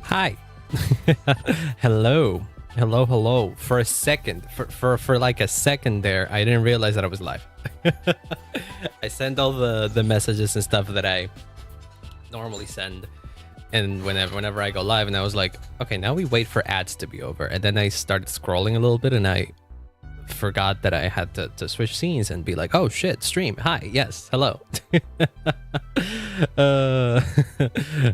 Hi. Hello. Hello. For a second, for like a second there, I didn't realize that I was live. I sent all the messages and stuff that I normally send, and whenever I go live, and I was like, okay, now we wait for ads to be over, and then I started scrolling a little bit, and I forgot that I had to switch scenes and be like, oh shit, stream, hi, yes, hello. I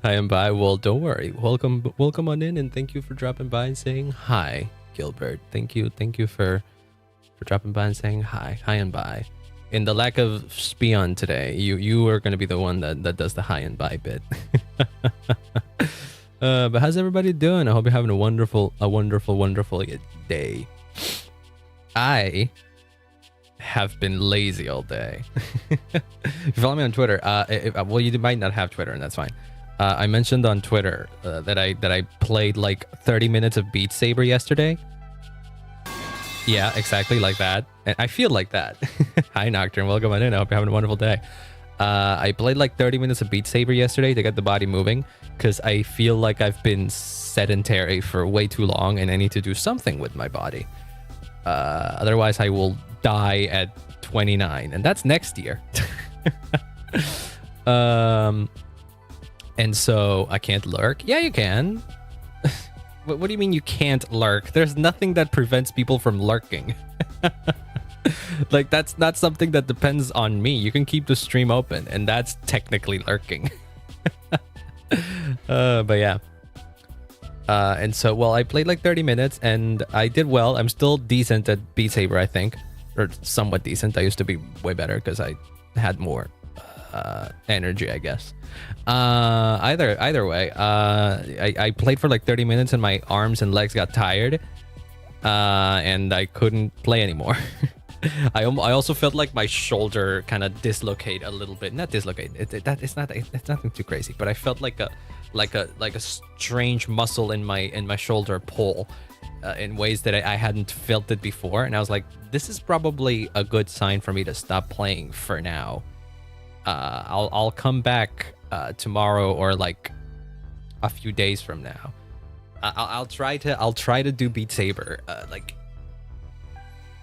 am by. Well, don't worry, welcome on in, and thank you for dropping by and saying hi, Gilbert. Thank you for dropping by and saying hi and bye. In the lack of Spion today, you are going to be the one that does the hi and bye bit. But how's everybody doing? I hope you're having a wonderful day. I have been lazy all day. If you follow me on Twitter, well, you might not have Twitter, and that's fine. I mentioned on Twitter that I played like 30 minutes of Beat Saber yesterday. Yeah, exactly like that. And I feel like that. Hi, Nocturne. Welcome on in. I hope you're having a wonderful day. I played like 30 minutes of Beat Saber yesterday to get the body moving, because I feel like I've been sedentary for way too long, and I need to do something with my body. Otherwise, I will die at 29, and that's next year. And so I can't lurk. Yeah, you can. What do you mean you can't lurk? There's nothing that prevents people from lurking. Like, that's not something that depends on me. You can keep the stream open, and that's technically lurking. But yeah. And so, well, I played like 30 minutes, and I did well. I'm still decent at Beat Saber, I think. Or somewhat decent. I used to be way better because I had more energy, I guess. Either way, I played for like 30 minutes, and my arms and legs got tired. And I couldn't play anymore. I also felt like my shoulder kind of dislocate a little bit. Not dislocate. It's nothing too crazy, but I felt like a strange muscle in my shoulder pull in ways that I hadn't felt it before, and I was like, this is probably a good sign for me to stop playing for now. I'll come back tomorrow or like a few days from now. I'll try to do Beat Saber like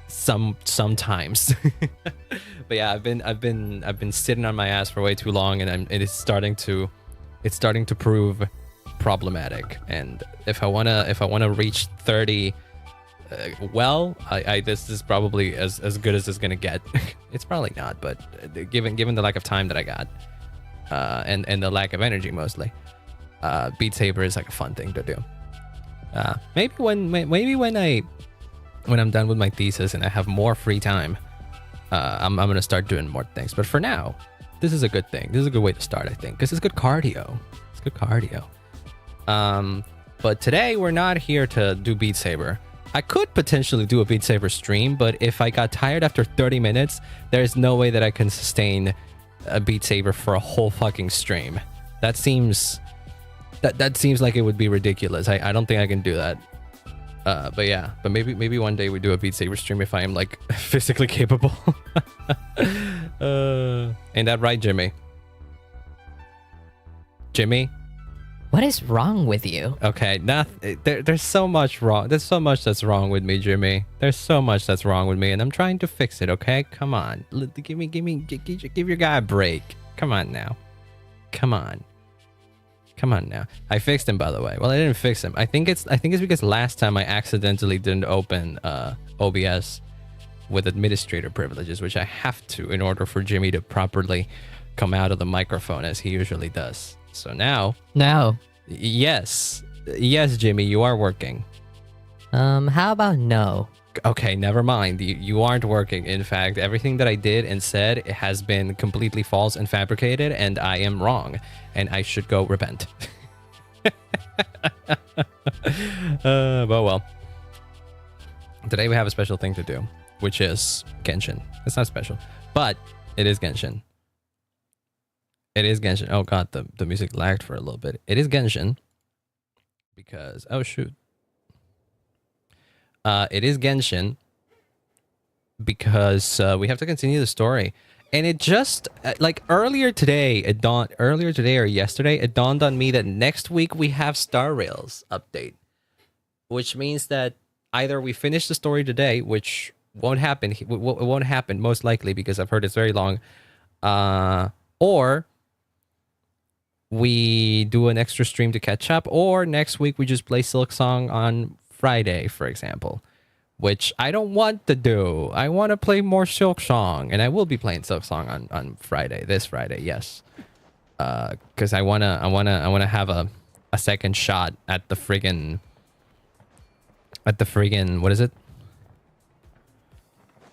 sometimes. But yeah, I've been sitting on my ass for way too long, and it's starting to prove problematic. And if I wanna reach 30, well, this is probably as good as it's gonna get. It's probably not, but given the lack of time that I got, and the lack of energy mostly, Beat Saber is like a fun thing to do. Maybe when I'm done with my thesis and I have more free time, I'm gonna start doing more things. But for now, this is a good thing. This is a good way to start, I think, because it's good cardio. It's good cardio. But today we're not here to do Beat Saber. I could potentially do a Beat Saber stream, but if I got tired after 30 minutes, there's no way that I can sustain a Beat Saber for a whole fucking stream. That seems like it would be ridiculous. I don't think I can do that. But yeah, but maybe one day we do a Beat Saber stream if I am like physically capable. Ain't that right, Jimmy? Jimmy? What is wrong with you? Okay, there's so much wrong. There's so much that's wrong with me, Jimmy. There's so much that's wrong with me, and I'm trying to fix it. Okay, come on, give your guy a break. Come on now, come on now. I fixed him, by the way. Well, I didn't fix him. I think it's because last time I accidentally didn't open OBS with administrator privileges, which I have to in order for Jimmy to properly come out of the microphone as he usually does. So now, yes, Jimmy, you are working. How about no? Okay, never mind. You aren't working. In fact, everything that I did and said has been completely false and fabricated, and I am wrong, and I should go repent. But well, today we have a special thing to do, which is Genshin. It's not special, but it is Genshin. It is Genshin. Oh god, the music lagged for a little bit. It is Genshin because, oh shoot. It is Genshin because we have to continue the story. And it just like earlier today or yesterday, it dawned on me that next week we have Star Rails update, which means that either we finish the story today, which won't happen. It won't happen most likely because I've heard it's very long, or we do an extra stream to catch up, or next week we just play Silk Song on Friday, for example, which I don't want to do. I want to play more Silk Song, and I will be playing Silk Song on Friday, this Friday, yes, because I wanna have a second shot at the friggin' what is it?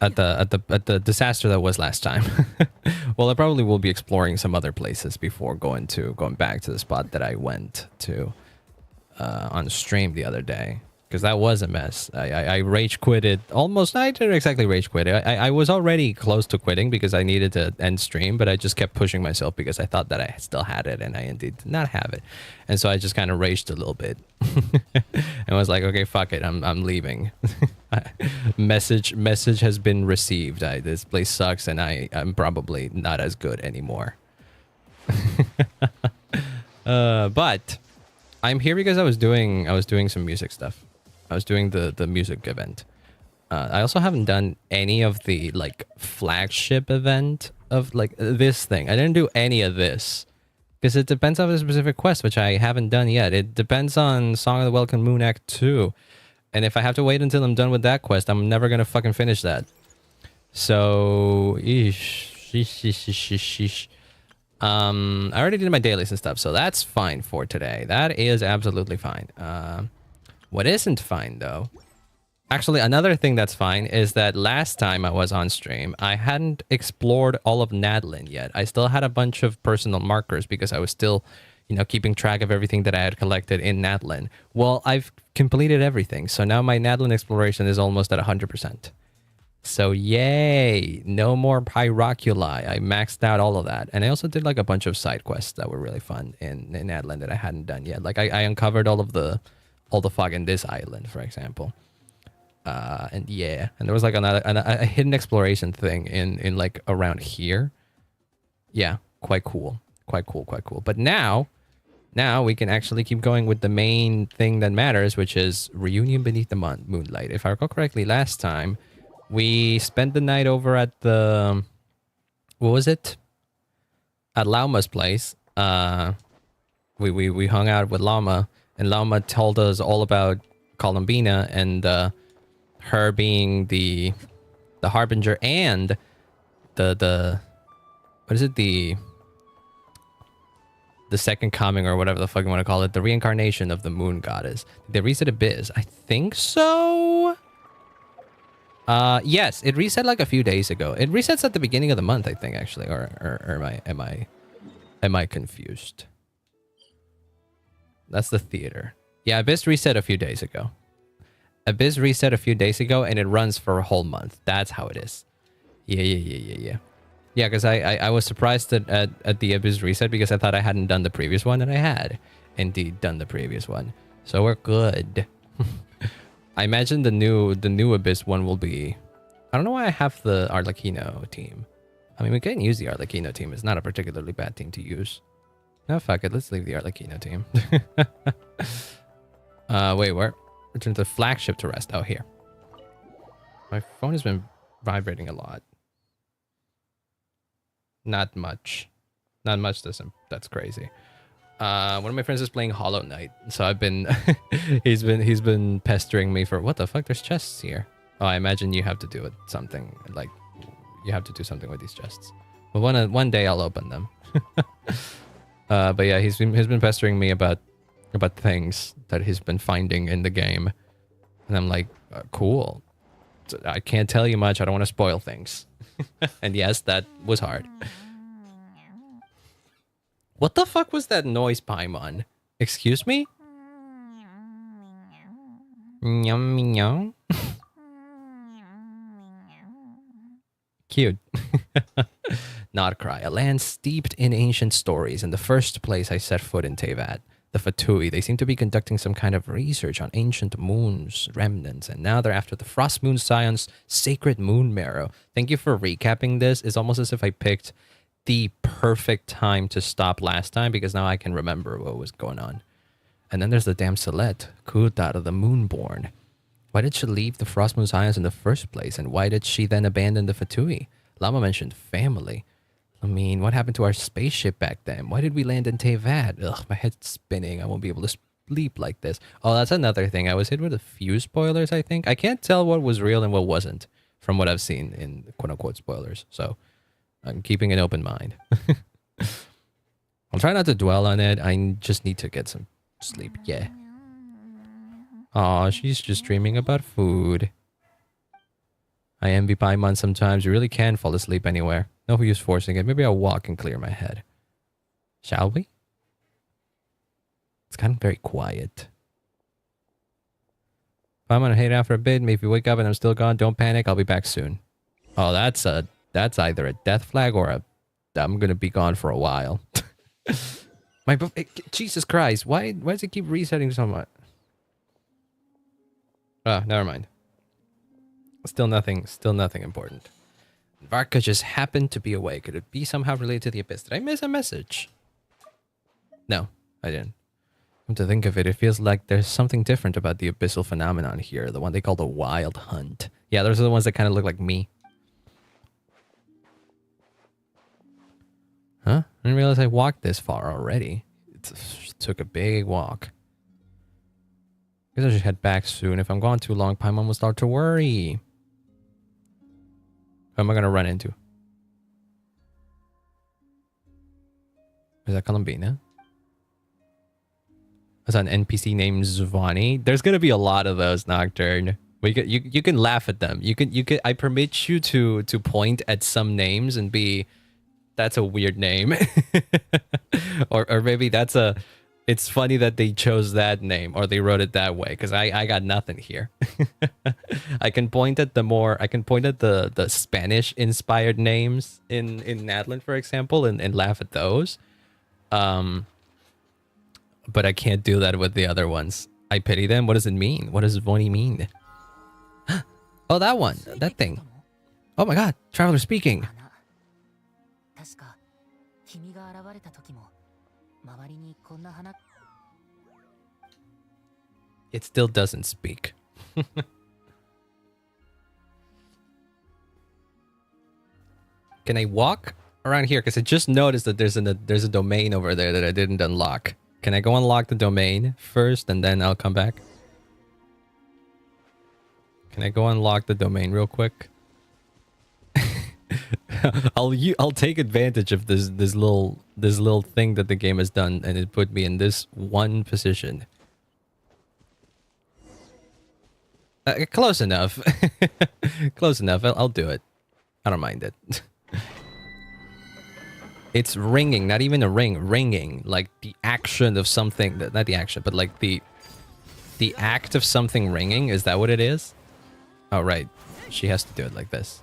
At the disaster that was last time. Well, I probably will be exploring some other places before going back to the spot that I went to on stream the other day, because that was a mess. I rage quitted almost. I didn't exactly rage quit. I was already close to quitting because I needed to end stream, but I just kept pushing myself because I thought that I still had it, and I indeed did not have it. And so I just kind of raged a little bit and was like, okay, fuck it, I'm leaving. Message has been received. This place sucks, and I'm probably not as good anymore. But I'm here because I was doing some music stuff. I was doing the music event. I also haven't done any of the like flagship event of like this thing. I didn't do any of this because it depends on the specific quest, which I haven't done yet. It depends on Song of the Welcome Moon Act 2. And if I have to wait until I'm done with that quest, I'm never gonna fucking finish that. So, I already did my dailies and stuff, so that's fine for today. That is absolutely fine. What isn't fine though, actually another thing that's fine is that last time I was on stream, I hadn't explored all of Nadlin yet. I still had a bunch of personal markers because I was still, keeping track of everything that I had collected in Nadlin. Well, I've completed everything, so now my Nadlin exploration is almost at 100%. So yay, no more Pyroculi. I maxed out all of that. And I also did like a bunch of side quests that were really fun in Nadlin that I hadn't done yet. Like I uncovered all the fog in this island, for example. And yeah, and there was like a hidden exploration thing in like around here. Yeah, quite cool. But now we can actually keep going with the main thing that matters, which is Reunion Beneath the Moonlight. If I recall correctly, last time we spent the night over at the, what was it? At Lauma's place. We hung out with Lauma, and Lauma told us all about Columbina and her being the harbinger and the what is it, the second coming, or whatever the fuck you want to call it, the reincarnation of the moon goddess. Did they reset Abyss? I think so. Yes, it reset like a few days ago. It resets at the beginning of the month, I think, actually. Or am I confused? That's the theater. Yeah, Abyss reset a few days ago. Abyss reset a few days ago, and it runs for a whole month. That's how it is. Yeah. Yeah, because I was surprised at the Abyss reset because I thought I hadn't done the previous one, and I had indeed done the previous one. So we're good. I imagine the new Abyss one will be... I don't know why I have the Arlecchino team. I mean, we can use the Arlecchino team. It's not a particularly bad team to use. No, fuck it. Let's leave the Arlecchino team. Wait, where? Return to the flagship to rest. Oh, here. My phone has been vibrating a lot. Not much. Not much. That's crazy. One of my friends is playing Hollow Knight, so I've been he's been pestering me for, what the fuck, there's chests here. Oh, I imagine you have to do it something, like you have to do something with these chests. But one day I'll open them. But yeah, he's been pestering me about things that he's been finding in the game, and I'm like, cool. I can't tell you much. I don't want to spoil things. And yes, that was hard. What the fuck was that noise, Paimon? Excuse me? Meow. Cute. Nod-krai, a land steeped in ancient stories, and the first place I set foot in Teyvat. the Fatui. They seem to be conducting some kind of research on ancient moons, remnants, and now they're after the Frost Moon Scion's sacred moon marrow. Thank you for recapping this. It's almost as if I picked the perfect time to stop last time, because now I can remember what was going on. And then there's the damn Celette, Kutat of the Moonborn. Why did she leave the Frost Moon Scions in the first place? And why did she then abandon the Fatui? Llama mentioned family. I mean, what happened to our spaceship back then? Why did we land in Tevat? Ugh, my head's spinning. I won't be able to sleep like this. Oh, that's another thing. I was hit with a few spoilers, I think. I can't tell what was real and what wasn't from what I've seen in quote-unquote spoilers. So I'm keeping an open mind. I'll try not to dwell on it. I just need to get some sleep. Yeah. Aw, she's just dreaming about food. I envy Paimon sometimes. You really can fall asleep anywhere. No use forcing it. Maybe I'll walk and clear my head. Shall we? It's kind of very quiet. Paimon, I hate after a bit. Maybe if you wake up and I'm still gone, don't panic. I'll be back soon. Oh, that's either a death flag or I'm gonna be gone for a while. Jesus Christ! Why does it keep resetting so much? Oh, never mind. Still nothing important. Varka just happened to be awake. Could it be somehow related to the Abyss? Did I miss a message? No, I didn't. Come to think of it, it feels like there's something different about the abyssal phenomenon here. The one they call the Wild Hunt. Yeah, those are the ones that kind of look like me. Huh? I didn't realize I walked this far already. It took a big walk. Guess I should head back soon. If I'm gone too long, Paimon will start to worry. Who am I gonna run into? Is that Columbina? That's an NPC named Zvani. There's gonna be a lot of those, Nocturne. You can laugh at them. You can I permit you to point at some names and be, that's a weird name. or maybe that's a, it's funny that they chose that name or they wrote it that way, because I got nothing here. I can point at the Spanish inspired names in Nadland, for example, and laugh at those. But I can't do that with the other ones. I pity them. What does it mean? What does Voni mean? Oh, that one. That thing. Oh my god. Traveler speaking. It still doesn't speak. Can I walk around here? Because I just noticed that there's a domain over there that I didn't unlock. Can I go unlock the domain first and then I'll come back? Can I go unlock the domain real quick? I'll take advantage of this little thing that the game has done, and it put me in this one position. Close enough. Close enough. I'll do it. I don't mind it. It's ringing, not even a ring, ringing, like the action of something, not the action, but like the act of something ringing. Is that what it is? Oh, right. She has to do it like this.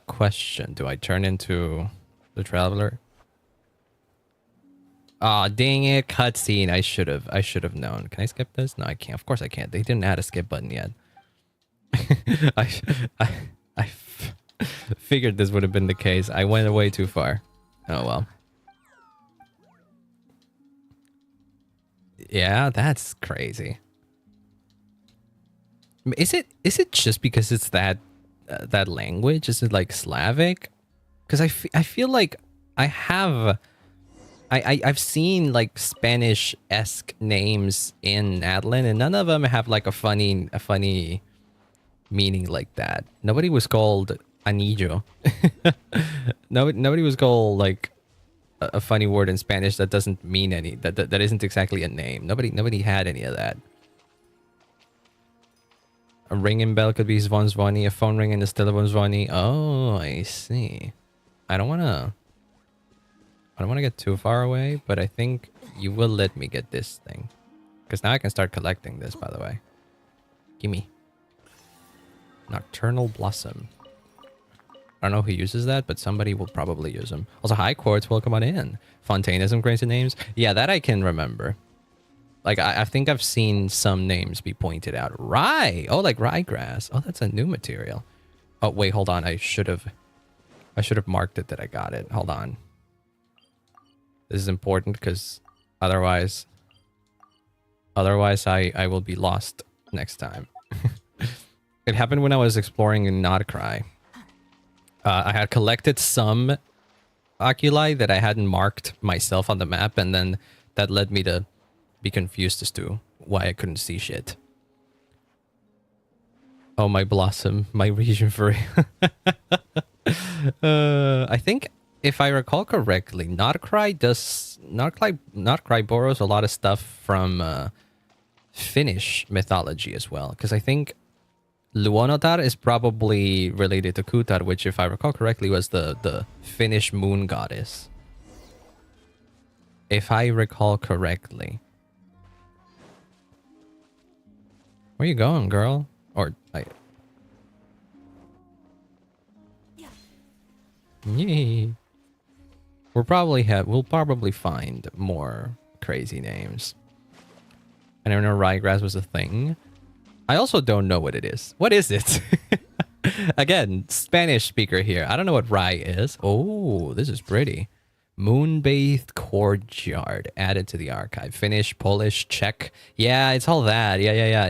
Question. Do I turn into the traveler? Aw, dang it, cutscene. I should have known. Can I skip this? No, I can't. Of course I can't. They didn't add a skip button yet. I figured this would have been the case. I went way too far. Oh well. Yeah, that's crazy. Is it just because it's that language? Is it like Slavic? Because I feel like I've seen like Spanish-esque names in Adlin, and none of them have like a funny meaning like that. Nobody was called anillo. Nobody was called like a funny word in Spanish that doesn't mean any, that isn't exactly a name. Nobody had any of that. A ringing bell could be Zvon Zvoni. A phone ringing is still Zvon Zvoni. Oh, I see. I don't wanna get too far away, but I think you will let me get this thing. Because now I can start collecting this, by the way. Gimme. Nocturnal Blossom. I don't know who uses that, but somebody will probably use them. Also, hi Quartz, welcome on in. Fontaine has some crazy names. Yeah, that I can remember. Like, I think I've seen some names be pointed out. Rye! Oh, like ryegrass. Oh, that's a new material. Oh, wait, hold on. I should have marked it that I got it. Hold on. This is important because otherwise I will be lost next time. It happened when I was exploring in nod-krai. I had collected some oculi that I hadn't marked myself on the map, and then that led me to be confused as to why I couldn't see shit. Oh, my blossom, my region furry. I think if I recall correctly, nod-krai borrows a lot of stuff from Finnish mythology as well, because I think Luonotar is probably related to Kutar, which, if I recall correctly, was the Finnish moon goddess. If I recall correctly. Where you going, girl? Or Yay. We'll probably find more crazy names. I don't know ryegrass was a thing. I also don't know what it is. What is it? Again, Spanish speaker here. I don't know what rye is. Oh, this is pretty. Moon-bathed courtyard added to the archive. Finnish, Polish, Czech. Yeah, it's all that. Yeah.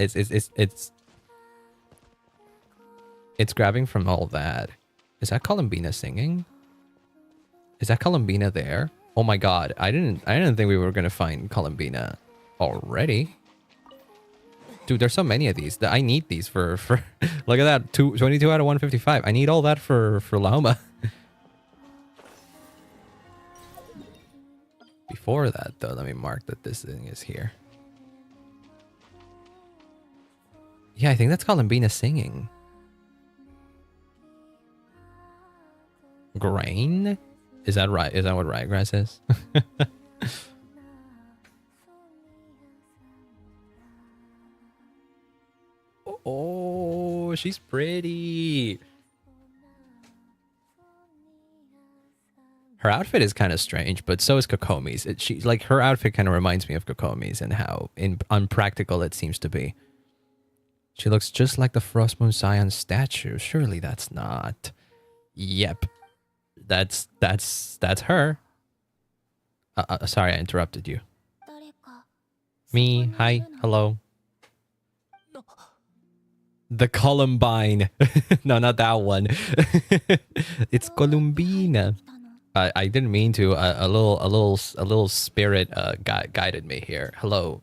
It's grabbing from all that. Is that Columbina singing? Is that Columbina there? Oh my god, I didn't think we were gonna find Columbina already. Dude, there's so many of these that I need these for look at that, 22 out of 155. I need all that for Lauma. Before that, though, let me mark that this thing is here. Yeah, I think that's Columbina singing. Grain? Is that right? Is that what ryegrass is? Oh, she's pretty. Her outfit is kind of strange, but so is Kokomi's. Her outfit kind of reminds me of Kokomi's and how unpractical it seems to be. She looks just like the Frost Moon Scion statue. Surely that's not. Yep. That's her. Sorry, I interrupted you. Me. Hi. Hello. The Columbine. No, not that one. It's Columbina. I didn't mean to. A little spirit guided me here. Hello.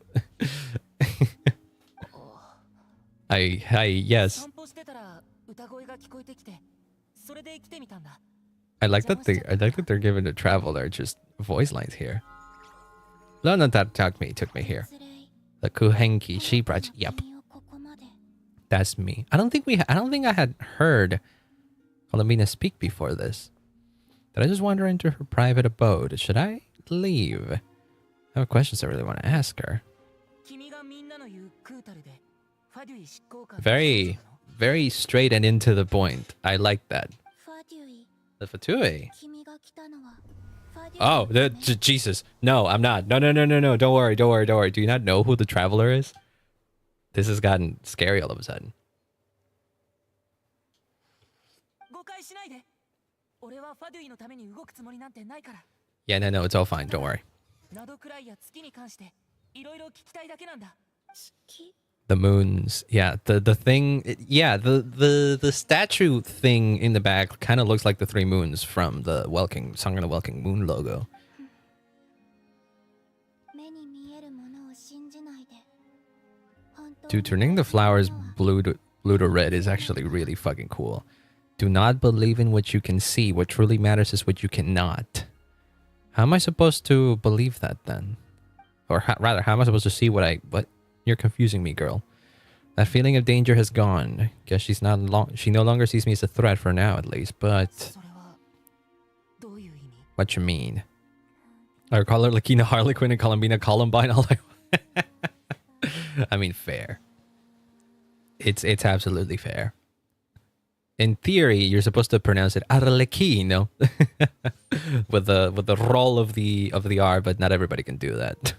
Hi. Yes. I like that they're giving the traveler just voice lines here. No, that took me here. The Kuhenki sheep. Yep. That's me. I don't think I had heard Columbina speak before this. Did I just wander into her private abode? Should I leave? I have questions I really want to ask her. Very, very straight and into the point. I like that. The Fatui. Oh, Jesus. No, I'm not. No. Don't worry. Do you not know who the traveler is? This has gotten scary all of a sudden. Yeah, no, it's all fine. Don't worry. The moons. Yeah, the thing. Yeah, the statue thing in the back kind of looks like the three moons from the Song of the Welking Moon logo. Dude, turning the flowers blue to red is actually really fucking cool. Do not believe in what you can see. What truly matters is what you cannot. How am I supposed to believe that then? Or rather, how am I supposed to see what? You're confusing me, girl. That feeling of danger has gone. Guess she no longer sees me as a threat for now, at least. But what you mean? I call her Lakina Harlequin and Columbina Columbine. I mean, fair. It's absolutely fair. In theory, you're supposed to pronounce it Arlecchino with the roll of the R, but not everybody can do that.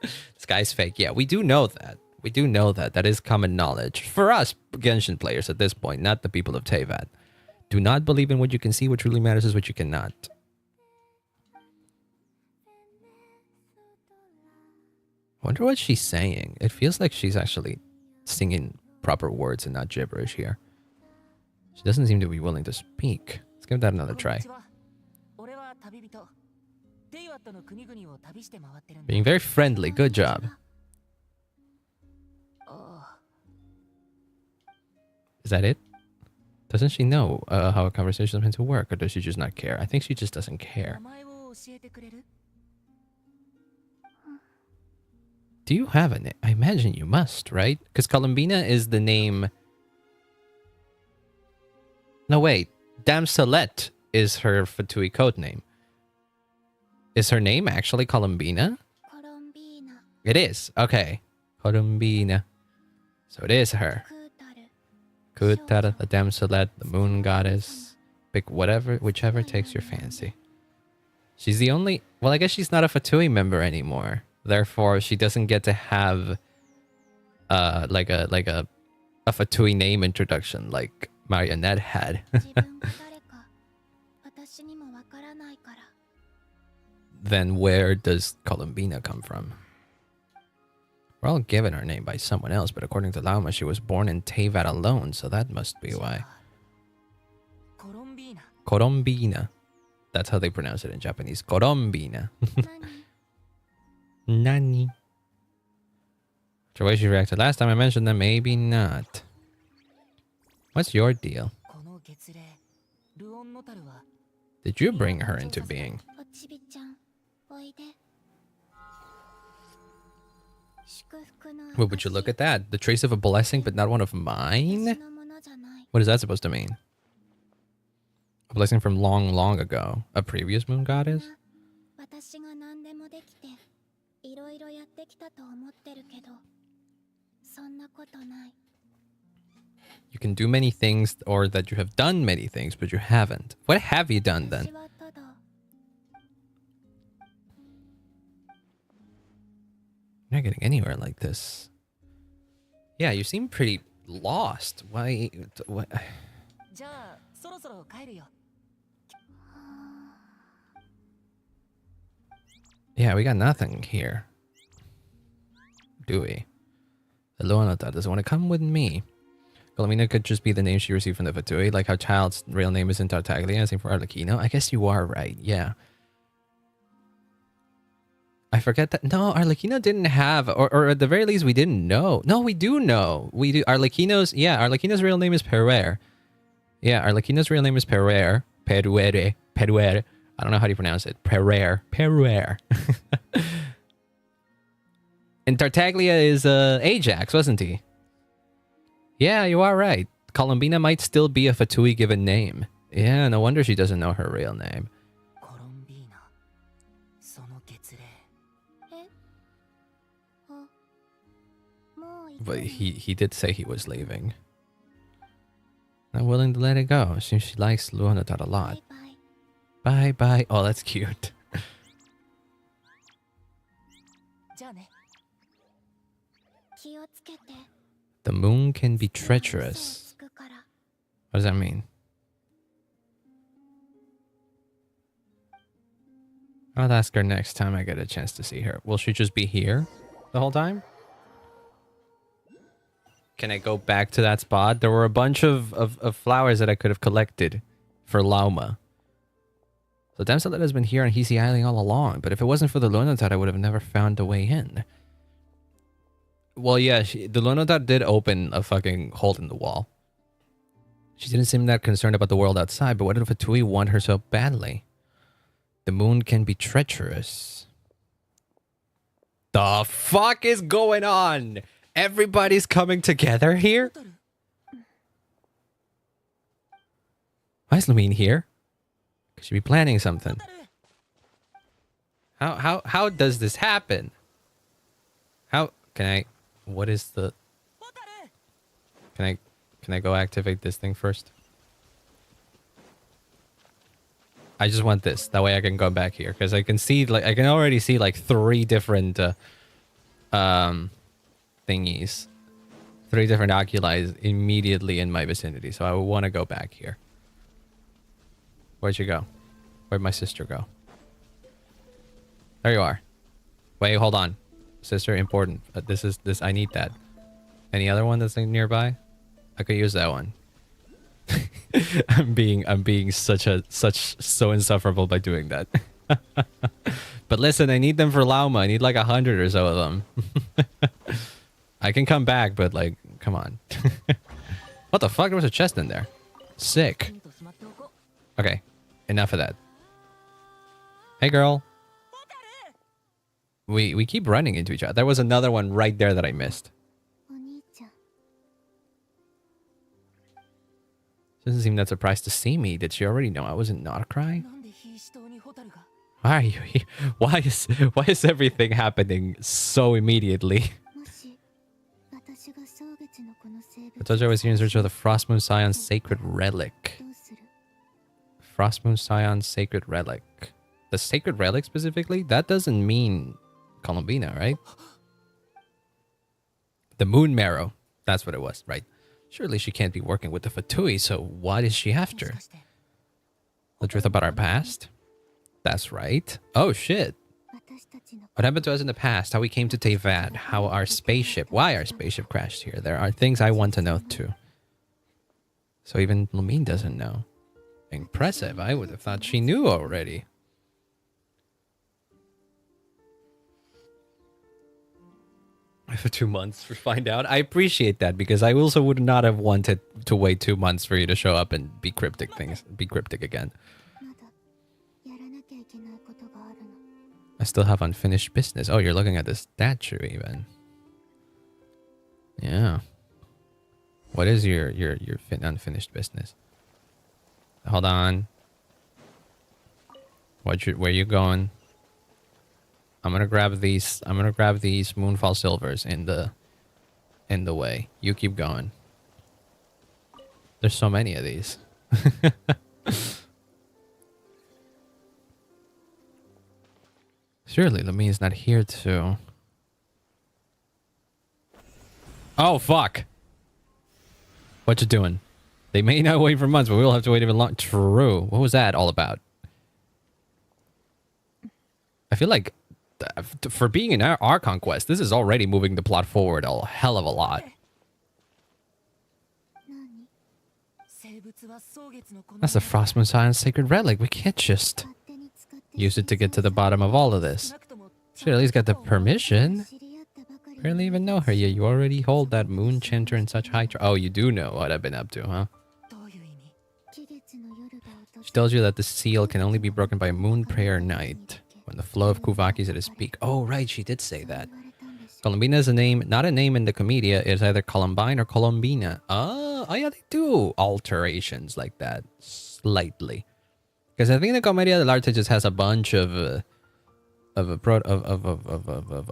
This guy's fake. Yeah, we do know that. We do know that. That is common knowledge for us Genshin players at this point, not the people of Teyvat. Do not believe in what you can see. What truly matters is what you cannot. Wonder what she's saying. It feels like she's actually singing proper words and not gibberish here. She doesn't seem to be willing to speak. Let's give that another try. Being very friendly. Good job. Is that it? Doesn't she know how a conversation is meant to work, or does she just not care? I think she just doesn't care. Do you have a name? I imagine you must, right? Because Columbina is the name... No, wait. Damselette is her Fatui code name. Is her name actually Columbina? It is. Okay. Columbina. So it is her. Kutara, the Damselette, the moon goddess. Pick whatever, whichever takes your fancy. She's the only... Well, I guess she's not a Fatui member anymore. Therefore, she doesn't get to have like a Fatui name introduction like Marionette had. Then where does Columbina come from? We're all given her name by someone else, but according to Lauma, she was born in Teyvat alone, so that must be why. Colombina. That's how they pronounce it in Japanese. Colombina. Nani? The way she reacted last time I mentioned them, maybe not. What's your deal? Did you bring her into being? Well, would you look at that? The trace of a blessing, but not one of mine? What is that supposed to mean? A blessing from long, long ago. A previous moon goddess? You can do many things, or that you have done many things, but you haven't. What have you done then? You're not getting anywhere like this. Yeah, you seem pretty lost. Why? What? Yeah, we got nothing here. Do we? Eluanota doesn't want to come with me. Columbina could just be the name she received from the Fatui, like how Child's real name is in Tartaglia, same for Arlecchino. I guess you are right, yeah. I forget that. No, Arlecchino didn't have, or at the very least, we didn't know. No, we do know. We do. Arlecchino's real name is Peruer. Yeah, Arlecchino's real name is Peruer. Peruer. I don't know how to pronounce it. Peruer. And Tartaglia is Ajax, wasn't he? Yeah, you are right. Columbina might still be a Fatui given name. Yeah, no wonder she doesn't know her real name. But he did say he was leaving. Not willing to let it go. Seems she likes Luanatat a lot. Bye bye. Oh, that's cute. The moon can be treacherous. What does that mean? I'll ask her next time I get a chance to see her. Will she just be here the whole time? Can I go back to that spot? There were a bunch of flowers that I could have collected for Lauma. So Damselette has been here on Hisi Island all along, but if it wasn't for the Lunatat, I would have never found a way in. Well, yeah, the Lunatat did open a fucking hole in the wall. She didn't seem that concerned about the world outside, but what if Fatui want her so badly? The moon can be treacherous. The fuck is going on? Everybody's coming together here? Why is Lumine here? Could she be planning something? How does this happen? How can I? What is the? Can I go activate this thing first? I just want this. That way I can go back here. Because I can see, like, I can already see, like, 3 different, thingies. 3 different oculi immediately in my vicinity. So I would want to go back here. Where'd you go? Where'd my sister go? There you are. Wait, hold on. Sister, important. This, I need that. Any other one that's nearby? I could use that one. I'm being so insufferable by doing that. But listen, I need them for Lauma. I need like 100 or so of them. I can come back, but like, come on. What the fuck? There was a chest in there. Sick. Okay, enough of that. Hey, girl. We keep running into each other. There was another one right there that I missed. She doesn't seem that surprised to see me. Did she already know I was in nod-krai? Why are you here? Why is everything happening so immediately? The touchy was here in search of the Frost Moon Scion's sacred relic. Frost Moon Scion's sacred relic. The sacred relic specifically? That doesn't mean Columbina, right? The moon marrow. That's what it was, right? Surely she can't be working with the Fatui, so what is she after? The truth about our past? That's right. Oh shit. What happened to us in the past? How we came to Tevad? How our spaceship... Why our spaceship crashed here? There are things I want to know too. So even Lamine doesn't know. Impressive. I would have thought she knew already. For 2 months to find out. I appreciate that because I also would not have wanted to wait 2 months for you to show up and be cryptic again. I still have unfinished business. Oh, you're looking at the statue even. Yeah. What is your unfinished business? Hold on. Where you going? I'm gonna grab these Moonfall Silvers in the way. You keep going. There's so many of these. Surely Lamine's not here to... Oh, fuck! What you doing? They may not wait for months, but we'll have to wait even long. True. What was that all about? I feel like for being in our conquest, this is already moving the plot forward a hell of a lot. That's the Frost Moon Scion's sacred relic. We can't just use it to get to the bottom of all of this. Should at least get the permission. Barely even know her yet. You already hold that moon chanter in such high... Oh, you do know what I've been up to, huh? She tells you that the seal can only be broken by a moon prayer night, when the flow of Kuvaki is at its peak. Oh, right, she did say that. Columbina is a name, not a name in the Comedia. It's either Columbine or Columbina. Oh, yeah, they do alterations like that, slightly. Because I think the Commedia dell'arte just has a bunch of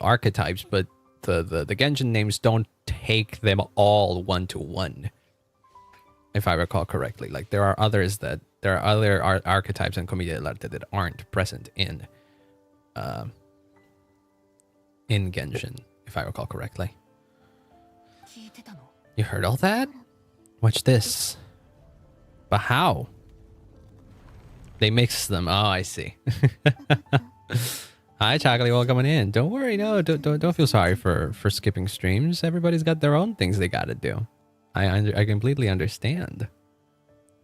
archetypes, but the Genshin names don't take them all one-to-one, if I recall correctly. Like there are other archetypes in Commedia dell'arte that aren't present in Genshin, if I recall correctly. You heard all that? Watch this. But how? They mix them. Oh, I see. Hi, Chocolate. Welcome in. Don't worry. No, don't feel sorry for skipping streams. Everybody's got their own things they gotta do. I completely understand.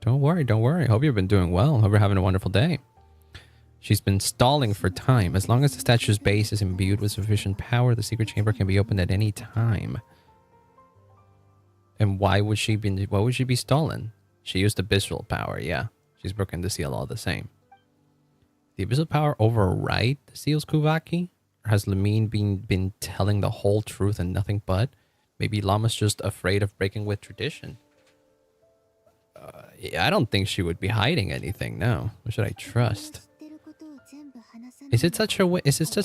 Don't worry. Don't worry. Hope you've been doing well. Hope you're having a wonderful day. She's been stalling for time. As long as the statue's base is imbued with sufficient power, the secret chamber can be opened at any time. And why would she be stalling? She used abyssal power, yeah. She's broken the seal all the same. The abyssal power override the seal's Kuvaki? Or has Lamine been telling the whole truth and nothing but? Maybe Llama's just afraid of breaking with tradition. Yeah, I don't think she would be hiding anything, no. What should I trust? Is it such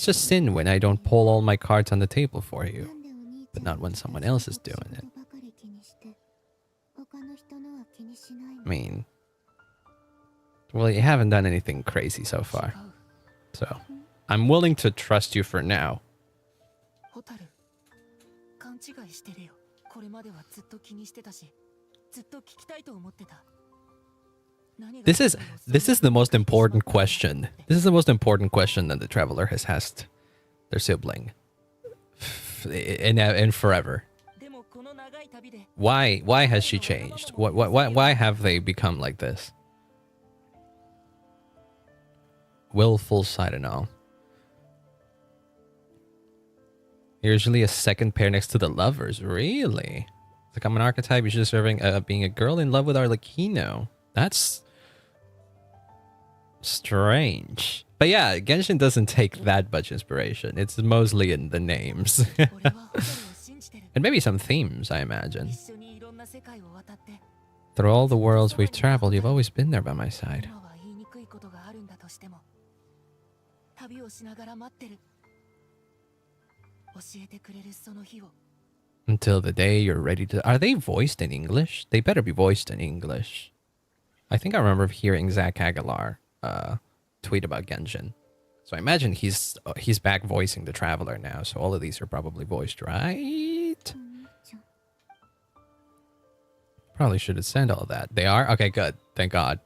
a sin when I don't pull all my cards on the table for you, but not when someone else is doing it? I mean, Well, you haven't done anything crazy so far. So, I'm willing to trust you for now. This is the most important question. This is the most important question that the traveler has asked their sibling in forever. Why has she changed? Why have they become like this? Willful side and all. Usually a second pair next to the lovers. Really? It's like I'm an archetype. You're just serving being a girl in love with Arlecchino. That's strange. But yeah, Genshin doesn't take that much inspiration. It's mostly in the names. And maybe some themes, I imagine. Through all the worlds we've traveled, you've always been there by my side. Until the day you're ready to... Are they voiced in English? They better be voiced in English. I think I remember hearing Zach Aguilar tweet about Genshin. So I imagine he's back voicing the Traveler now. So all of these are probably voiced, right? Probably should have said all that. They are? Okay, good. Thank God.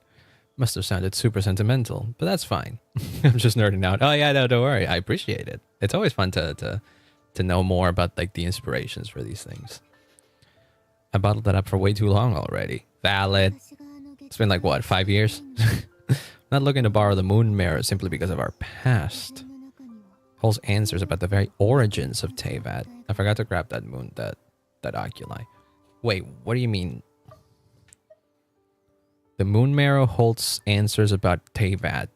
Must have sounded super sentimental, but that's fine. I'm just nerding out. Oh yeah, no, don't worry. I appreciate it. It's always fun to know more about like the inspirations for these things. I bottled that up for way too long already. Valid. It's been like what, 5 years? Not looking to borrow the moon mirror simply because of our past. Holds answers about the very origins of Teyvat. I forgot to grab that that oculi. Wait, what do you mean? The moon marrow holds answers about Teyvat.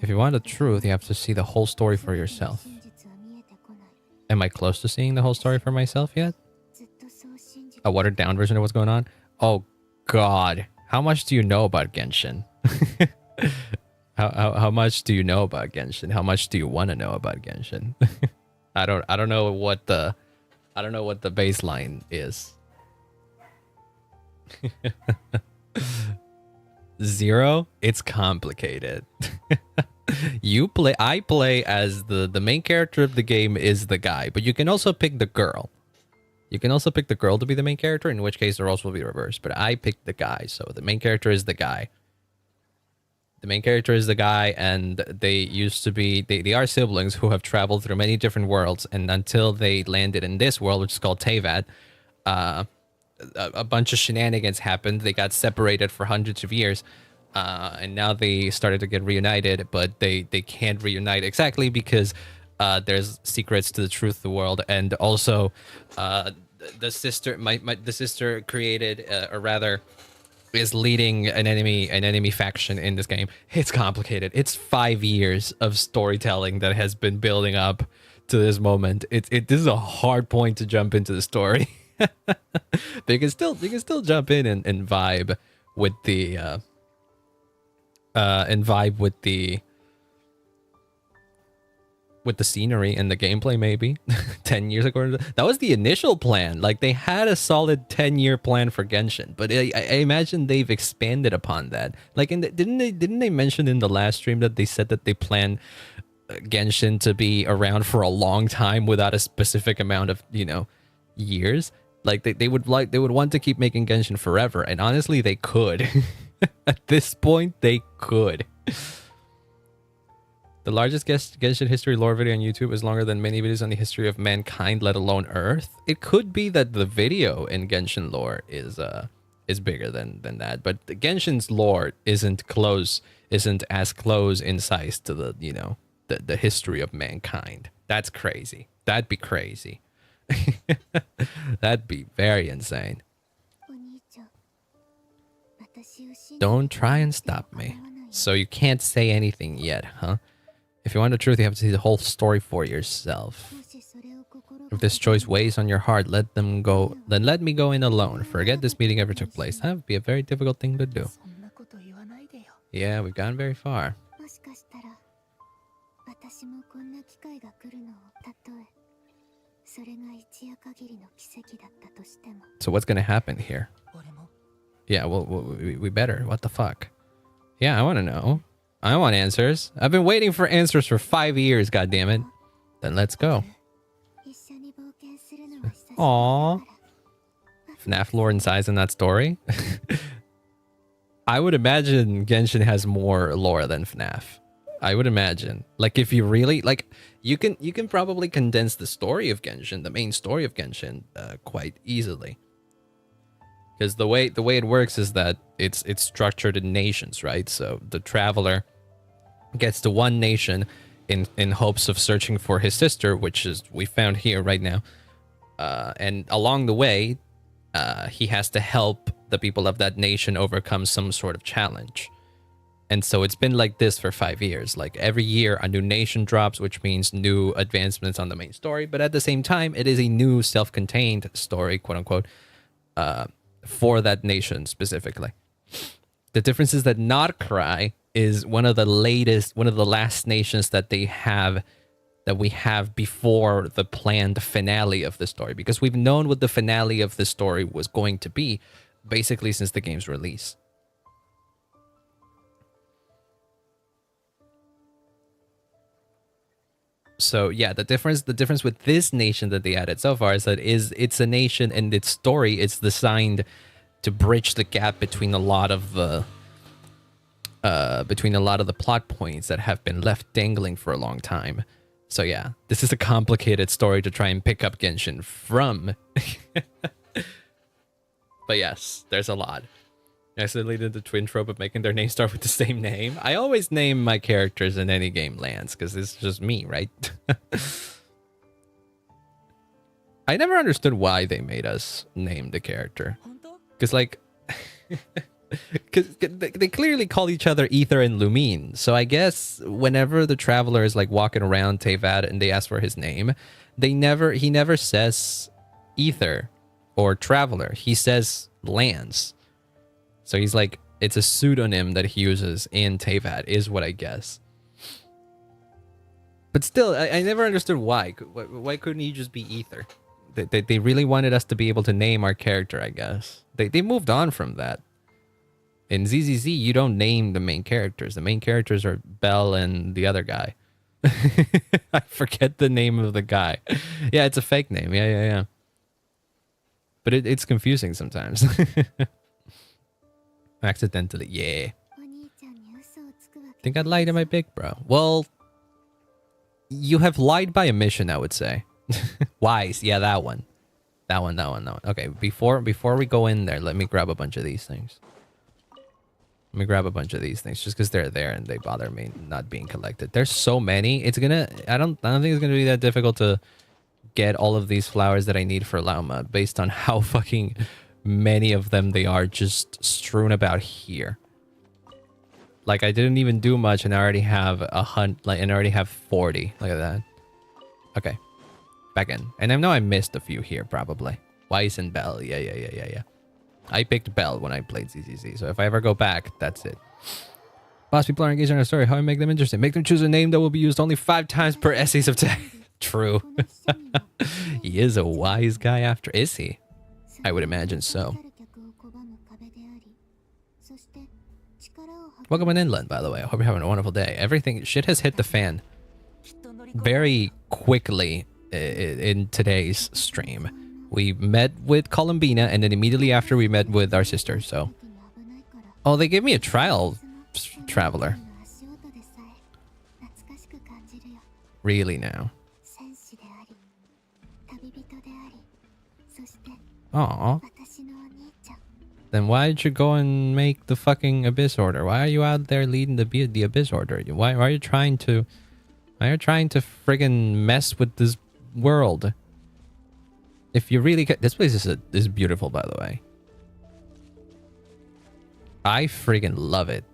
If you want the truth, you have to see the whole story for yourself. Am I close to seeing the whole story for myself yet? A watered down version of what's going on? Oh God. How much do you know about Genshin? how much do you know about Genshin? How much do you want to know about Genshin? I don't know what the baseline is. 0? It's complicated. I play as the main character of the game is the guy, but you can also pick the girl. You can also pick the girl to be the main character, in which case the roles will be reversed. But I picked the guy, so the main character is the guy. The main character is the guy, and they used to be... They are siblings who have traveled through many different worlds, and until they landed in this world, which is called Teyvat, a bunch of shenanigans happened. They got separated for hundreds of years, and now they started to get reunited, but they can't reunite exactly because there's secrets to the truth of the world, and also the sister created, or rather is leading an enemy faction in this game. It's complicated. It's 5 years of storytelling that has been building up to this moment. This is a hard point to jump into the story. But you can still jump in and vibe with the with the scenery and the gameplay. Maybe 10 years ago, that was the initial plan. Like, they had a solid 10-year plan for Genshin, but I imagine they've expanded upon that. Like, didn't they mention in the last stream that they said that they plan Genshin to be around for a long time without a specific amount of, years? Like, they would want to keep making Genshin forever, and honestly, they could. At this point, they could. The largest Genshin history lore video on YouTube is longer than many videos on the history of mankind, let alone Earth. It could be that the video in Genshin lore is bigger than that, but the Genshin's lore isn't as close in size to the history of mankind. That's crazy. That'd be crazy. That'd be very insane. Don't try and stop me. So you can't say anything yet, huh? If you want the truth, you have to see the whole story for yourself. If this choice weighs on your heart, let them go. Then let me go in alone. Forget this meeting ever took place. That would be a very difficult thing to do. Yeah, we've gone very far. So what's going to happen here? Yeah, well, we better. What the fuck? Yeah, I want to know. I want answers. I've been waiting for answers for 5 years, goddammit. Then let's go. Aww. FNAF lore and size in that story? I would imagine Genshin has more lore than FNAF. I would imagine. Like, if you really... Like, you can probably condense the story of Genshin, the main story of Genshin, quite easily. Because the way it works is that it's structured in nations, right? So the traveler gets to one nation in hopes of searching for his sister, which is we found here right now. And along the way, he has to help the people of that nation overcome some sort of challenge. And so it's been like this for 5 years. Like every year a new nation drops, which means new advancements on the main story. But at the same time, it is a new self-contained story, quote unquote, for that nation specifically. The difference is that nod-krai is one of the last nations that we have before the planned finale of the story, because we've known what the finale of the story was going to be basically since the game's release. So yeah, the difference with this nation that they added so far is that it's a nation, and its story is designed to bridge the gap between a lot of the plot points that have been left dangling for a long time. So yeah, this is a complicated story to try and pick up Genshin from. But yes, there's a lot. I accidentally did the twin trope of making their name start with the same name. I always name my characters in any game lands because it's just me, right? I never understood why they made us name the character. Because, like... Because they clearly call each other Ether and Lumine. So I guess whenever the traveler is, like, walking around Teyvat and they ask for his name, he never says Ether or Traveler. He says Lance. So he's like, it's a pseudonym that he uses in Teyvat, is what I guess. But still, I never understood why. Why couldn't he just be Ether? They really wanted us to be able to name our character, I guess. They moved on from that. In ZZZ, you don't name the main characters. The main characters are Belle and the other guy. I forget the name of the guy. Yeah, it's a fake name. Yeah. But it's confusing sometimes. Accidentally, yeah. Think I'd lie to my big bro. Well, you have lied by omission, I would say. Wise, yeah, that one. That one. Okay, before we go in there, let me grab a bunch of these things. Just because they're there and they bother me not being collected. There's so many. It's gonna... I don't think it's gonna be that difficult to get all of these flowers that I need for Lauma based on how fucking many of them they are just strewn about here. Like, I didn't even do much and I already have and I already have 40. Look at that. Okay. Back in. And I know I missed a few here, probably. Weiss and Belle. Yeah. I picked Belle when I played ZZZ, so if I ever go back, that's it. Boss, people are engaged in our story. How do I make them interesting? Make them choose a name that will be used only 5 times per essays of text. True. He is a wise guy after... Is he? I would imagine so. Welcome in Inland, by the way. I hope you're having a wonderful day. Everything... Shit has hit the fan very quickly in today's stream. We met with Columbina, and then immediately after we met with our sister, so... Oh, they gave me a trial traveler. Really now? Aww. Then why did you go and make the fucking Abyss Order? Why are you out there leading the Abyss Order? Why are you trying to... Why are you trying to friggin' mess with this world? If you really... This place is beautiful, by the way. I friggin' love it.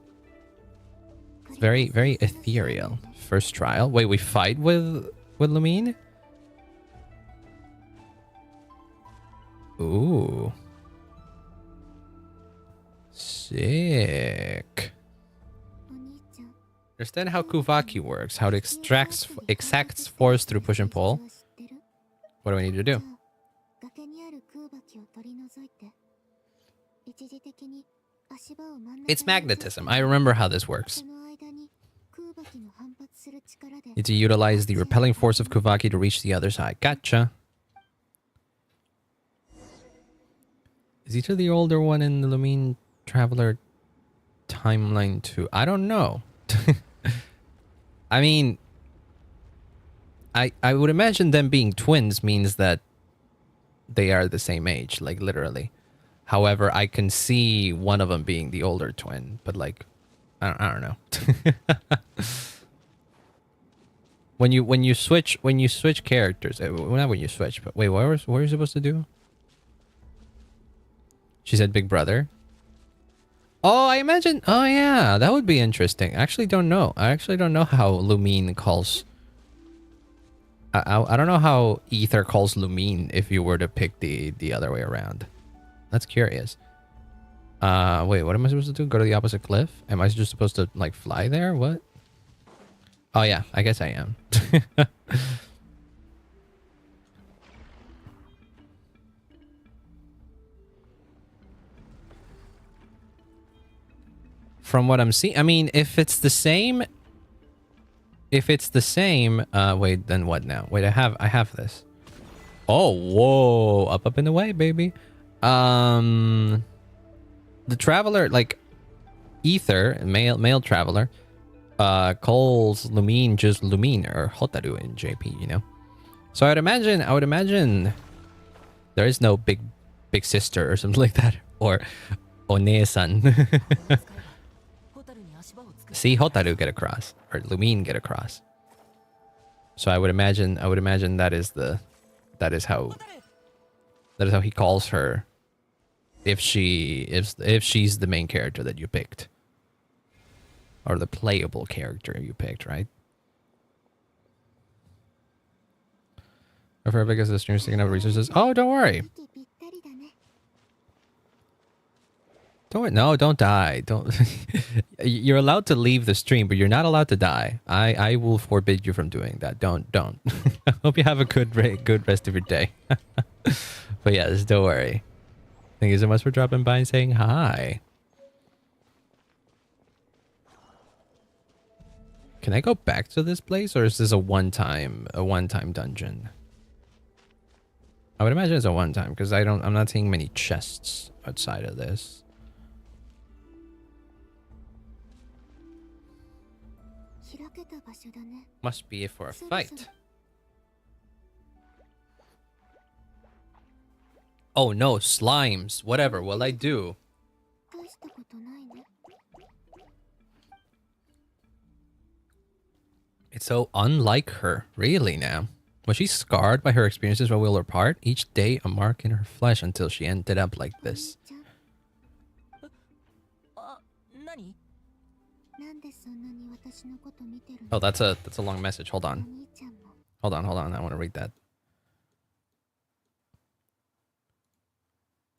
It's very, very ethereal. First trial. Wait, we fight with Lumine? Ooh. Sick. Understand how Kuvaki works, how it extracts force through push and pull. What do I need to do? It's magnetism. I remember how this works. You need to utilize the repelling force of Kuvaki to reach the other side. Gotcha. Is Ita the older one in the Lumine Traveler timeline too? I don't know. I mean, I would imagine them being twins means that they are the same age, like literally. However, I can see one of them being the older twin, but like, I don't know. when you switch characters, not when you switch, but wait, what are you supposed to do? She said Big Brother. Oh, I imagine. Oh yeah, that would be interesting. I actually don't know. I actually don't know how Lumine calls. I don't know how Ether calls Lumine if you were to pick the other way around. That's curious. Wait, what am I supposed to do? Go to the opposite cliff? Am I just supposed to like fly there? What? Oh yeah, I guess I am. From what I'm seeing, I mean, if it's the same, wait, then what now? Wait, I have this. Oh, whoa, up in the way, baby. The traveler, like Ether, male traveler, calls Lumine just Lumine or Hotaru in JP, you know. So I would imagine there is no big sister or something like that, or One-san. See Hotaru get across, or Lumine get across. So I would imagine that is how he calls her if she's the main character that you picked. Or the playable character you picked, right? If our biggest sister is taking up resources. Oh, don't worry. Don't worry. No, don't die. Don't. You're allowed to leave the stream, but you're not allowed to die. I will forbid you from doing that. Don't. I hope you have a good rest of your day. But yes, don't worry. Thank you so much for dropping by and saying hi. Can I go back to this place, or is this a one-time dungeon? I would imagine it's a one-time because I'm not seeing many chests outside of this. Must be for a fight. Oh no, slimes. Whatever will I do? It's so unlike her. Really now? Was she scarred by her experiences while we were apart? Each day a mark in her flesh until she ended up like this. Oh, that's a long message. Hold on. I want to read that.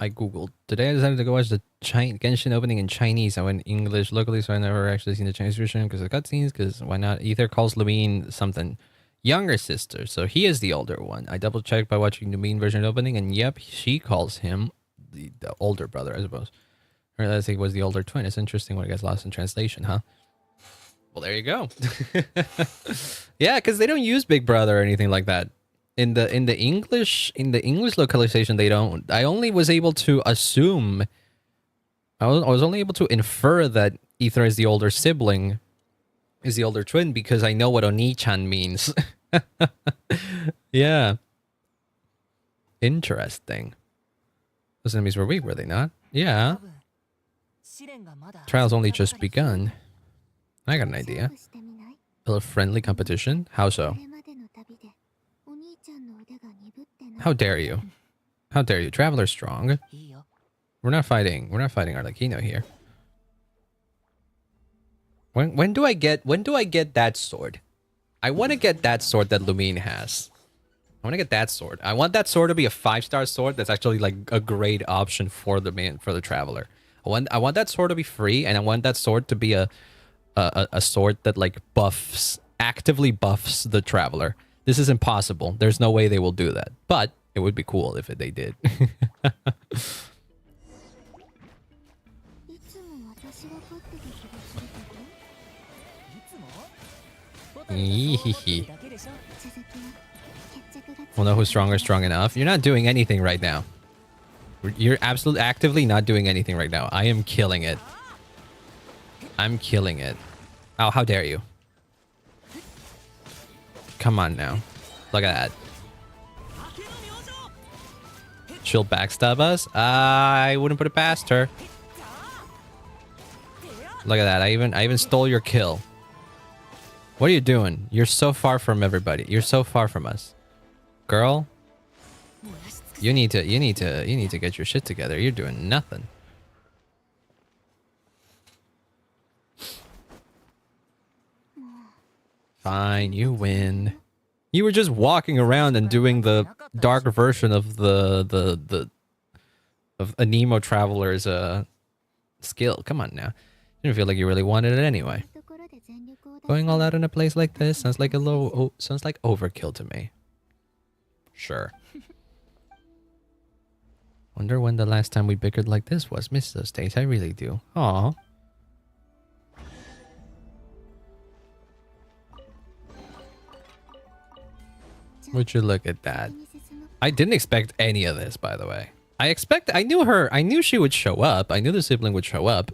I googled. Today I decided to go watch the Genshin opening in Chinese. I went English locally, so I never actually seen the Chinese version because of cutscenes. Because why not? Ether calls Lumine something. Younger sister, so he is the older one. I double checked by watching the Lumine version opening, and yep, she calls him the older brother, I suppose. I realized he was the older twin. It's interesting when it gets lost in translation, huh? Well, there you go. Yeah, because they don't use Big Brother or anything like that. In the English localization, they don't. I only was able to assume. I was only able to infer that Ether is the older sibling, is the older twin, because I know what Oni-chan means. Yeah. Interesting. Those enemies were weak, were they not? Yeah. Trial's only just begun. I got an idea. A friendly competition? How so? How dare you? How dare you? Traveler's strong. We're not fighting Arlecchino here. When do I get that sword? I want to get that sword that Lumine has. I want to get that sword. I want that sword to be a 5-star sword that's actually like a great option for the traveler. I want that sword to be free, and I want that sword to be a sword that like actively buffs the traveler. This is impossible. There's no way they will do that. But it would be cool if they did. Eehehe. We'll know who's strong enough. You're not doing anything right now. You're absolutely actively not doing anything right now. I am killing it. I'm killing it. Oh, how dare you? Come on now. Look at that. She'll backstab us? I wouldn't put it past her. Look at that. I even stole your kill. What are you doing? You're so far from everybody. You're so far from us. Girl, you need to get your shit together. You're doing nothing. Fine, you win. You were just walking around and doing the dark version of the a Nemo traveler's skill. Come on now. Didn't feel like you really wanted it anyway. Going all out in a place like this sounds like sounds like overkill to me. Sure. Wonder when the last time we bickered like this was. Miss those days, I really do. Aw. Would you look at that? I didn't expect any of this, by the way. I knew she would show up. I knew the sibling would show up.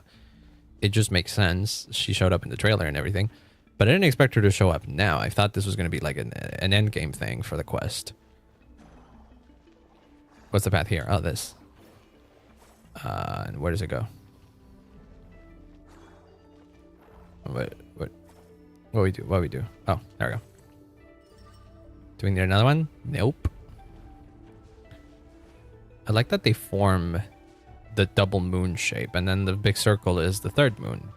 It just makes sense. She showed up in the trailer and everything. But I didn't expect her to show up now. I thought this was going to be like an endgame thing for the quest. What's the path here? Oh, this. And where does it go? What we do? What we do? Oh, there we go. Do we need another one? Nope. I like that they form the double moon shape, and then the big circle is the third moon.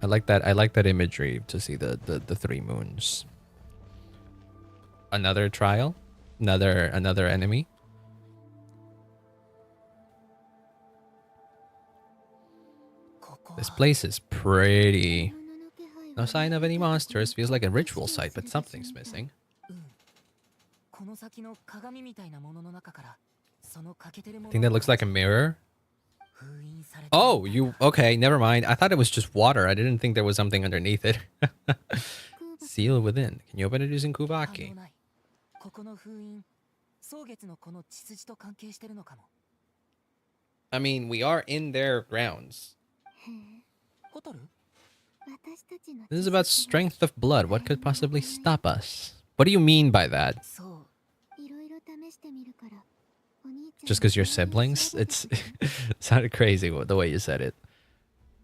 I like that. I like that imagery to see the three moons. Another trial, another enemy. This place is pretty. No sign of any monsters. Feels like a ritual site, but something's missing. I think that looks like a mirror. Oh, okay, never mind. I thought it was just water. I didn't think there was something underneath it. Seal within. Can you open it using Kubaki? I mean, we are in their grounds. This is about strength of blood. What could possibly stop us? What do you mean by that? Just because you're siblings? It sounded crazy the way you said it.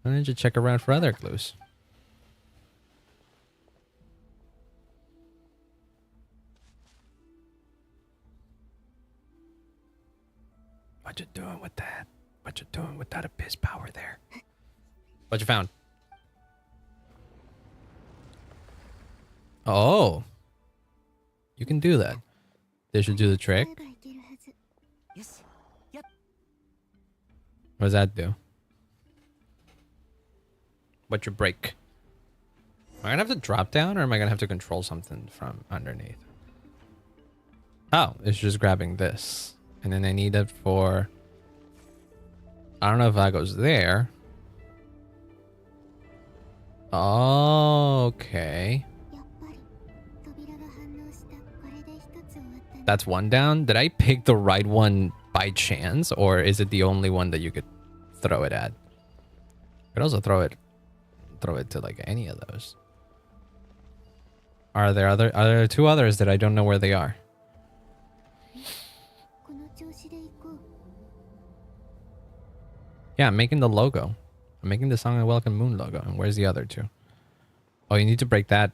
Why don't you check around for other clues? What you doing with that? What you doing with that abyss power there? What you found? Oh. You can do that. They should do the trick. What does that do? What's your break? Am I gonna have to drop down, or am I gonna have to control something from underneath? Oh, it's just grabbing this. And then I need it for... I don't know if that goes there. Okay. That's one down. Did I pick the right one by chance, or is it the only one that you could throw it at? You could also throw it to like any of those. Are there two others that I don't know where they are? Yeah, I'm making the logo. I'm making the Song of Welcome Moon logo. And where's the other two? Oh, you need to break that.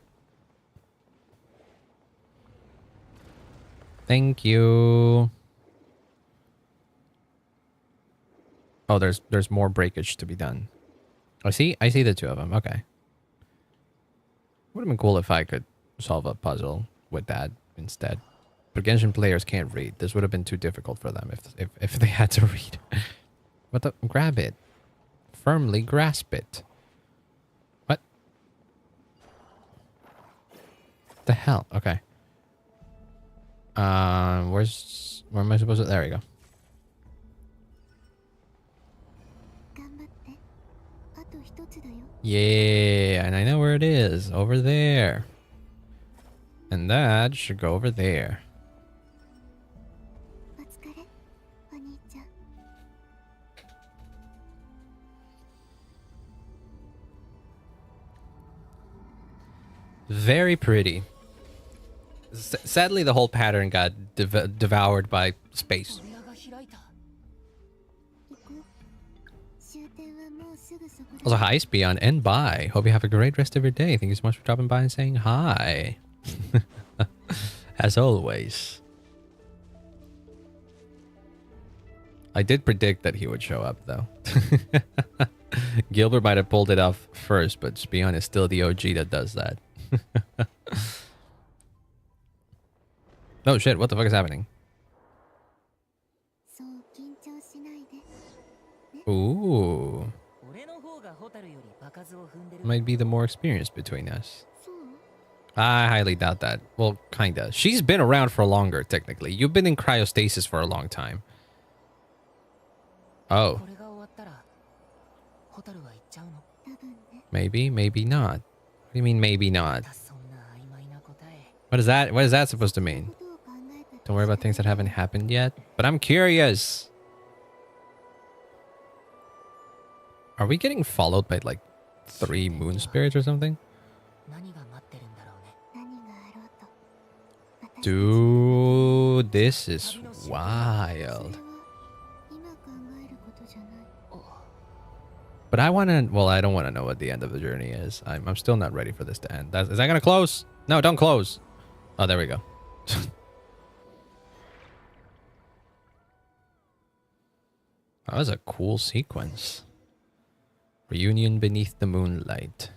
Thank you. Oh, there's more breakage to be done. I see the two of them. Okay. Would have been cool if I could solve a puzzle with that instead. But Genshin players can't read. This would have been too difficult for them if they had to read. What the? Grab it. Firmly grasp it. What? The hell? Okay. Where am I supposed to? There we go. Yeah, and I know where it is. Over there. And that should go over there. Very pretty. Sadly, the whole pattern got devoured by space. Also, hi, Spion, and bye. Hope you have a great rest of your day. Thank you so much for dropping by and saying hi. As always. I did predict that he would show up, though. Gilbert might have pulled it off first, but Spion is still the OG that does that. Oh shit, what the fuck is happening? Ooh. Might be the more experienced between us. I highly doubt that. Well, kinda. She's been around for longer, technically. You've been in cryostasis for a long time. Oh. Maybe, maybe not. What do you mean, maybe not? What is that? What is that supposed to mean? Don't worry about things that haven't happened yet. But I'm curious. Are we getting followed by like 3 moon spirits or something? Dude, this is wild. But I want to... Well, I don't want to know what the end of the journey is. I'm still not ready for this to end. Is that going to close? No, don't close. Oh, there we go. That was a cool sequence. Reunion beneath the moonlight.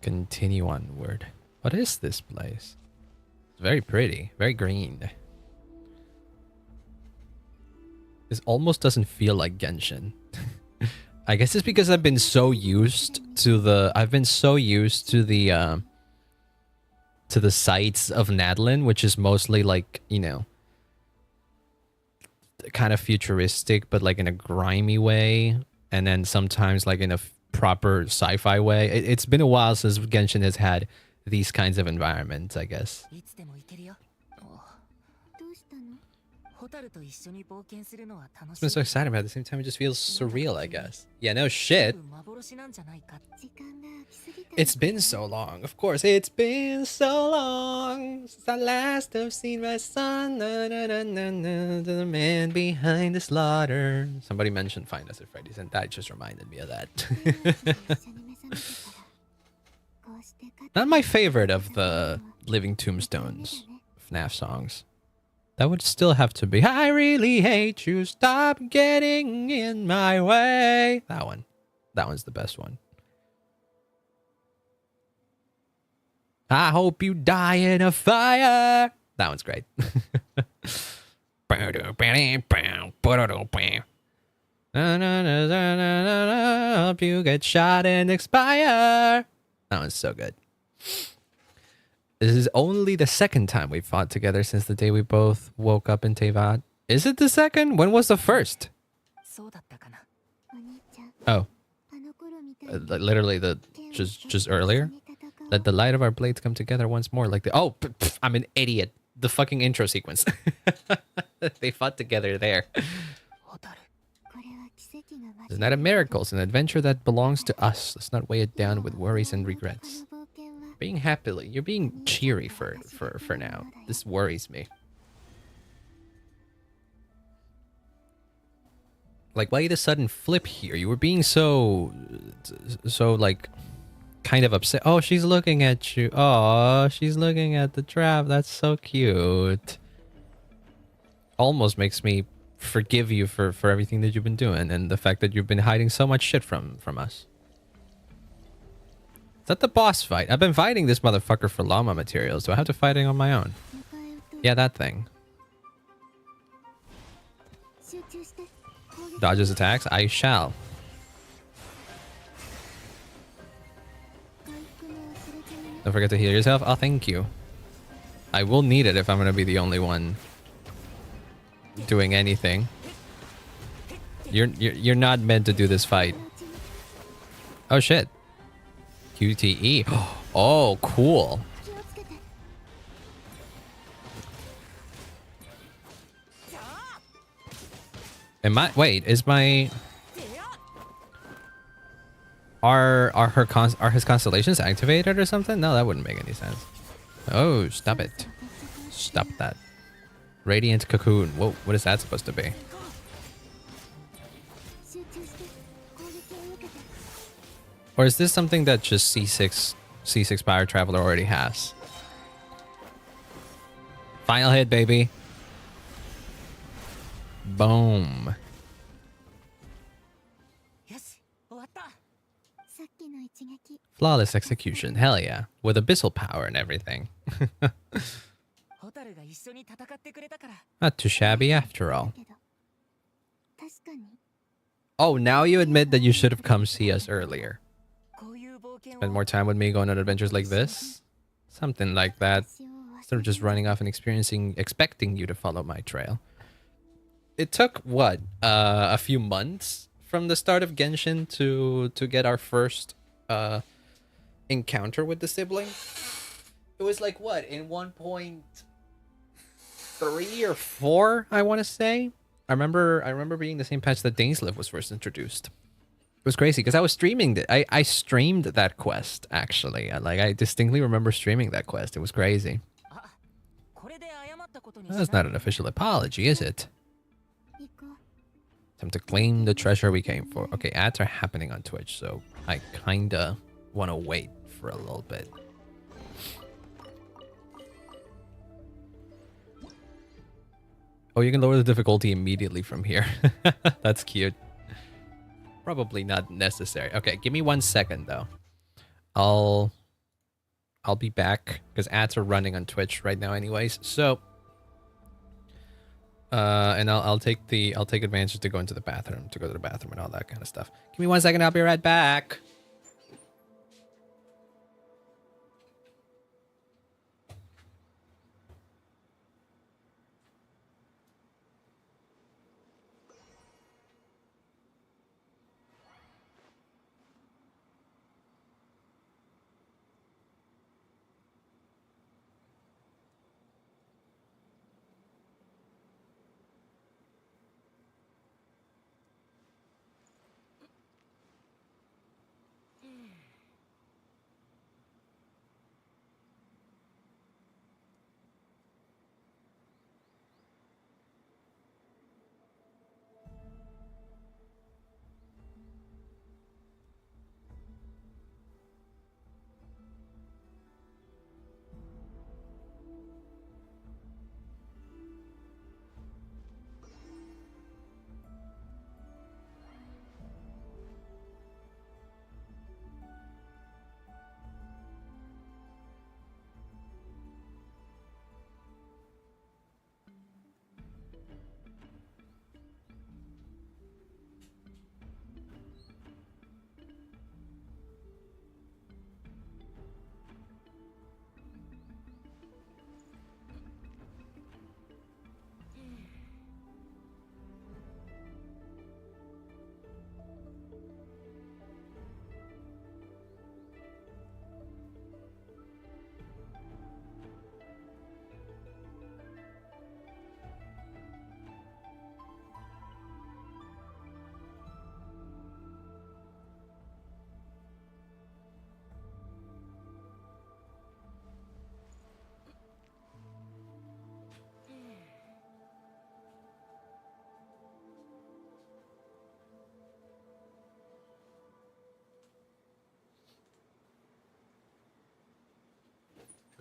Continue onward. What is this place? It's very pretty. Very green. This almost doesn't feel like Genshin. I guess it's because I've been so used to the... I've been so used to the sights of Nadlin, which is mostly like, you know, kind of futuristic, but like in a grimy way. And then sometimes like in a proper sci-fi way. It's been a while since Genshin has had these kinds of environments, I guess. It's been so exciting, but at the same time it just feels surreal, I guess. Yeah, no shit. It's been so long. Of course, it's been so long since I last have seen my son. The man behind the slaughter. Somebody mentioned Find Us at Freddy's, and that just reminded me of that. Not my favorite of the Living Tombstones FNAF songs. That would still have to be I really hate you, stop getting in my way. That one. That one's the best one. I hope you die in a fire. That one's great. Hope you get shot and expire. That one's so good. This is only the second time we've fought together since the day we both woke up in Tevat. Is it the second? When was the first? Oh. Literally just earlier? Let the light of our blades come together once more like the... Oh, I'm an idiot. The fucking intro sequence. They fought together there. It's not a miracle. It's an adventure that belongs to us. Let's not weigh it down with worries and regrets. Being happily, you're being cheery for now. This worries me. Like, why the sudden flip here? You were being so like, kind of upset. Oh, she's looking at you. Oh, she's looking at the trap. That's so cute. Almost makes me forgive you for everything that you've been doing and the fact that you've been hiding so much shit from us. Is that the boss fight? I've been fighting this motherfucker for llama materials. Do I have to fight it on my own? Yeah, that thing. Dodges attacks? I shall. Don't forget to heal yourself. Oh, thank you. I will need it if I'm going to be the only one doing anything. You're not meant to do this fight. Oh shit. QTE. Oh, cool. Wait, is my are his constellations activated or something? No, that wouldn't make any sense. Oh, stop it. Stop that. Radiant cocoon. Whoa, what is that supposed to be? Or is this something that just C6 Power Traveler already has? Final hit, baby. Boom. Flawless execution. Hell yeah. With abyssal power and everything. Not too shabby after all. Oh, now you admit that you should have come see us earlier. Spend more time with me going on adventures like this? Something like that. Instead of just running off and expecting you to follow my trail. It took, what, a few months from the start of Genshin to get our first encounter with the sibling? It was like, what, in 1.3 or 4, I want to say? I remember being the same patch that Dainsliv was first introduced. It was crazy because I was streaming I streamed that quest, actually. I distinctly remember streaming that quest. It was crazy. That's not an official apology, is it? Time to claim the treasure we came for. Okay, ads are happening on Twitch, so I kinda want to wait for a little bit. Oh, you can lower the difficulty immediately from here. That's cute. Probably not necessary. Okay, give me 1 second though. I'll be back because ads are running on Twitch right now anyways. So and I'll take advantage to go into the bathroom, to go to the bathroom and all that kind of stuff. Give me 1 second, I'll be right back.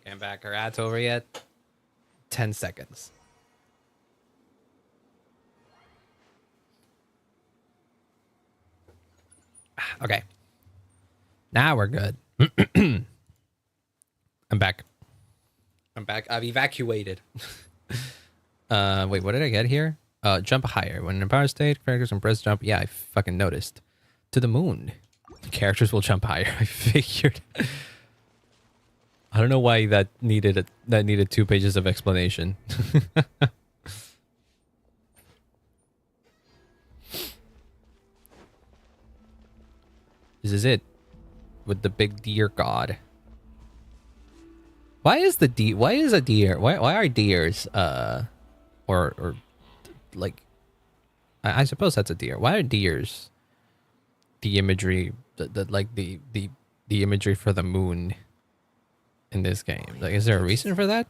Okay, I'm back. Are ads over yet? 10 seconds. Okay. Now we're good. I'm back. I'm back. I've evacuated. Wait, what did I get here? Jump higher. When in a power state, characters can press jump. Yeah, I fucking noticed. To the moon. Characters will jump higher. I figured. I don't know why that needed 2 pages of explanation. This is it. with the big deer god. Why is a deer? Why are deers or like I suppose that's a deer. Why are deers the imagery the imagery for the moon in this game? Like, is there a reason for that?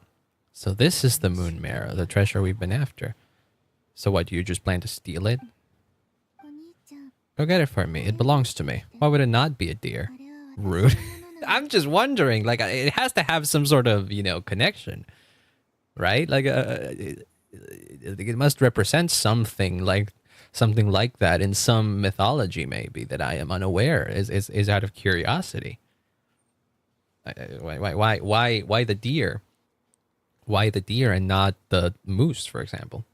So this is the moon marrow, the treasure we've been after. So what, you just plan to steal it? Go get it for me. It belongs to me. Why would it not be a deer? Rude. I'm just wondering, like, it has to have some sort of, you know, connection, right? Like, it must represent something like that in some mythology, maybe, that I am unaware. Is out of curiosity. Why the deer? Why the deer and not the moose, for example?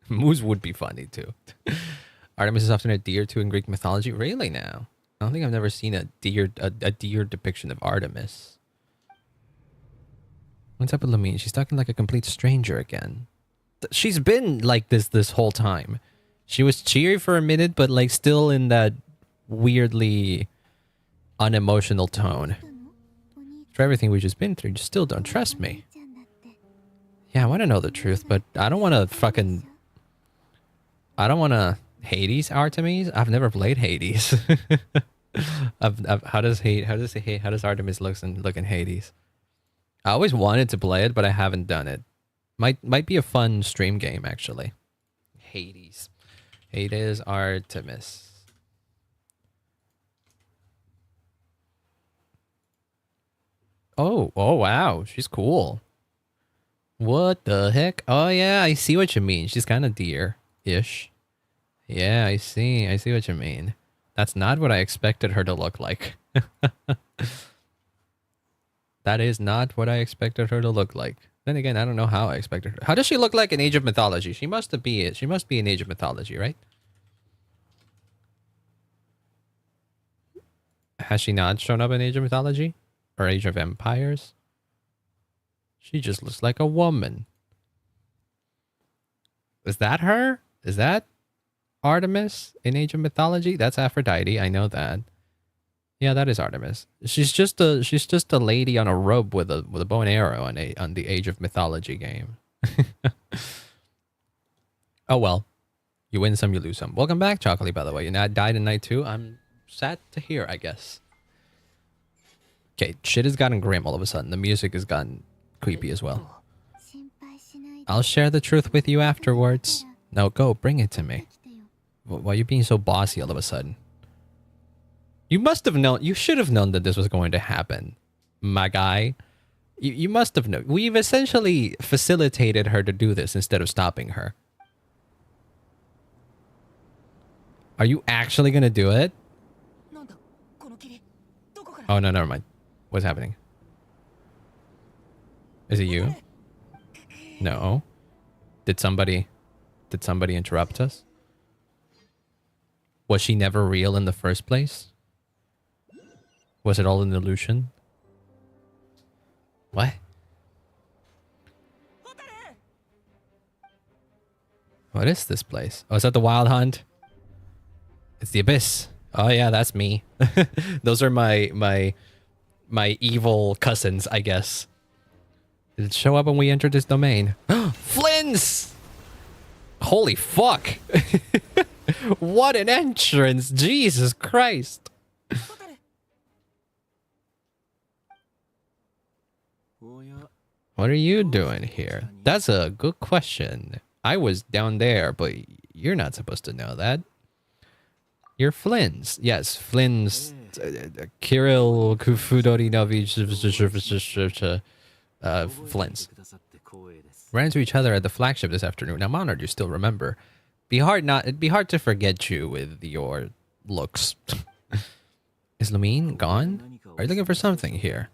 Moose would be funny too. Artemis is often a deer too in Greek mythology. Really now? I don't think I've never seen a deer depiction of Artemis. What's up with Lamine? She's talking like a complete stranger again. She's been like this whole time. She was cheery for a minute, but like still in that weirdly unemotional tone. For everything we've just been through, you still don't trust me. Yeah, I want to know the truth, but I don't want to Hades Artemis. I've never played Hades. How does Artemis look in Hades? I always wanted to play it, but I haven't done it. Might be a fun stream game actually. Hades Artemis. Oh wow, she's cool. What the heck? Oh yeah, I see what you mean. She's kind of deer-ish. Yeah, I see what you mean. That's not what I expected her to look like. That is not what I expected her to look like. Then again, I don't know how I expected her. How does she look like in Age of Mythology? She must be in Age of Mythology, right? Has she not shown up in Age of Mythology? Or Age of Empires? She just looks like a woman. Is that her? Is that Artemis in Age of Mythology? That's Aphrodite, I know that. Yeah, that is Artemis. She's just a lady on a robe with a bow and arrow on the Age of Mythology game. Oh well. You win some, you lose some. Welcome back, Chocolate, by the way. You died in night 2. I'm sad to hear, I guess. Okay, shit has gotten grim all of a sudden. The music has gotten creepy as well. I'll share the truth with you afterwards. No, go, bring it to me. Why are you being so bossy all of a sudden? You must have known, you should have known that this was going to happen, my guy. You must have known. We've essentially facilitated her to do this instead of stopping her. Are you actually going to do it? Oh, no, never mind. What's happening? Is it you? No. Did somebody interrupt us? Was she never real in the first place? Was it all an illusion? What? What is this place? Oh, is that the Wild Hunt? It's the Abyss. Oh yeah, that's me. Those are my evil cousins, I guess. Did it show up when we entered this domain? Flynn's! Holy fuck! What an entrance! Jesus Christ! What are you doing here? That's a good question. I was down there, but you're not supposed to know that. You're Flynn's. Yes, Flynn's. Kirill Kufudorinovich Flynn's. Ran into each other at the flagship this afternoon. I'm honored you still remember. It'd be hard to forget you with your looks. Is Lamine gone? Are you looking for something here?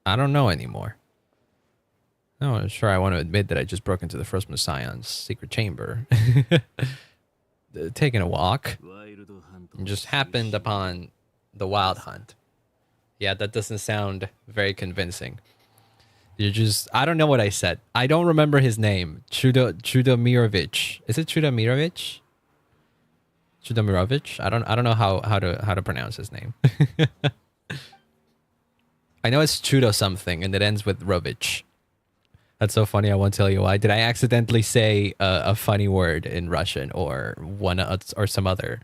I don't know anymore. Oh, sure, I want to admit that I just broke into the First Messiah's secret chamber. Taking a walk. And just happened upon the Wild Hunt. Yeah, that doesn't sound very convincing. I don't know what I said. I don't remember his name. Chudomirovich. Is it Chudomirovich? Chudamirovich. I don't know how to pronounce his name. I know it's Chudo something and it ends with Rovich. That's so funny. I won't tell you why. Did I accidentally say a funny word in Russian or or some other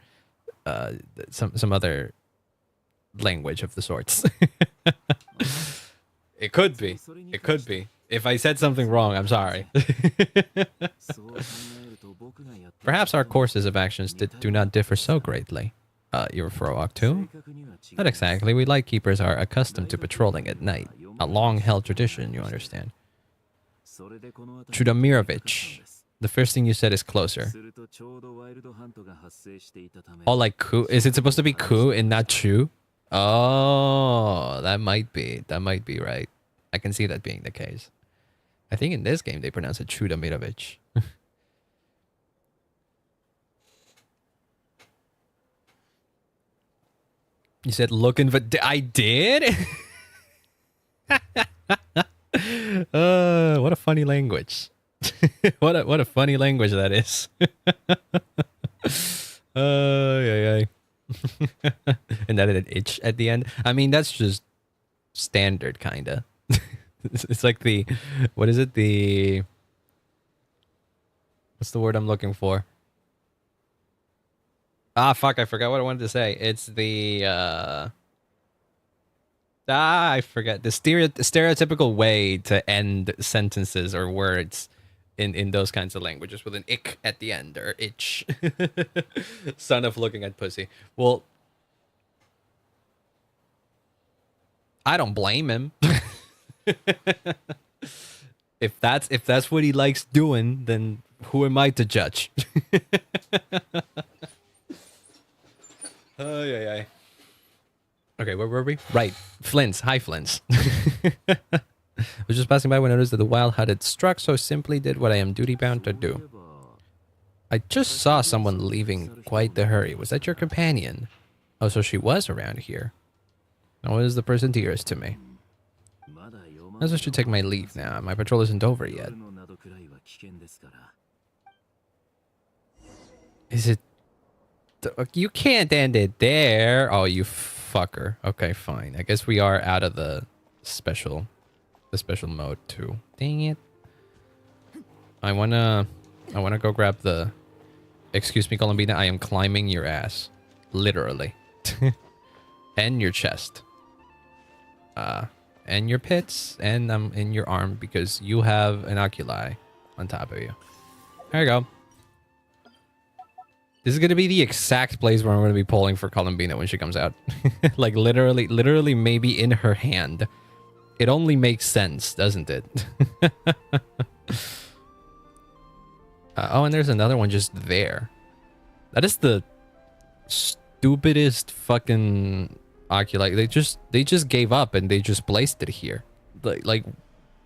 some other language of the sorts? It could be. It could be. If I said something wrong, I'm sorry. Perhaps our courses of actions do not differ so greatly. You're Froak too? Not exactly. We Lightkeepers are accustomed to patrolling at night. A long-held tradition, you understand. Chudamirovich. The first thing you said is closer. Oh, like ku? Is it supposed to be ku and not chu? Oh, that might be. That might be right. I can see that being the case. I think in this game they pronounce it Chudamirovich. You said looking, but I did? What a funny language. what a funny language that is. Yeah. And that an itch at the end. I mean, that's just standard, kinda. It's like the, what is it? What's the word I'm looking for? Ah, fuck, I forgot what I wanted to say. It's the, I forget. The stereotypical way to end sentences or words in those kinds of languages with an ick at the end or itch. Son of looking at pussy. Well, I don't blame him. If that's what he likes doing, then who am I to judge? Oh, yeah. Okay, where were we? Right. Flints. Hi, Flints. I was just passing by when I noticed that the wild had struck, so simply did what I am duty-bound to do. I just saw someone leaving quite the hurry. Was that your companion? Oh, so she was around here. Now, what is the person dearest to me? I guess I should take my leave now. My patrol isn't over yet. Is it... You can't end it there. Oh, you fucker. Okay, fine. I guess we are out of the special mode too. Dang it. I wanna go grab the... Excuse me, Columbina. I am climbing your ass. Literally. And your chest. And your pits. And I'm in your arm because you have an oculi on top of you. There you go. This is going to be the exact place where I'm going to be pulling for Columbina when she comes out. Like literally maybe in her hand. It only makes sense, doesn't it? Oh, and there's another one just there. That is the stupidest fucking oculi. They just gave up and they just placed it here. Like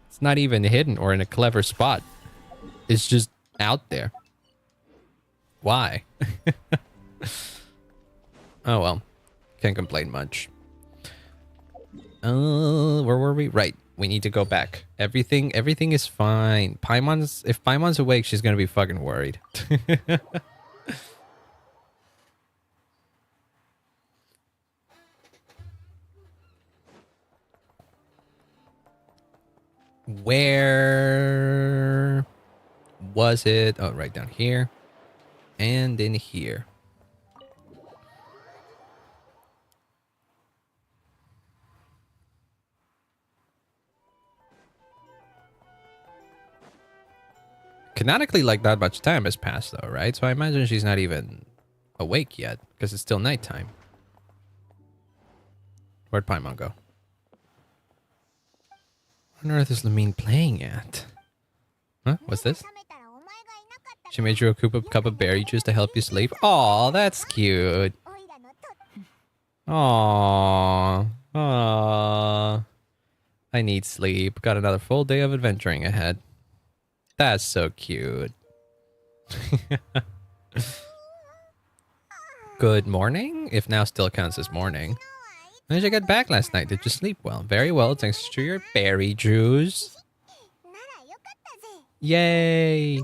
it's not even hidden or in a clever spot. It's just out there. Why? Oh well, can't complain much. Where were we? Right, we need to go back. Everything is fine. If Paimon's awake, she's gonna be fucking worried. Where was it? Oh, right down here. And in here. Canonically, like, that much time has passed, though, right? So I imagine she's not even awake yet, because it's still nighttime. Where'd Paimon go? What on earth is Lamine playing at? Huh? What's this? She made you a cup of berry juice to help you sleep. Aw, that's cute. Aw. Aw. I need sleep. Got another full day of adventuring ahead. That's so cute. Good morning? If now still counts as morning. When did you get back last night? Did you sleep well? Very well, thanks to your berry juice. Yay!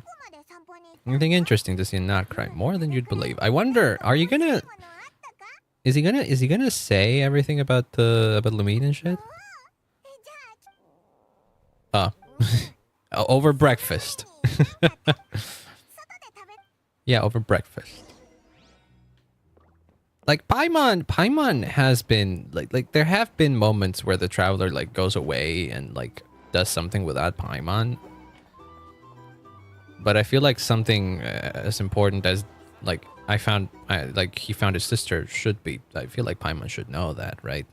Anything interesting to see in nod-krai? More than you'd believe. I wonder, are you gonna... Is he gonna say everything about about Lumine and shit? Oh. Over breakfast. Yeah, over breakfast. Like Paimon has been like there have been moments where the traveler like goes away and like does something without Paimon. But I feel like something as important as like like he found his sister should be. I feel like Paimon should know that, right?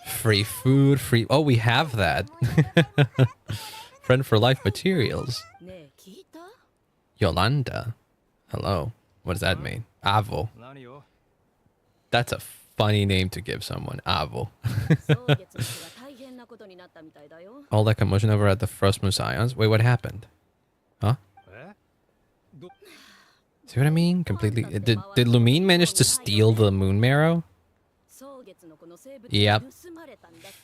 Free food, free... Oh, we have that. Friend for life materials. Yolanda. Hello. What does that mean? Avo. That's a funny name to give someone. Avo. All that commotion over at the Frost Moon Scions. Wait, what happened? Huh? See what I mean? Completely... Did Lumine manage to steal the moon marrow? Yep.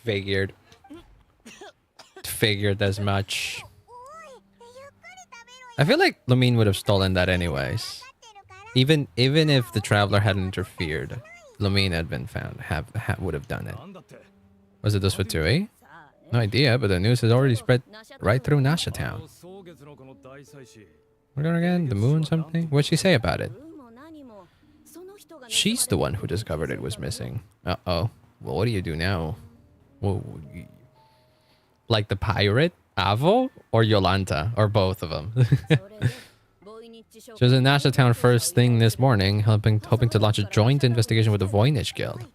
Figured. Figured as much. I feel like Lumine would have stolen that anyways. Even if the traveler hadn't interfered, Lumine had been found. Would have done it. Was it this for Tui? No idea, but the news has already spread right through Nasha Town. What again? The moon something? What'd she say about it? She's the one who discovered it was missing. Uh-oh. Well, what do you do now? Whoa. Like the pirate? Avo? Or Yolanta? Or both of them? She was in Nasha Town first thing this morning, hoping to launch a joint investigation with the Voynich Guild.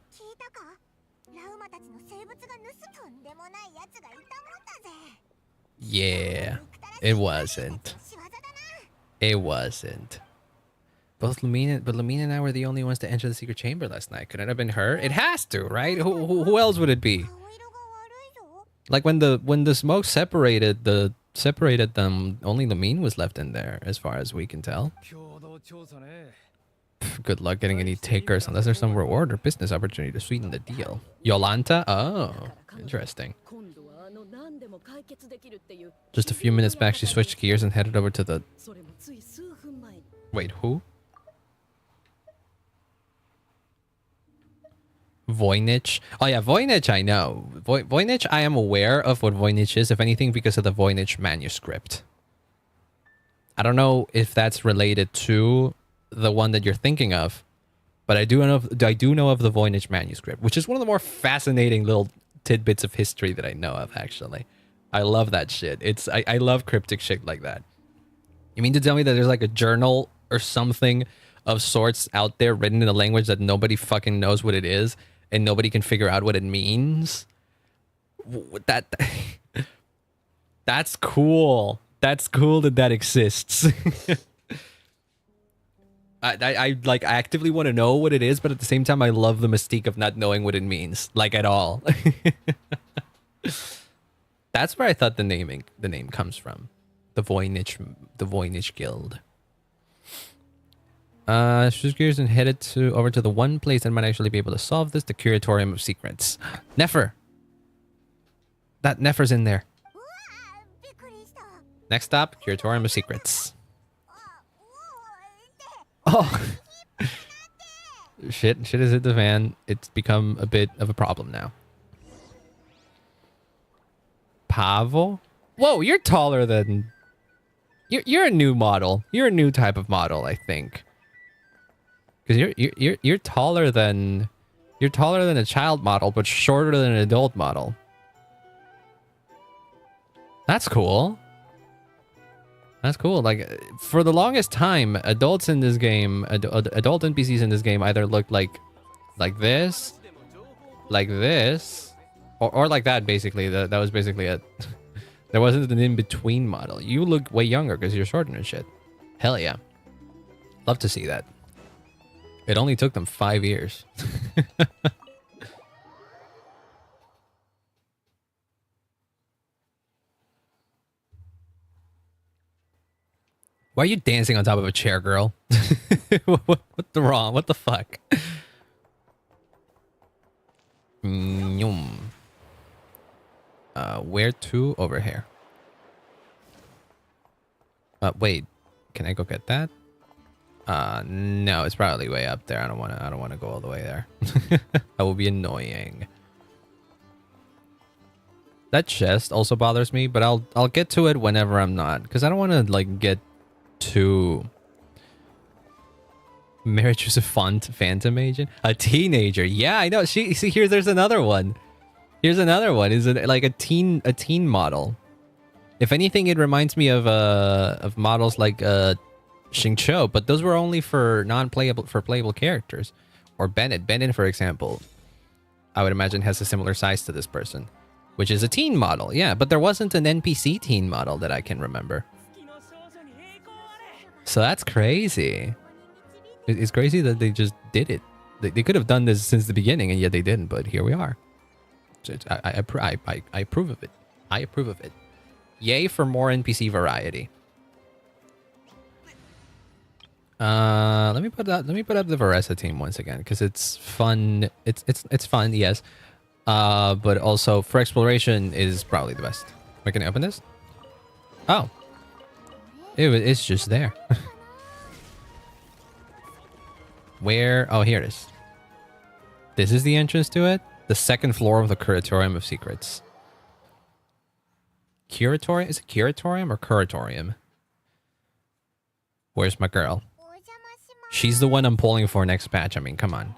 Yeah. It wasn't. It wasn't. But Lumine and I were the only ones to enter the secret chamber last night. Could it have been her? It has to, right? Who else would it be? Like when the smoke separated them, only Lumine was left in there, as far as we can tell. Good luck getting any takers unless there's some reward or business opportunity to sweeten the deal. Yolanta? Oh, interesting. Just a few minutes back, she switched gears and headed over to the... Wait, who? Voynich. Oh yeah, Voynich I know. Voynich, I am aware of what Voynich is, if anything, because of the Voynich manuscript. I don't know if that's related to the one that you're thinking of, but I do know of the Voynich manuscript, which is one of the more fascinating little tidbits of history that I know of, actually. I love that shit. I love cryptic shit like that. You mean to tell me that there's like a journal or something of sorts out there written in a language that nobody fucking knows what it is and nobody can figure out what it means? That's cool. That's cool that exists. I like actively want to know what it is, but at the same time I love the mystique of not knowing what it means, like at all. That's where I thought the name comes from. The Voynich Guild. Switch gears and headed over to the one place that might actually be able to solve this, the Curatorium of Secrets. Nefer! That Nefer's in there. Next stop, Curatorium of Secrets. Oh! Shit has hit the fan. It's become a bit of a problem now. Pavo? Whoa, you're taller than... You're a new model. You're a new type of model, I think. Because you're taller than... You're taller than a child model, but shorter than an adult model. That's cool. That's cool. Like, for the longest time, adults in this game, adult NPCs in this game either looked like this, or like that, basically. That was basically it. There wasn't an in-between model. You look way younger because you're shorter and shit. Hell yeah. Love to see that. It only took them 5 years. Why are you dancing on top of a chair, girl? What the fuck? Nyum. Where to? Over here. Wait. Can I go get that? No, it's probably way up there. I don't wanna go all the way there. That will be annoying. That chest also bothers me, but I'll get to it whenever I'm not, because I don't want to like get too. Marriage was a phantom agent, a teenager. Yeah, I know. See, there's another one. Here's another one. Is it like a teen model? If anything, it reminds me of models like Xingqiu, but those were only for playable characters. Or Bennett. Bennett, for example, I would imagine has a similar size to this person, which is a teen model. Yeah, but there wasn't an NPC teen model that I can remember. So that's crazy. It's crazy that they just did it. They could have done this since the beginning, and yet they didn't. But here we are. So I approve of it. I approve of it. Yay for more NPC variety. Let me put up the Varesa team once again, because it's fun. It's fun, yes. But also for exploration is probably the best. Wait, can I open this? Oh, it's just there. Where? Oh, here it is. This is the entrance to it. The second floor of the Curatorium of Secrets. Curatorium? Is it Curatorium or Curatorium? Where's my girl? She's the one I'm pulling for next patch. I mean, come on.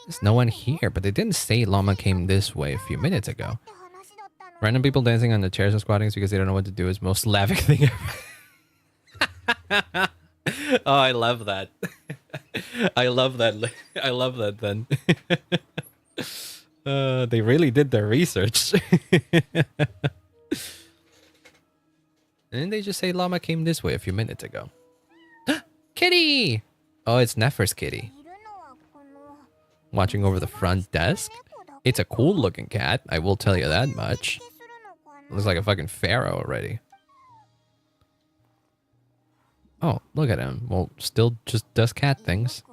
There's no one here, but they didn't say llama came this way a few minutes ago. Random people dancing on the chairs and squatting because they don't know what to do is most Slavic thing ever. Oh, I love that. I love that. I love that then. They really did their research. Didn't they just say llama came this way a few minutes ago? Kitty! Oh, it's Nefer's kitty. Watching over the front desk? It's a cool looking cat, I will tell you that much. Looks like a fucking pharaoh already. Oh, look at him. Well, still just does cat things.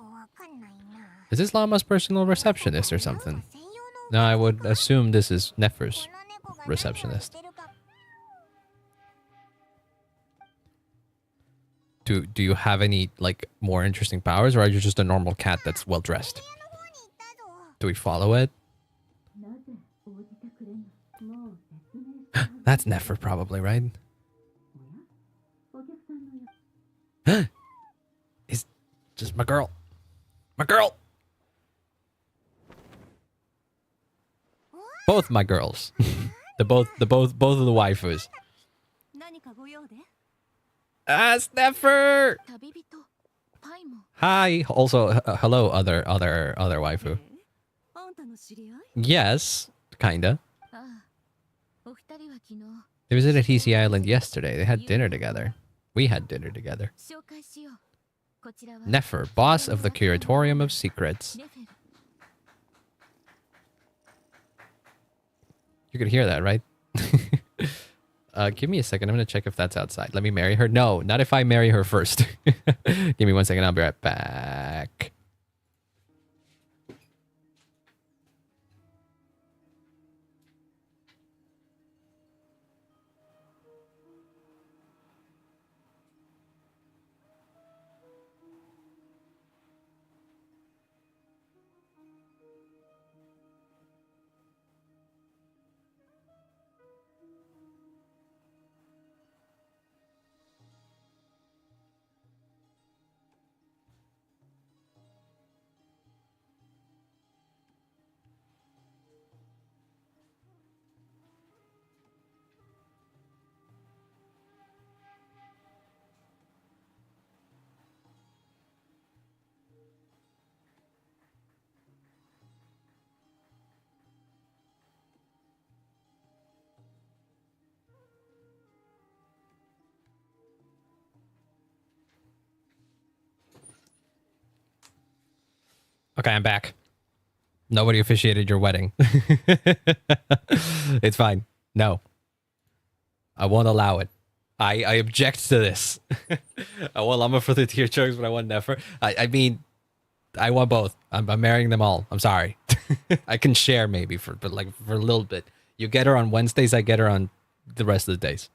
Is this llama's personal receptionist or something? No, I would assume this is Nefer's receptionist. Do you have any, like, more interesting powers, or are you just a normal cat that's well dressed? Do we follow it? That's Nefer probably, right? It's just my girl. My girl! Both my girls. both of the waifus. Ah, Nefer! Hi. Also, hello, other waifu. Yes, kinda. They visited TC Island yesterday. They had dinner together. We had dinner together. Nefer, boss of the Curatorium of Secrets. You could hear that, right? Give me a second. I'm gonna check if that's outside. Let me marry her. No, not if I marry her first. Give me 1 second. I'll be right back. Okay, I'm back. Nobody officiated your wedding. It's fine. No. I won't allow it. I object to this. I want llama for the tier chokes, but I want Nefer. I mean, I want both. I'm marrying them all. I'm sorry. I can share maybe but like for a little bit. You get her on Wednesdays, I get her on the rest of the days.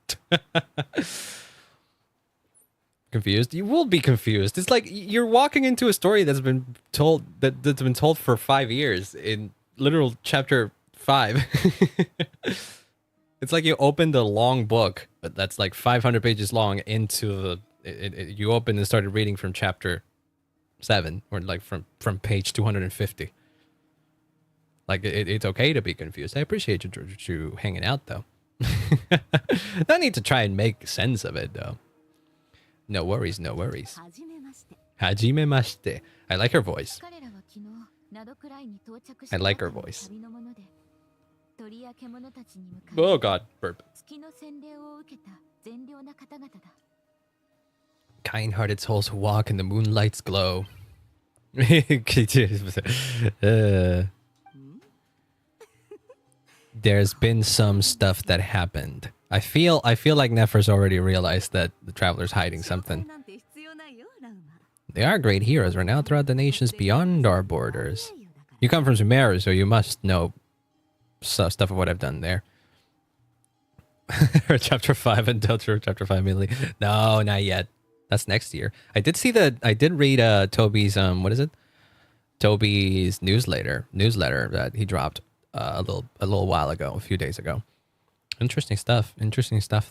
Confused? You will be confused. It's like you're walking into a story that's been told that's been told for 5 years in literal chapter 5. It's like you opened a long book that's like 500 pages long into the you opened and started reading from chapter 7 or like from page 250. Like it's okay to be confused. I appreciate you hanging out though. No need to try and make sense of it though. No worries, no worries. Hajimemashite. I like her voice. I like her voice. Oh god, burp. Kind-hearted souls who walk in the moonlight's glow. There's been some stuff that happened. I feel like Nefer's already realized that the traveler's hiding something. They are great heroes renowned throughout the nations beyond our borders. You come from Sumeru, so you must know stuff of what I've done there. Chapter 5 until chapter 5 immediately. No, not yet. That's next year. I did read Toby's what is it? Toby's newsletter that he dropped a little while ago, a few days ago. Interesting stuff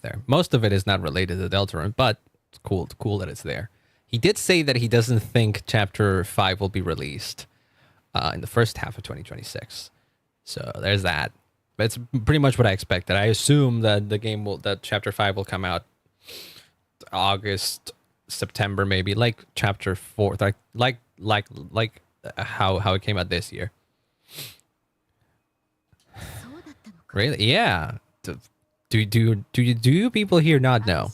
there. Most of it is not related to Deltarune, but it's cool that it's there. He did say that he doesn't think chapter 5 will be released in the first half of 2026. So there's that. But it's pretty much what I expected. I assume that that chapter 5 will come out August, September maybe, like chapter 4, like how it came out this year. Really? Yeah. Do you people here not know?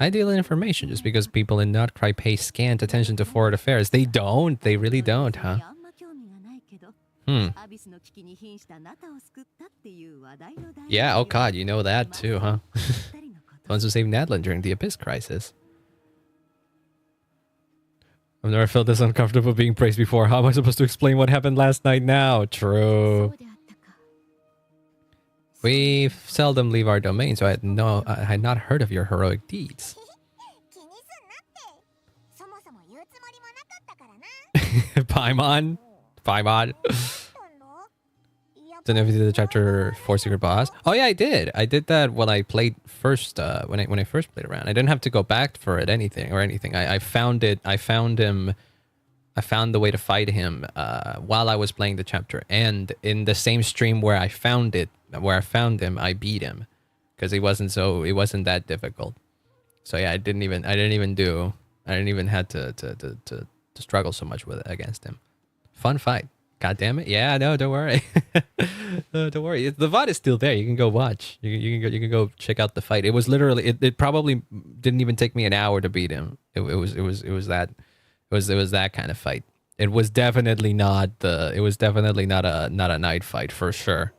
I deal in information just because people in nod-krai pay scant attention to foreign affairs. They don't. They really don't, huh? Yeah, oh god, you know that too, huh? The ones who saved Nadland during the Abyss crisis. I've never felt this uncomfortable being praised before. How am I supposed to explain what happened last night now? True. We seldom leave our domain, so I had not heard of your heroic deeds. Paimon? Don't know if you did the chapter 4 secret boss. Oh yeah, I did. I did that when I played first. When I first played around, I didn't have to go back for it. Anything. I found it. I found him. I found the way to fight him while I was playing the chapter, and in the same stream where I found him, I beat him because it wasn't that difficult. So yeah, I didn't even have to struggle so much with it against him. Fun fight. God damn it. Yeah, no, don't worry. Don't worry. The VOD is still there. You can go watch. You can go check out the fight. It was literally it probably didn't even take me an hour to beat him. It was that kind of fight. It was definitely not a night fight for sure.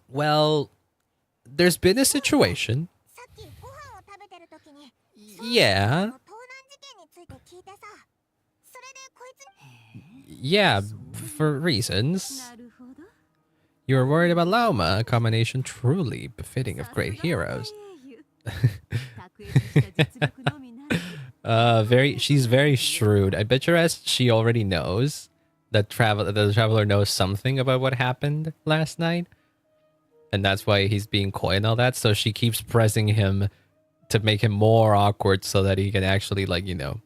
Well, there's been a situation. Yeah. Yeah, for reasons. You were worried about Lauma, a combination truly befitting of great heroes. She's very shrewd. I bet your ass she already knows that the traveler knows something about what happened last night. And that's why he's being coy and all that. So she keeps pressing him to make him more awkward so that he can actually, like, you know,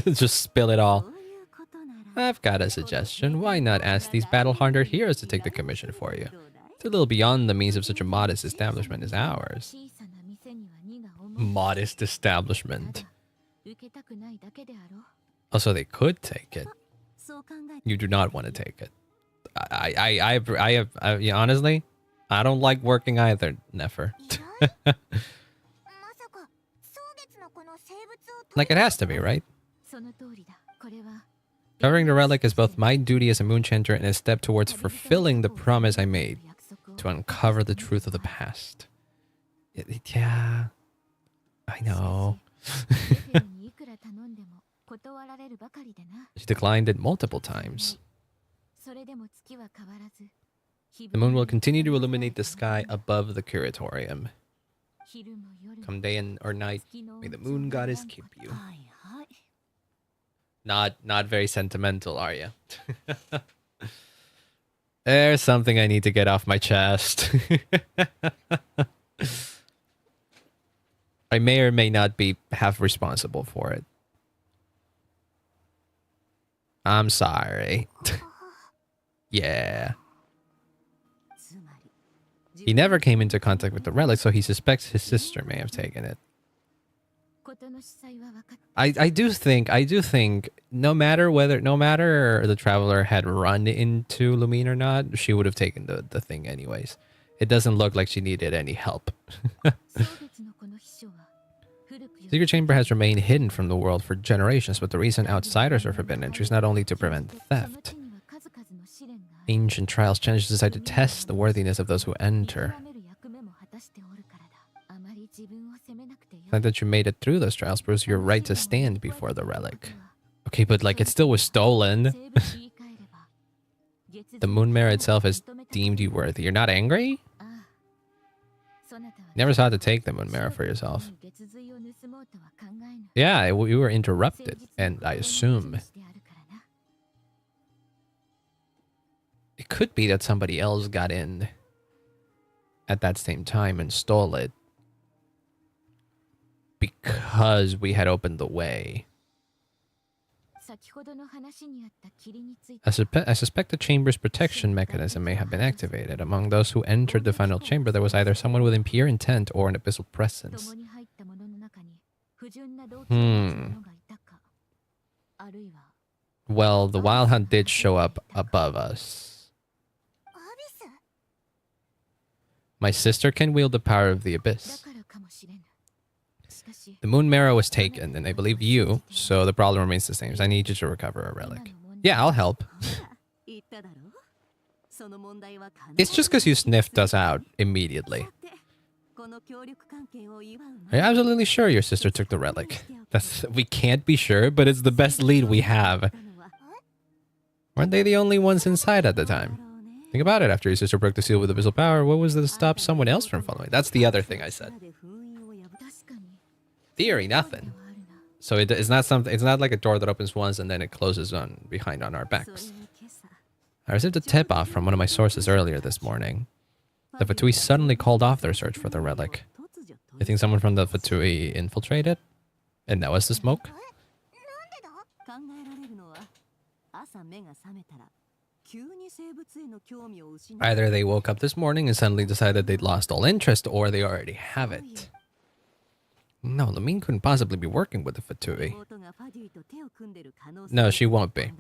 just spill it all. I've got a suggestion. Why not ask these battle-hardened heroes to take the commission for you? It's a little beyond the means of such a modest establishment as ours. Modest establishment. Also, they could take it. You do not want to take it. Honestly, I don't like working either, Nefer. Like it has to be, right? Covering the relic is both my duty as a moonchanter and a step towards fulfilling the promise I made to uncover the truth of the past. Yeah, I know. She declined it multiple times. The moon will continue to illuminate the sky above the curatorium. Come day or night, may the moon goddess keep you. Not very sentimental, are you? There's something I need to get off my chest. I may or may not be half responsible for it. I'm sorry. Yeah. He never came into contact with the relic, so he suspects his sister may have taken it. I do think no matter the traveler had run into Lumine or not, she would have taken the thing anyways. It doesn't look like she needed any help. Secret chamber has remained hidden from the world for generations, but the reason outsiders are forbidden entry is not only to prevent theft. Ancient trials challenges decide to test the worthiness of those who enter. The fact that you made it through those trials proves your right to stand before the relic. Okay, but like it still was stolen. The moon mirror itself has deemed you worthy. You're not angry? Never sought to take the moon mirror for yourself. Yeah, you were interrupted, and I assume it could be that somebody else got in at that same time and stole it because we had opened the way. I suspect the chamber's protection mechanism may have been activated. Among those who entered the final chamber, there was either someone with impure intent or an abyssal presence. Well, the Wild Hunt did show up above us. My sister can wield the power of the abyss. The moon mirror was taken, and I believe you, so the problem remains the same. I need you to recover a relic. Yeah, I'll help. It's just because you sniffed us out immediately. Are you absolutely sure your sister took the relic? We can't be sure, but it's the best lead we have. Weren't they the only ones inside at the time? Think about it. After your sister broke the seal with abyssal power, what was there to stop someone else from following? That's the other thing I said. Theory, nothing. So it's not something. It's not like a door that opens once and then it closes behind on our backs. I received a tip off from one of my sources earlier this morning. The Fatui suddenly called off their search for the relic. You think someone from the Fatui infiltrated? And that was the smoke? Either they woke up this morning and suddenly decided they'd lost all interest, or they already have it. No, Lumine couldn't possibly be working with the Fatui. No, she won't be.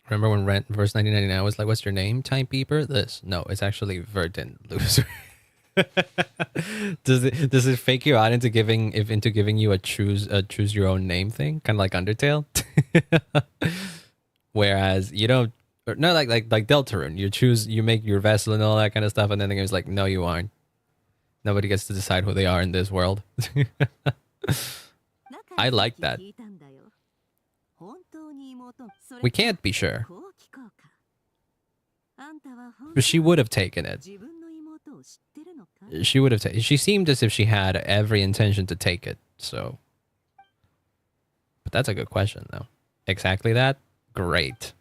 Remember when verse 1999 was like, what's your name, timekeeper? This. No, it's actually Verdant Loser. Does it fake you out into giving you a choose your own name thing? Kind of like Undertale? Whereas you don't, or no, like Deltarune, you make your vessel and all that kind of stuff, and then the game's like, no, you aren't. Nobody gets to decide who they are in this world. I like that. We can't be sure. But she would have taken it. She would have taken. She seemed as if she had every intention to take it, so. But that's a good question, though. Exactly that? Great.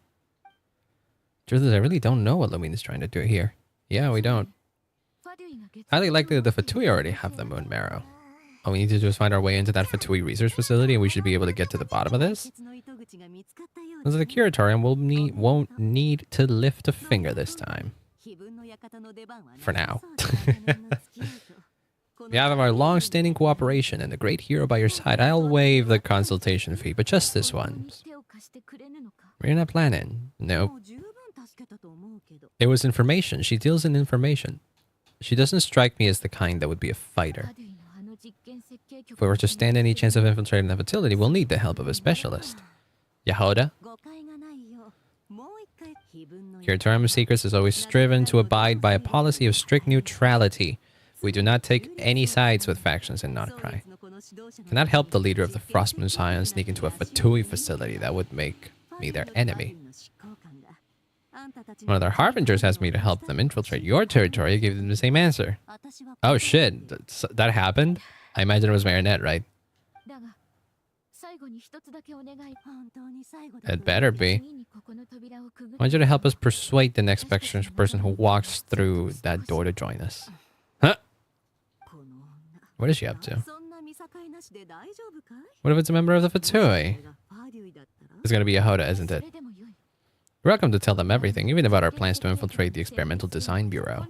Truth is, I really don't know what Lumine is trying to do here. Yeah, we don't. Highly likely that the Fatui already have the moon marrow. All we need to do is find our way into that Fatui research facility, and we should be able to get to the bottom of this. As the curatorium won't need to lift a finger this time. For now. We have our long-standing cooperation and a great hero by your side. I'll waive the consultation fee, but just this once. We're not planning. No. It was information. She deals in information. She doesn't strike me as the kind that would be a fighter. If we were to stand any chance of infiltrating the facility, we'll need the help of a specialist. Yahoda? Curatorium of Secrets has always striven to abide by a policy of strict neutrality. We do not take any sides with factions in nod-krai. Cannot help the leader of the Frostmoon Scion sneak into a Fatui facility. That would make me their enemy. One of their harbingers asked me to help them infiltrate your territory. I gave them the same answer. Oh shit, that happened? I imagine it was Marinette, right? It better be. I want you to help us persuade the next person who walks through that door to join us. Huh? What is she up to? What if it's a member of the Fatui? It's gonna be Yehoda, isn't it? You're welcome to tell them everything, even about our plans to infiltrate the Experimental Design Bureau.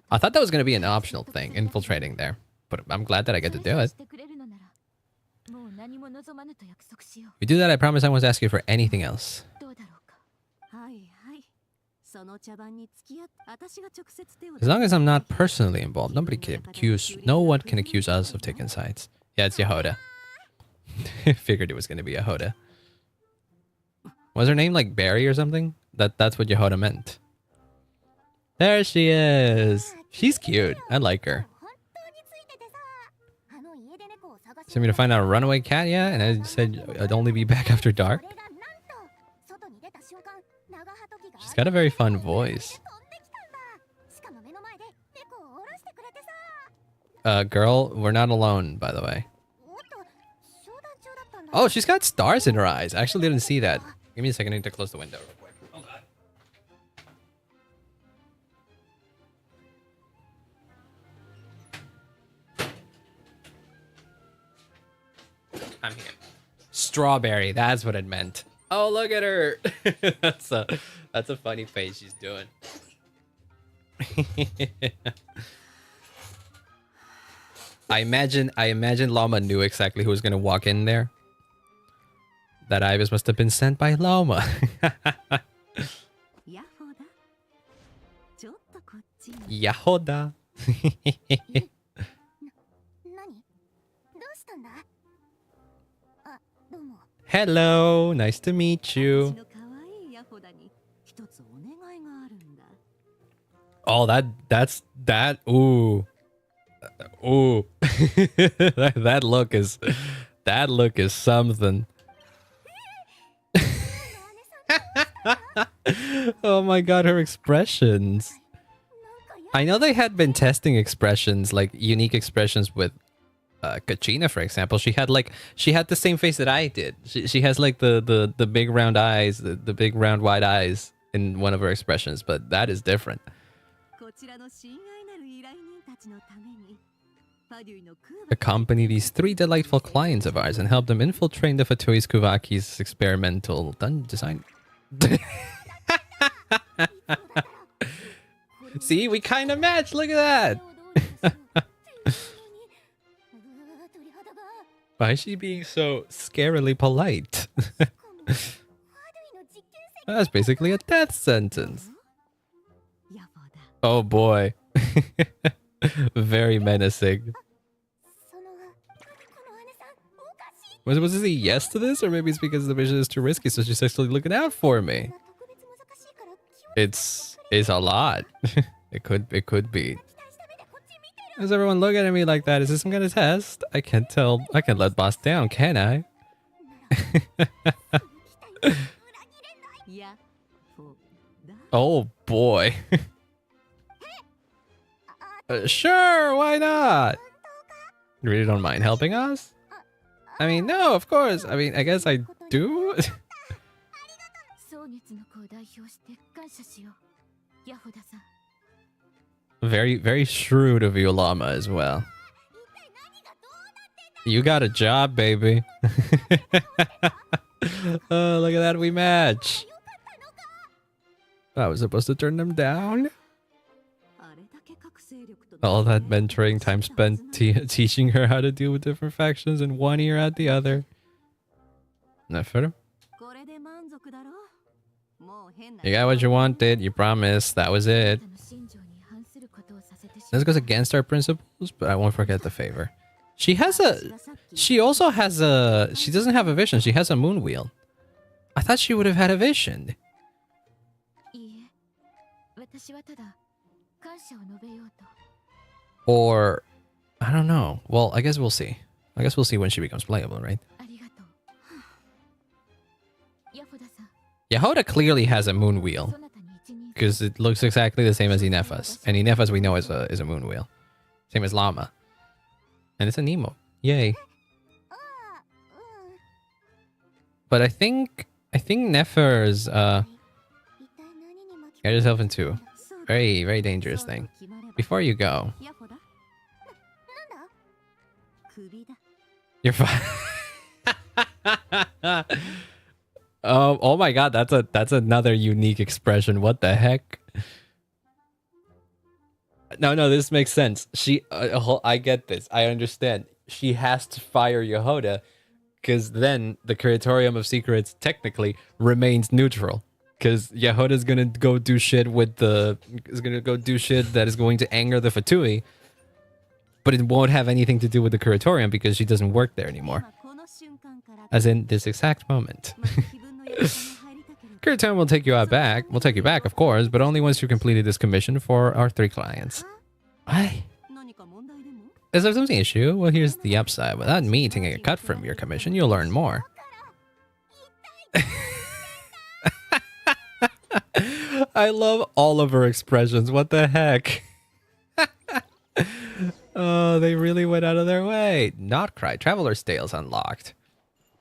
I thought that was gonna be an optional thing, infiltrating there. But I'm glad that I get to do it. If we do that, I promise I won't ask you for anything else. As long as I'm not personally involved, no one can accuse us of taking sides. Yeah, it's Yehoda. Figured it was going to be Yehoda. Was her name like Barry or something? That's what Yehoda meant. There she is. She's cute. I like her. Sent me to find out a runaway cat, yeah? And I said I'd only be back after dark. She's got a very fun voice. Girl, we're not alone, by the way. Oh, she's got stars in her eyes. I actually didn't see that. Give me a second, I need to close the window real quick. Hold on. I'm here. Strawberry, that's what it meant. Oh, look at her. that's a funny face she's doing. I imagine Llama knew exactly who was gonna walk in there. That Ibis must have been sent by Llama. Yehoda. Hello, nice to meet you. Oh, that. Ooh, ooh. that look is something. Oh my god, her expressions. I know they had been testing expressions, like unique expressions with Kachina, for example. She had the same face that I did. She has like the big round eyes, the big round wide eyes in one of her expressions, but that is different. Accompany these 3 delightful clients of ours and help them infiltrate the Fatui's Kuvaki's experimental design. See, we kind of match. Look at that. Why is she being so scarily polite? That's basically a death sentence. Oh boy. Very menacing. Was this a yes to this? Or maybe it's because the mission is too risky, so she's actually looking out for me. It's a lot. It could be. Why is everyone looking at me like that? Is this some kind of test? I can't tell. I can let boss down, can I? Oh boy. Sure, why not? You really don't mind helping us? I mean, no, of course. I mean, I guess I do. Very, very shrewd of you, Llama, as well. You got a job, baby. Oh, look at that, we match. I was supposed to turn them down? All that mentoring time spent teaching her how to deal with different factions in one ear at the other. Nefer? You got what you wanted, you promised, that was it. This goes against our principles, but I won't forget the favor. She also has a, she doesn't have a vision, she has a moon wheel. I thought she would have had a vision. Or I don't know. Well, I guess we'll see. I guess we'll see when she becomes playable, right? Yehoda clearly has a moon wheel because it looks exactly the same as Inefa's, and Inefa's we know is a moon wheel, same as Llama, and it's an emo. Yay! But I think Nefer's get yourself into very, very dangerous thing. Before you go, you're fine. Oh my god, that's another unique expression. What the heck? No, this makes sense. She, I get this. I understand. She has to fire Yehoda because then the Curatorium of Secrets technically remains neutral. Because Yehoda's gonna go do shit with that is going to anger the Fatui, but it won't have anything to do with the Curatorium because she doesn't work there anymore. As in this exact moment. Curatorium will take you back. We'll take you back, of course, but only once you completed this commission for our 3 clients. Why? Is there something issue? Well, here's the upside. Without me taking a cut from your commission, you'll learn more. I love all of her expressions. What the heck? Oh, they really went out of their way. Nod-krai. Traveler's Tales unlocked.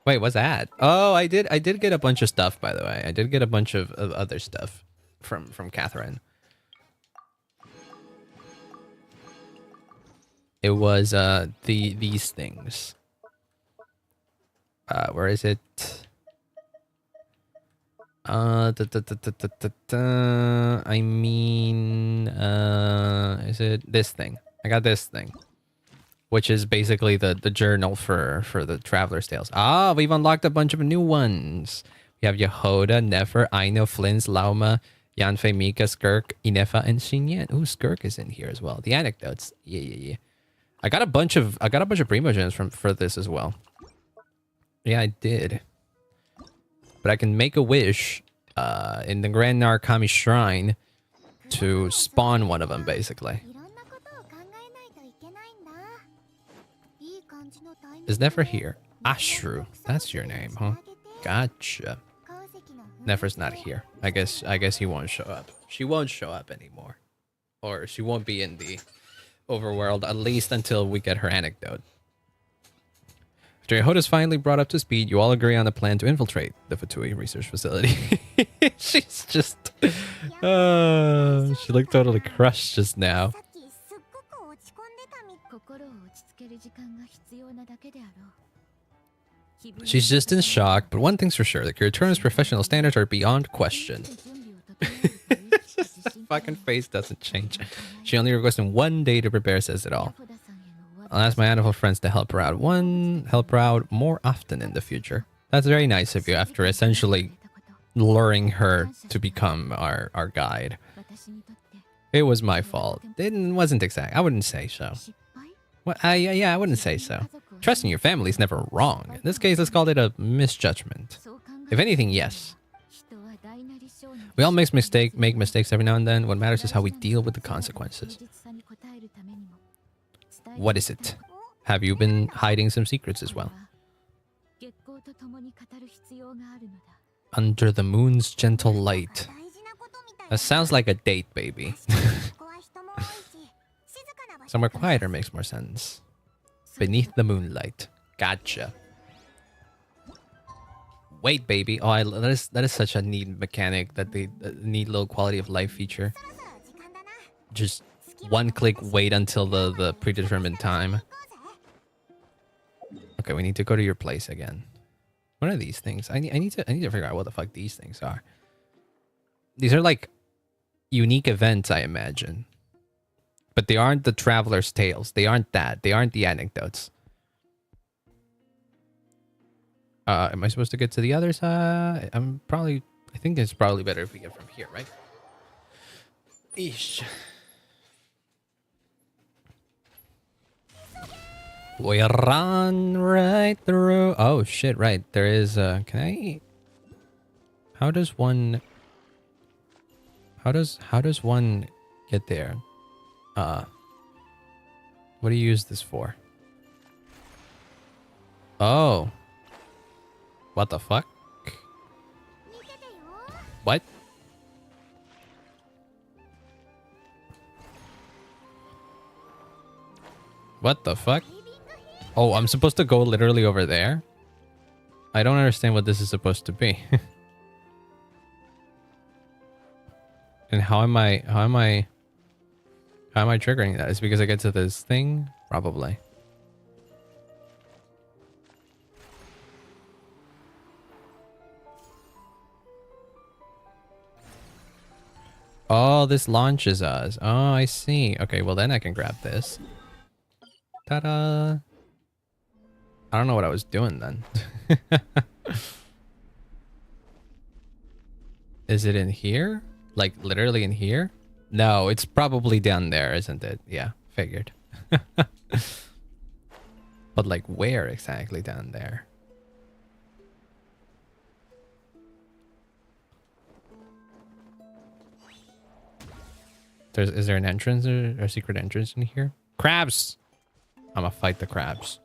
Wait, what's that? Oh, I did get a bunch of stuff, by the way. I did get a bunch of other stuff from Catherine. It was these things. Where is it? I mean, is it this thing? I got this thing, which is basically the journal for the Traveler's Tales. Ah, we've unlocked a bunch of new ones. We have Yehoda, Nefer, Aino, Flins, Lauma, Yanfei, Mika, Skirk, Inefa, and Xinyan. Ooh, Skirk is in here as well. The anecdotes. Yeah. I got a bunch of Primogens for this as well. Yeah, I did. But I can make a wish in the Grand Narukami Shrine to spawn one of them, basically. Is Nefer here? Ashru. That's your name, huh? Gotcha. Nefer's not here. I guess he won't show up. She won't show up anymore. Or she won't be in the overworld, at least until we get her anecdote. After Yehoda's finally brought up to speed, you all agree on a plan to infiltrate the Fatui research facility. She's just... she looked totally crushed just now. She's just in shock, but one thing's for sure, the Curatorium's professional standards are beyond question. Just the fucking face doesn't change. She only requested 1 day to prepare, says it all. I'll ask my animal friends to help her out more often in the future. That's very nice of you after essentially luring her to become our guide. It was my fault. It wasn't exact. I wouldn't say so. Well, yeah, I wouldn't say so. Trusting your family is never wrong. In this case, let's call it a misjudgment. If anything, yes. We all make mistakes every now and then. What matters is how we deal with the consequences. What is it? Have you been hiding some secrets as well? Under the moon's gentle light. That sounds like a date, baby. Somewhere quieter makes more sense. Beneath the moonlight. Gotcha. Wait, baby. Oh, that is such a neat mechanic, that they neat little quality of life feature. Just one click wait until the predetermined time. Okay, we need to go to your place again. What are these things? I need to figure out what the fuck these things are. These are like unique events, I imagine. But they aren't the Traveler's Tales. They aren't that. They aren't the anecdotes. Am I supposed to get to the other side? I think it's probably better if we get from here, right? Eesh. We run right through. Oh shit! Right, there is. Can I? How does one get there? What do you use this for? Oh. What the fuck? What? What the fuck? Oh, I'm supposed to go literally over there? I don't understand what this is supposed to be. And how am I triggering that? Is it because I get to this thing? Probably. Oh, this launches us. Oh, I see. Okay, well then I can grab this. Ta-da! I don't know what I was doing then. Is it in here? Like literally in here? No, it's probably down there, isn't it? Yeah, figured. But like where exactly down there? Is there an entrance or a secret entrance in here? Crabs! I'm gonna fight the crabs.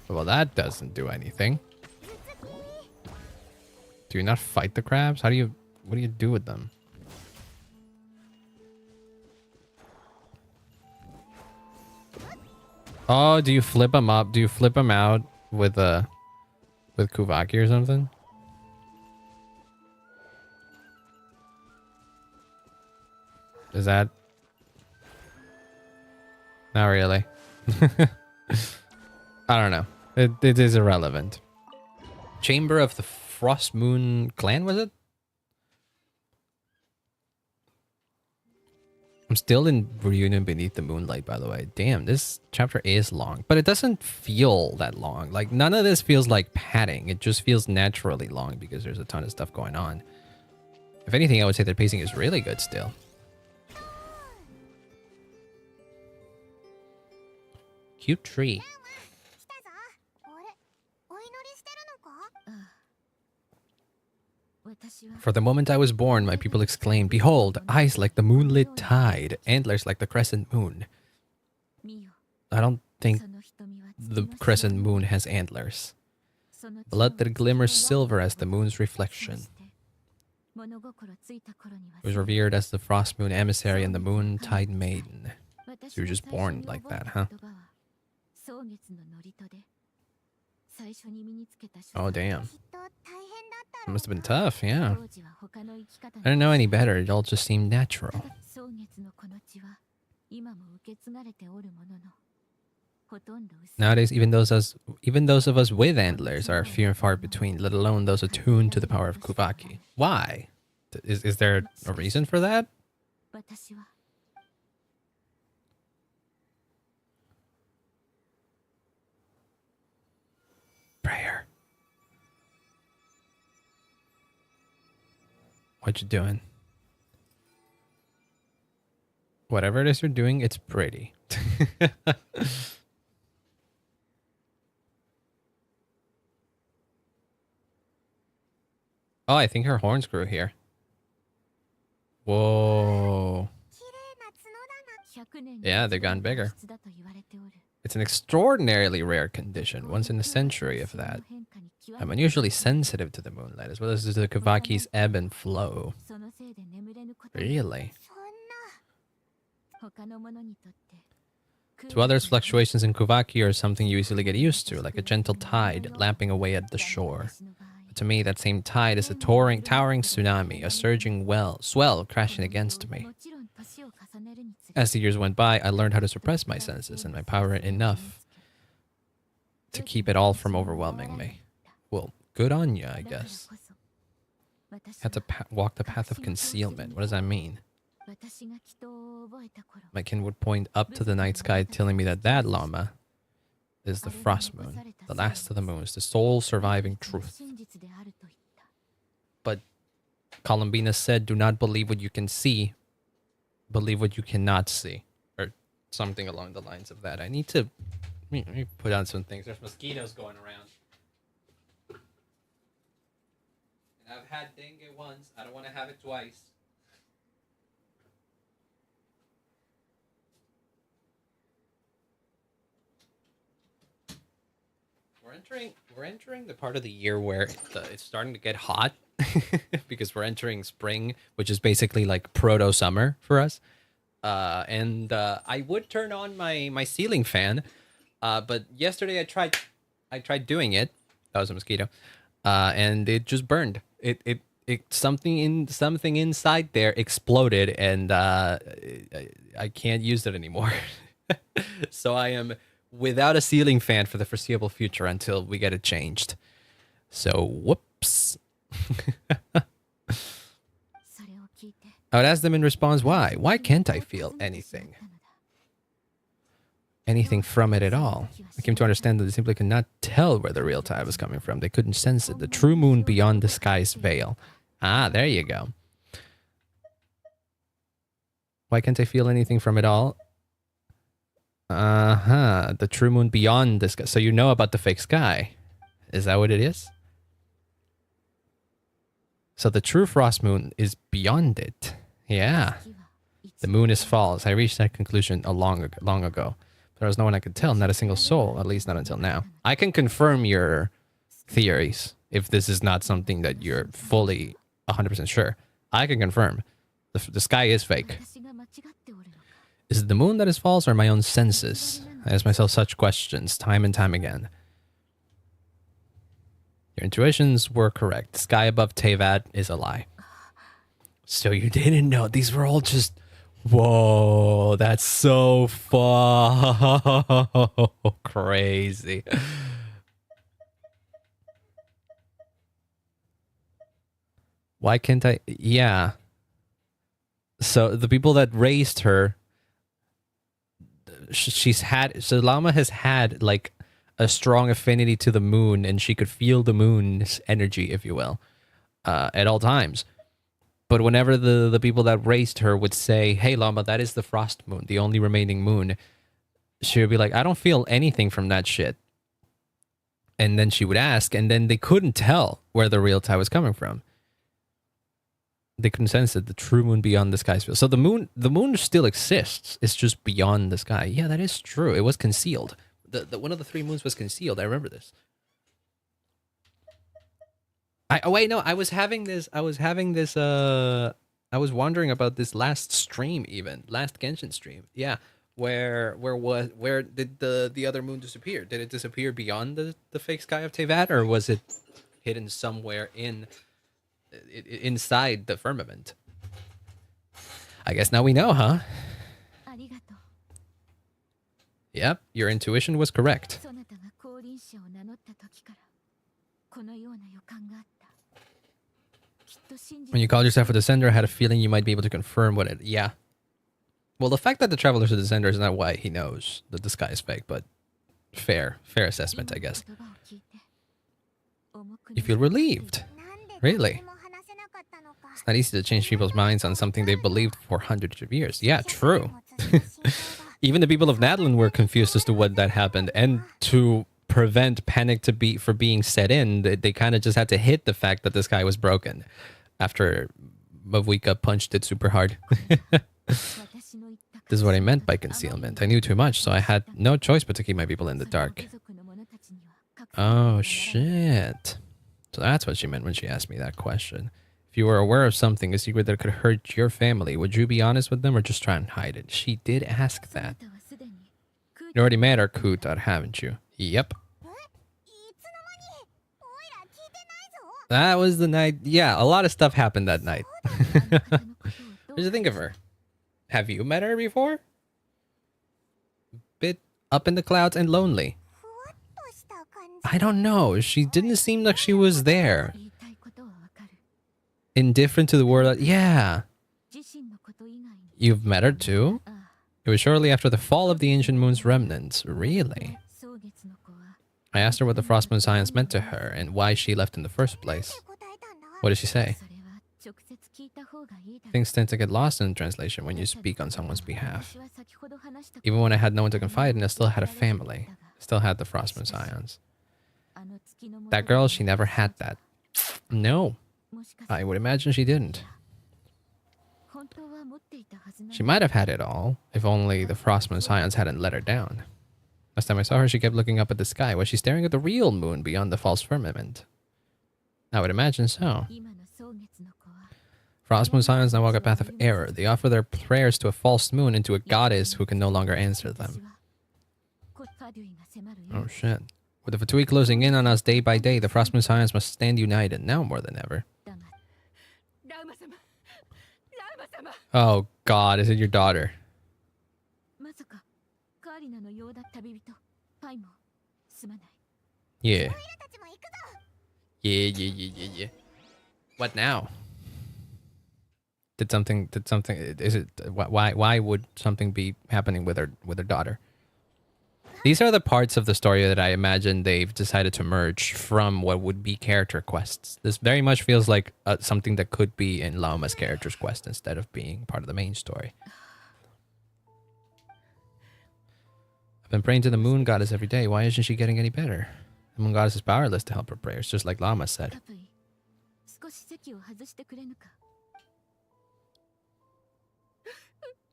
Well, that doesn't do anything. Do you not fight the crabs? What do you do with them? Oh, do you flip them up? Do you flip them out with Kuvaki or something? Is that? Not really. I don't know. It is irrelevant. Chamber of the Frost Moon Clan, was it? I'm still in Reunion Beneath the Moonlight, by the way. Damn, this chapter is long. But it doesn't feel that long. Like, none of this feels like padding. It just feels naturally long because there's a ton of stuff going on. If anything, I would say the pacing is really good still. Cute tree. For the moment I was born, my people exclaimed, "Behold, eyes like the moonlit tide, antlers like the crescent moon." I don't think the crescent moon has antlers. Blood that glimmers silver as the moon's reflection. It was revered as the frost moon emissary and the moon tide maiden. So you were just born like that, huh? Oh, damn. It must have been tough, yeah. I didn't know any better. It all just seemed natural. Nowadays, even those of us with antlers are few and far between, let alone those attuned to the power of Kuvaki. Why? Is there a reason for that? Prayer. What you doing? Whatever it is you're doing, it's pretty. Oh, I think her horns grew here. Whoa. Yeah, they've gotten bigger. It's an extraordinarily rare condition, once in a century if that. I'm unusually sensitive to the moonlight, as well as to the Kuvaki's ebb and flow. Really? To others, fluctuations in Kuvaki are something you easily get used to, like a gentle tide lapping away at the shore. But to me, that same tide is a towering tsunami, a surging swell crashing against me. As the years went by, I learned how to suppress my senses and my power enough to keep it all from overwhelming me. Well, good on you, I guess. Had to walk the path of concealment. What does that mean? My kin would point up to the night sky, telling me that llama is the frost moon, the last of the moons, the sole surviving truth. But Columbina said, "Do not believe what you can see. Believe what you cannot see," or something along the lines of that. I need to let me put on some things. There's mosquitoes going around. And I've had dengue once. I don't want to have it twice. We're entering the part of the year where it's starting to get hot because we're entering spring, which is basically like proto summer for us. And I would turn on my ceiling fan, but yesterday I tried doing it. That was a mosquito, and it just burned. It something inside there exploded, and I can't use it anymore. So I am without a ceiling fan for the foreseeable future until we get it changed. So whoops. I would ask them in response, why? Why can't I feel anything? Anything from it at all? I came to understand that they simply could not tell where the real tide was coming from. They couldn't sense it. The true moon beyond the sky's veil. Ah, there you go. Why can't I feel anything from it all? Uh-huh. The true moon beyond the sky. So you know about the fake sky. Is that what it is? So the true frost moon is beyond it. Yeah. The moon is false. I reached that conclusion long ago. There was no one I could tell, not a single soul, at least not until now. I can confirm your theories if this is not something that you're fully 100% sure. I can confirm. The sky is fake. Is it the moon that is false or my own senses? I ask myself such questions time and time again. Your intuitions were correct. The sky above Tevat is a lie. So you didn't know. These were all just... Whoa, that's so crazy. Why can't I... Yeah. So the people that raised her... So Llama has had, like, a strong affinity to the moon, and she could feel the moon's energy, if you will, at all times. But whenever the people that raised her would say, hey, Llama, that is the frost moon, the only remaining moon, she would be like, I don't feel anything from that shit. And then she would ask, and then they couldn't tell where the real tide was coming from. They couldn't sense it, the true moon beyond the sky's veil. So the moon still exists. It's just beyond the sky. Yeah, that is true. It was concealed. The one of the three moons was concealed. I remember this. Oh wait, no, I was wondering about this last stream, even last Genshin stream. Yeah, where did the other moon disappear? Did it disappear beyond the fake sky of Tevat, or was it hidden somewhere inside the firmament? I guess now we know, huh? Yep, your intuition was correct. When you called yourself a descender, I had a feeling you might be able to confirm what it... Yeah. Well, the fact that the traveler's a descender is not why he knows that the sky is fake, but fair assessment, I guess. You feel relieved. Really? It's not easy to change people's minds on something they've believed for hundreds of years. Yeah, true. Even the people of Nadlin were confused as to what that happened, and to prevent panic for being set in, they kind of just had to hit the fact that the sky was broken after Mavuika punched it super hard. This is what I meant by concealment. I knew too much, so I had no choice but to keep my people in the dark. Oh, shit. So that's what she meant when she asked me that question. If you were aware of something, a secret that could hurt your family, would you be honest with them or just try and hide it? She did ask that. You already met our Kutat, haven't you? Yep. That was the night. Yeah, a lot of stuff happened that night. What did you think of her? Have you met her before? Bit up in the clouds and lonely. I don't know. She didn't seem like she was there. Indifferent to the world. Yeah. You've met her too? It was shortly after the fall of the ancient moon's remnants. Really? I asked her what the frost moon science meant to her and why she left in the first place. What did she say? Things tend to get lost in translation when you speak on someone's behalf. Even when I had no one to confide in, I still had a family. I still had the frost moon science. That girl, she never had that. No. I would imagine she didn't. She might have had it all, if only the frost moon science hadn't let her down. Last time I saw her, she kept looking up at the sky. Was she staring at the real moon beyond the false firmament? I would imagine so. Frost moon silence now walk a path of error. They offer their prayers to a false moon and to a goddess who can no longer answer them. Oh shit. With the Fatui closing in on us day by day, the Frost moon silence must stand united, now more than ever. Oh god, is it your daughter? Yeah. Yeah. What now? Did something, is it, why would something be happening with her daughter? These are the parts of the story that I imagine they've decided to merge from what would be character quests. This very much feels like something that could be in Lauma's character's quest instead of being part of the main story. I've been praying to the moon goddess every day. Why isn't she getting any better? The moon goddess is powerless to help her prayers, just like Lauma said.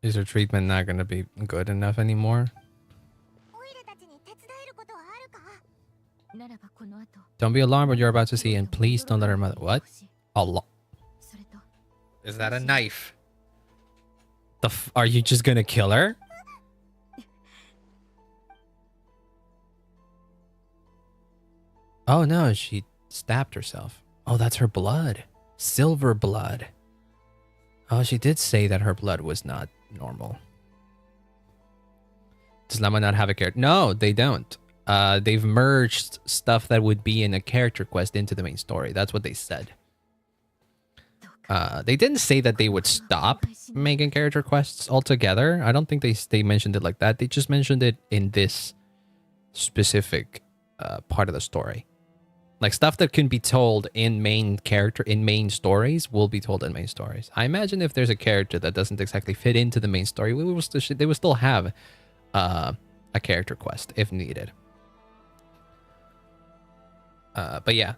Is her treatment not going to be good enough anymore? Don't be alarmed what you're about to see, and please don't let her mother... What? Allah. Is that a knife? Are you just gonna kill her? Oh no, she stabbed herself. Oh, that's her blood. Silver blood. Oh, she did say that her blood was not normal. Does Lama not have a character? No, they don't. They've merged stuff that would be in a character quest into the main story. That's what they said. They didn't say that they would stop making character quests altogether. I don't think they mentioned it like that. They just mentioned it in this specific part of the story. Like stuff that can be told in main stories will be told in main stories. I imagine if there's a character that doesn't exactly fit into the main story, they will still have a character quest if needed. But yeah,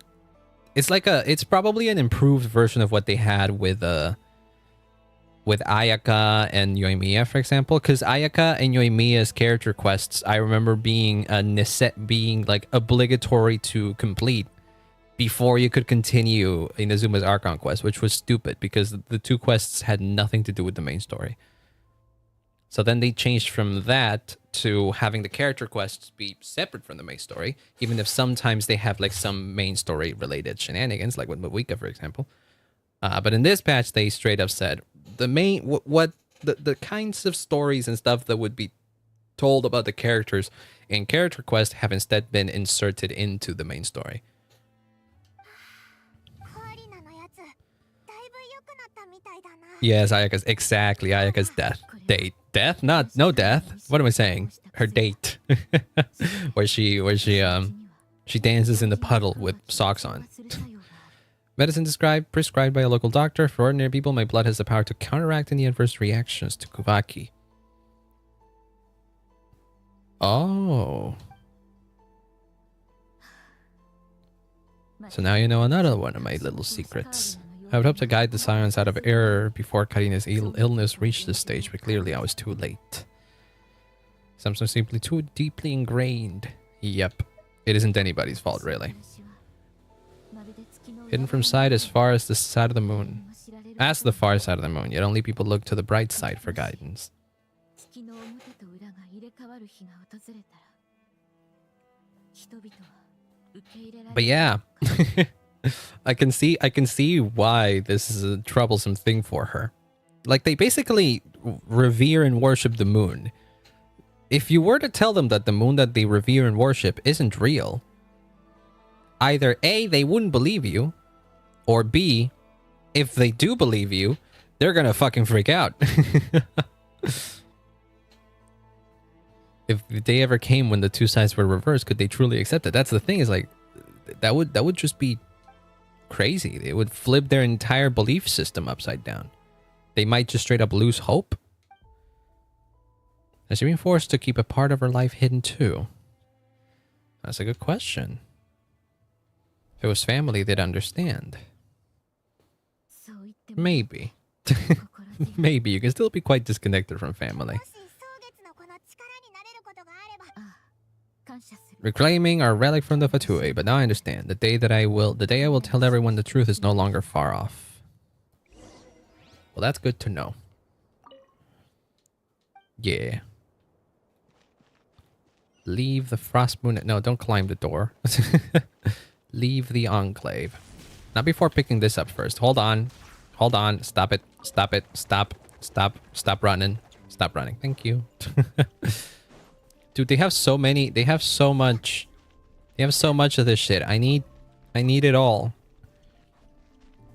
it's probably an improved version of what they had with Ayaka and Yoimiya, for example. Because Ayaka and Yoimiya's character quests, I remember being like obligatory to complete before you could continue Inazuma's Archon quest, which was stupid because the two quests had nothing to do with the main story. So then they changed from that to having the character quests be separate from the main story, even if sometimes they have like some main story related shenanigans, like with Mawika, for example. But in this patch, they straight up said the main the kinds of stories and stuff that would be told about the characters in character quest have instead been inserted into the main story. Yes, Ayaka's death, no death. What am I saying? Her date, where she dances in the puddle with socks on. Medicine prescribed by a local doctor. For ordinary people, my blood has the power to counteract any adverse reactions to Kuvaki. Oh. So now you know another one of my little secrets. I would hope to guide the science out of error before Karina's illness reached this stage, but clearly I was too late. Something simply too deeply ingrained. Yep. It isn't anybody's fault, really. Hidden from sight as far as the side of the moon. As the far side of the moon, yet only people look to the bright side for guidance. But yeah. I can see why this is a troublesome thing for her. Like, they basically revere and worship the moon. If you were to tell them that the moon that they revere and worship isn't real, either A, they wouldn't believe you, or B, if they do believe you, they're gonna fucking freak out. If the day ever came when the two sides were reversed, could they truly accept it? That's the thing, is like, that would just be crazy. It would flip their entire belief system upside down. They might just straight up lose hope. Has she been forced to keep a part of her life hidden too? That's a good question. If it was family, they'd understand. Maybe. Maybe. You can still be quite disconnected from family. Reclaiming our relic from the Fatui, but now I understand. The day I will tell everyone the truth is no longer far off. Well, that's good to know. Yeah. Leave the frost moon. No, don't climb the door. Leave the enclave. Not before picking this up first. Hold on. Hold on. Stop it. Stop it. Stop. Stop. Stop running. Stop running. Thank you. Dude, they have so many. They have so much. They have so much of this shit. I need it all.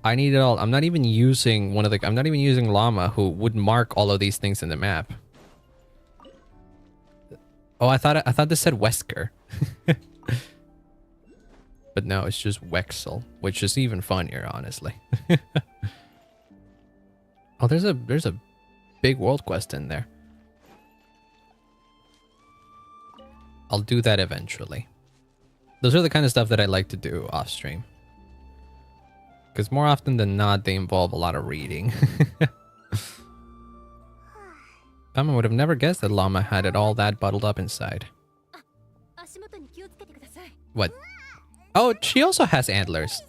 I need it all. I'm not even using I'm not even using Llama, who would mark all of these things in the map. Oh, I thought this said Wesker. But no, it's just Wexel, which is even funnier, honestly. Oh, there's a big world quest in there. I'll do that eventually. Those are the kind of stuff that I like to do off stream. Because more often than not, they involve a lot of reading. Pama would have never guessed that Llama had it all that bottled up inside. What? Oh, she also has antlers.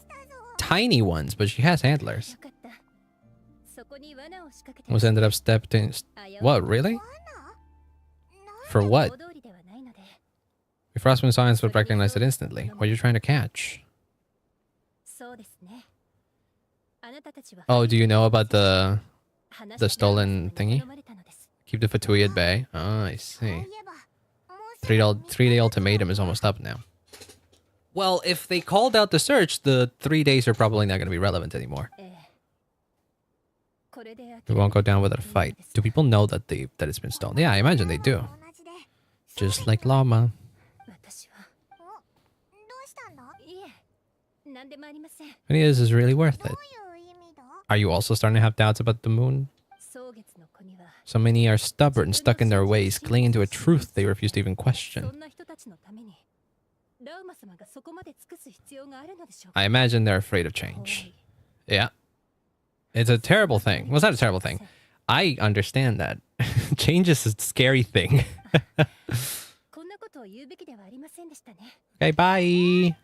Tiny ones, but she has antlers. Was ended up stepped in. What, really? For what? If Frostmoon Science would recognize it instantly. What are you trying to catch? Oh, do you know about the stolen thingy? Keep the Fatui at bay. Oh, I see. 3-day ultimatum is almost up now. Well, if they called out the search, the 3 days are probably not going to be relevant anymore. We won't go down without a fight. Do people know that it's been stolen? Yeah, I imagine they do. Just like Llama. Any of this is really worth it. Are you also starting to have doubts about the moon? So many are stubborn, stuck in their ways, clinging to a truth they refuse to even question. I imagine they're afraid of change. Yeah. It's a terrible thing. Well, it's not a terrible thing. I understand that. Change is a scary thing. Okay, bye.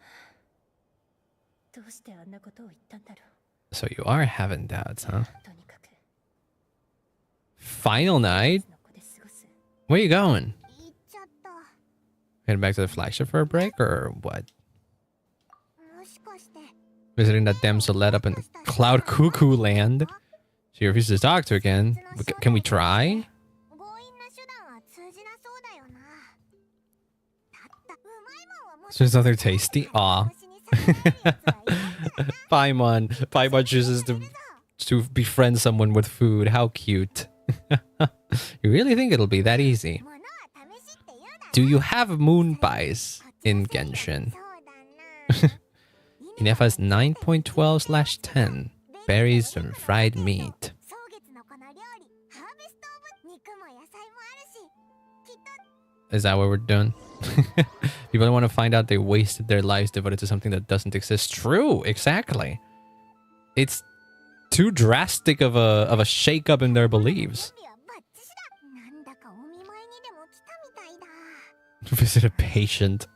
So you are having doubts, huh? Final night? Where you going? Heading back to the flagship for a break, or what? Visiting that damsel led up in Cloud Cuckoo Land. She refuses to talk to again. Can we try? So there's nothing tasty? Aw. Paimon chooses to befriend someone with food. How cute. You really think it'll be that easy? Do you have moon pies in Genshin? In FS 9.12/10, berries and fried meat. Is that what we're doing? People don't want to find out they wasted their lives devoted to something that doesn't exist. True, exactly. It's too drastic of a shake-up in their beliefs. Visit a patient.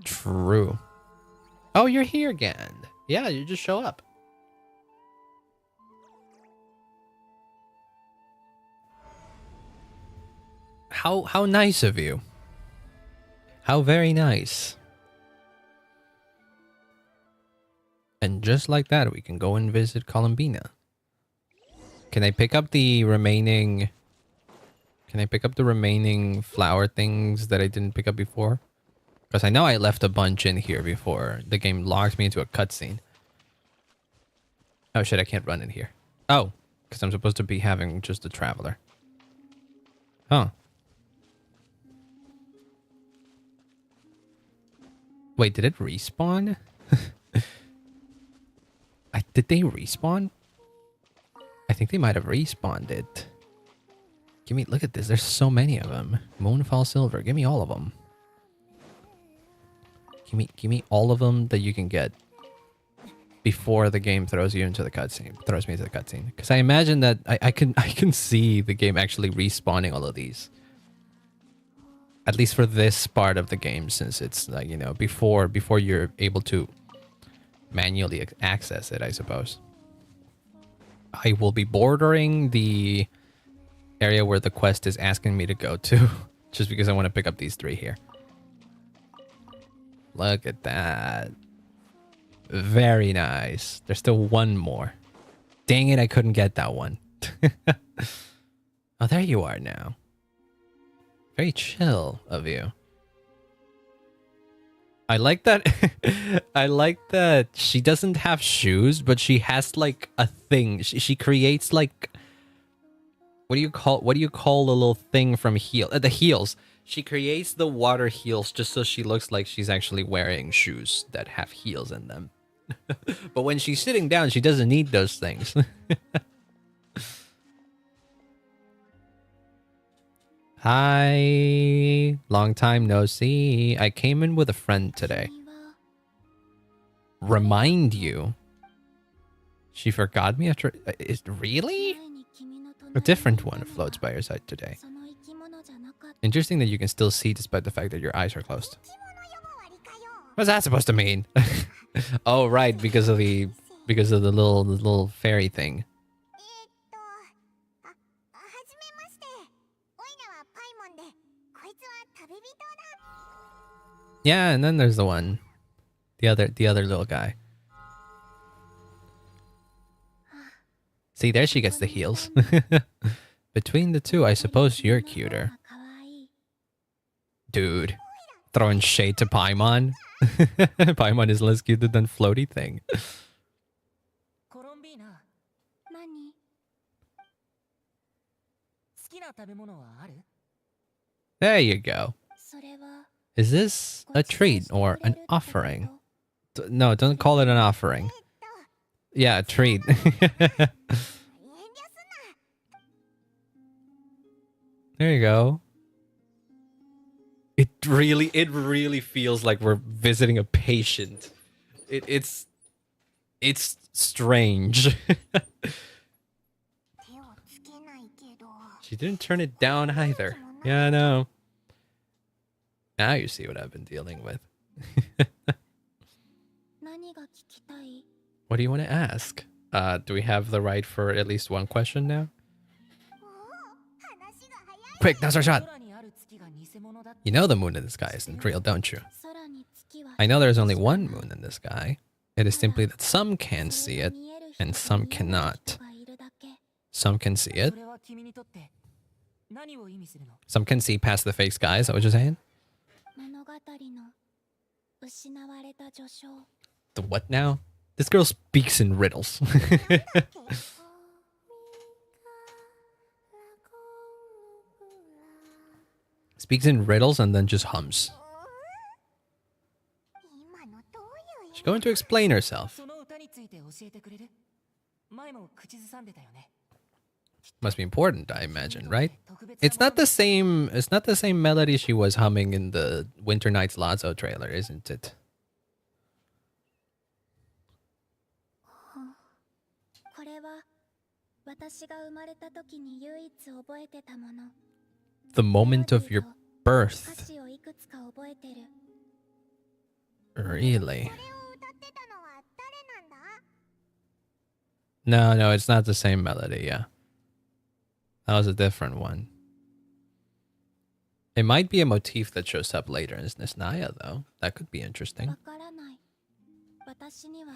True. Oh, you're here again. Yeah, you just show up. How nice of you. How very nice. And just like that, we can go and visit Columbina. Can I pick up the remaining... Can I pick up the remaining flower things that I didn't pick up before? Because I know I left a bunch in here before. The game locked me into a cutscene. Oh shit, I can't run in here. Oh, because I'm supposed to be having just a traveler. Huh. Wait, did it respawn? Did they respawn? I think they might have respawned it. Look at this. There's so many of them. Moonfall Silver. Give me all of them. Give me all of them that you can get before the game throws you into the cutscene. Throws me into the cutscene. Because I imagine that I can see the game actually respawning all of these. At least for this part of the game, since it's like, you know, before you're able to manually access it, I suppose. I will be bordering the area where the quest is asking me to go to, just because I want to pick up these 3 here. Look at that. Very nice. There's still 1 more. Dang it, I couldn't get that one. Oh, there you are now. Very chill of you. I like that. I like that she doesn't have shoes, but she has like a thing. She creates like, what do you call the little thing from the heels? She creates the water heels just so she looks like she's actually wearing shoes that have heels in them. But when she's sitting down, she doesn't need those things. Hi, long time no see. I came in with a friend today. Remind you? She forgot me after... Really? A different one floats by your side today. Interesting that you can still see despite the fact that your eyes are closed. What's that supposed to mean? Oh, right, because of the little fairy thing. Yeah, and then there's the one. The other little guy. See, there she gets the heels. Between the 2, I suppose you're cuter. Dude. Throwing shade to Paimon. Paimon is less cute than floaty thing. There you go. Is this a treat or an offering? No, don't call it an offering. Yeah, a treat. There you go. It really feels like we're visiting a patient. It's strange. She didn't turn it down either. Yeah, I know. Now you see what I've been dealing with. What do you want to ask? Do we have the right for at least 1 question now? Quick, now's our shot. You know the moon in the sky isn't real, don't you? I know there's only 1 moon in the sky. It is simply that some can see it, and some cannot. Some can see it. Some can see past the fake sky, is that what you're saying? The what now? This girl speaks in riddles. Speaks in riddles and then just hums. She's going to explain herself. Must be important, I imagine, right? It's not the same melody she was humming in the Winter Nights Lazo trailer, isn't it? The moment of your birth. Really? No, it's not the same melody, yeah. That was a different one. It might be a motif that shows up later in Nesnaya, though. That could be interesting.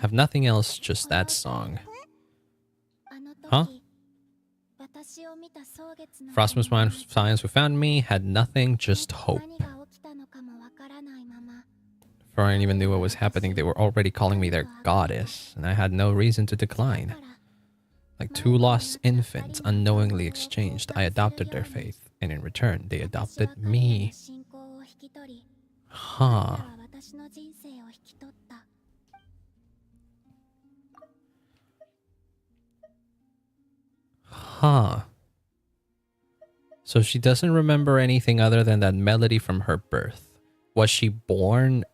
Have nothing else, just that song. Huh? Frostmourne science who found me had nothing, just hope. Before I even knew what was happening, they were already calling me their goddess, and I had no reason to decline. Like 2 lost infants unknowingly exchanged, I adopted their faith, and in return, they adopted me. Huh. Huh. So she doesn't remember anything other than that melody from her birth. Was she born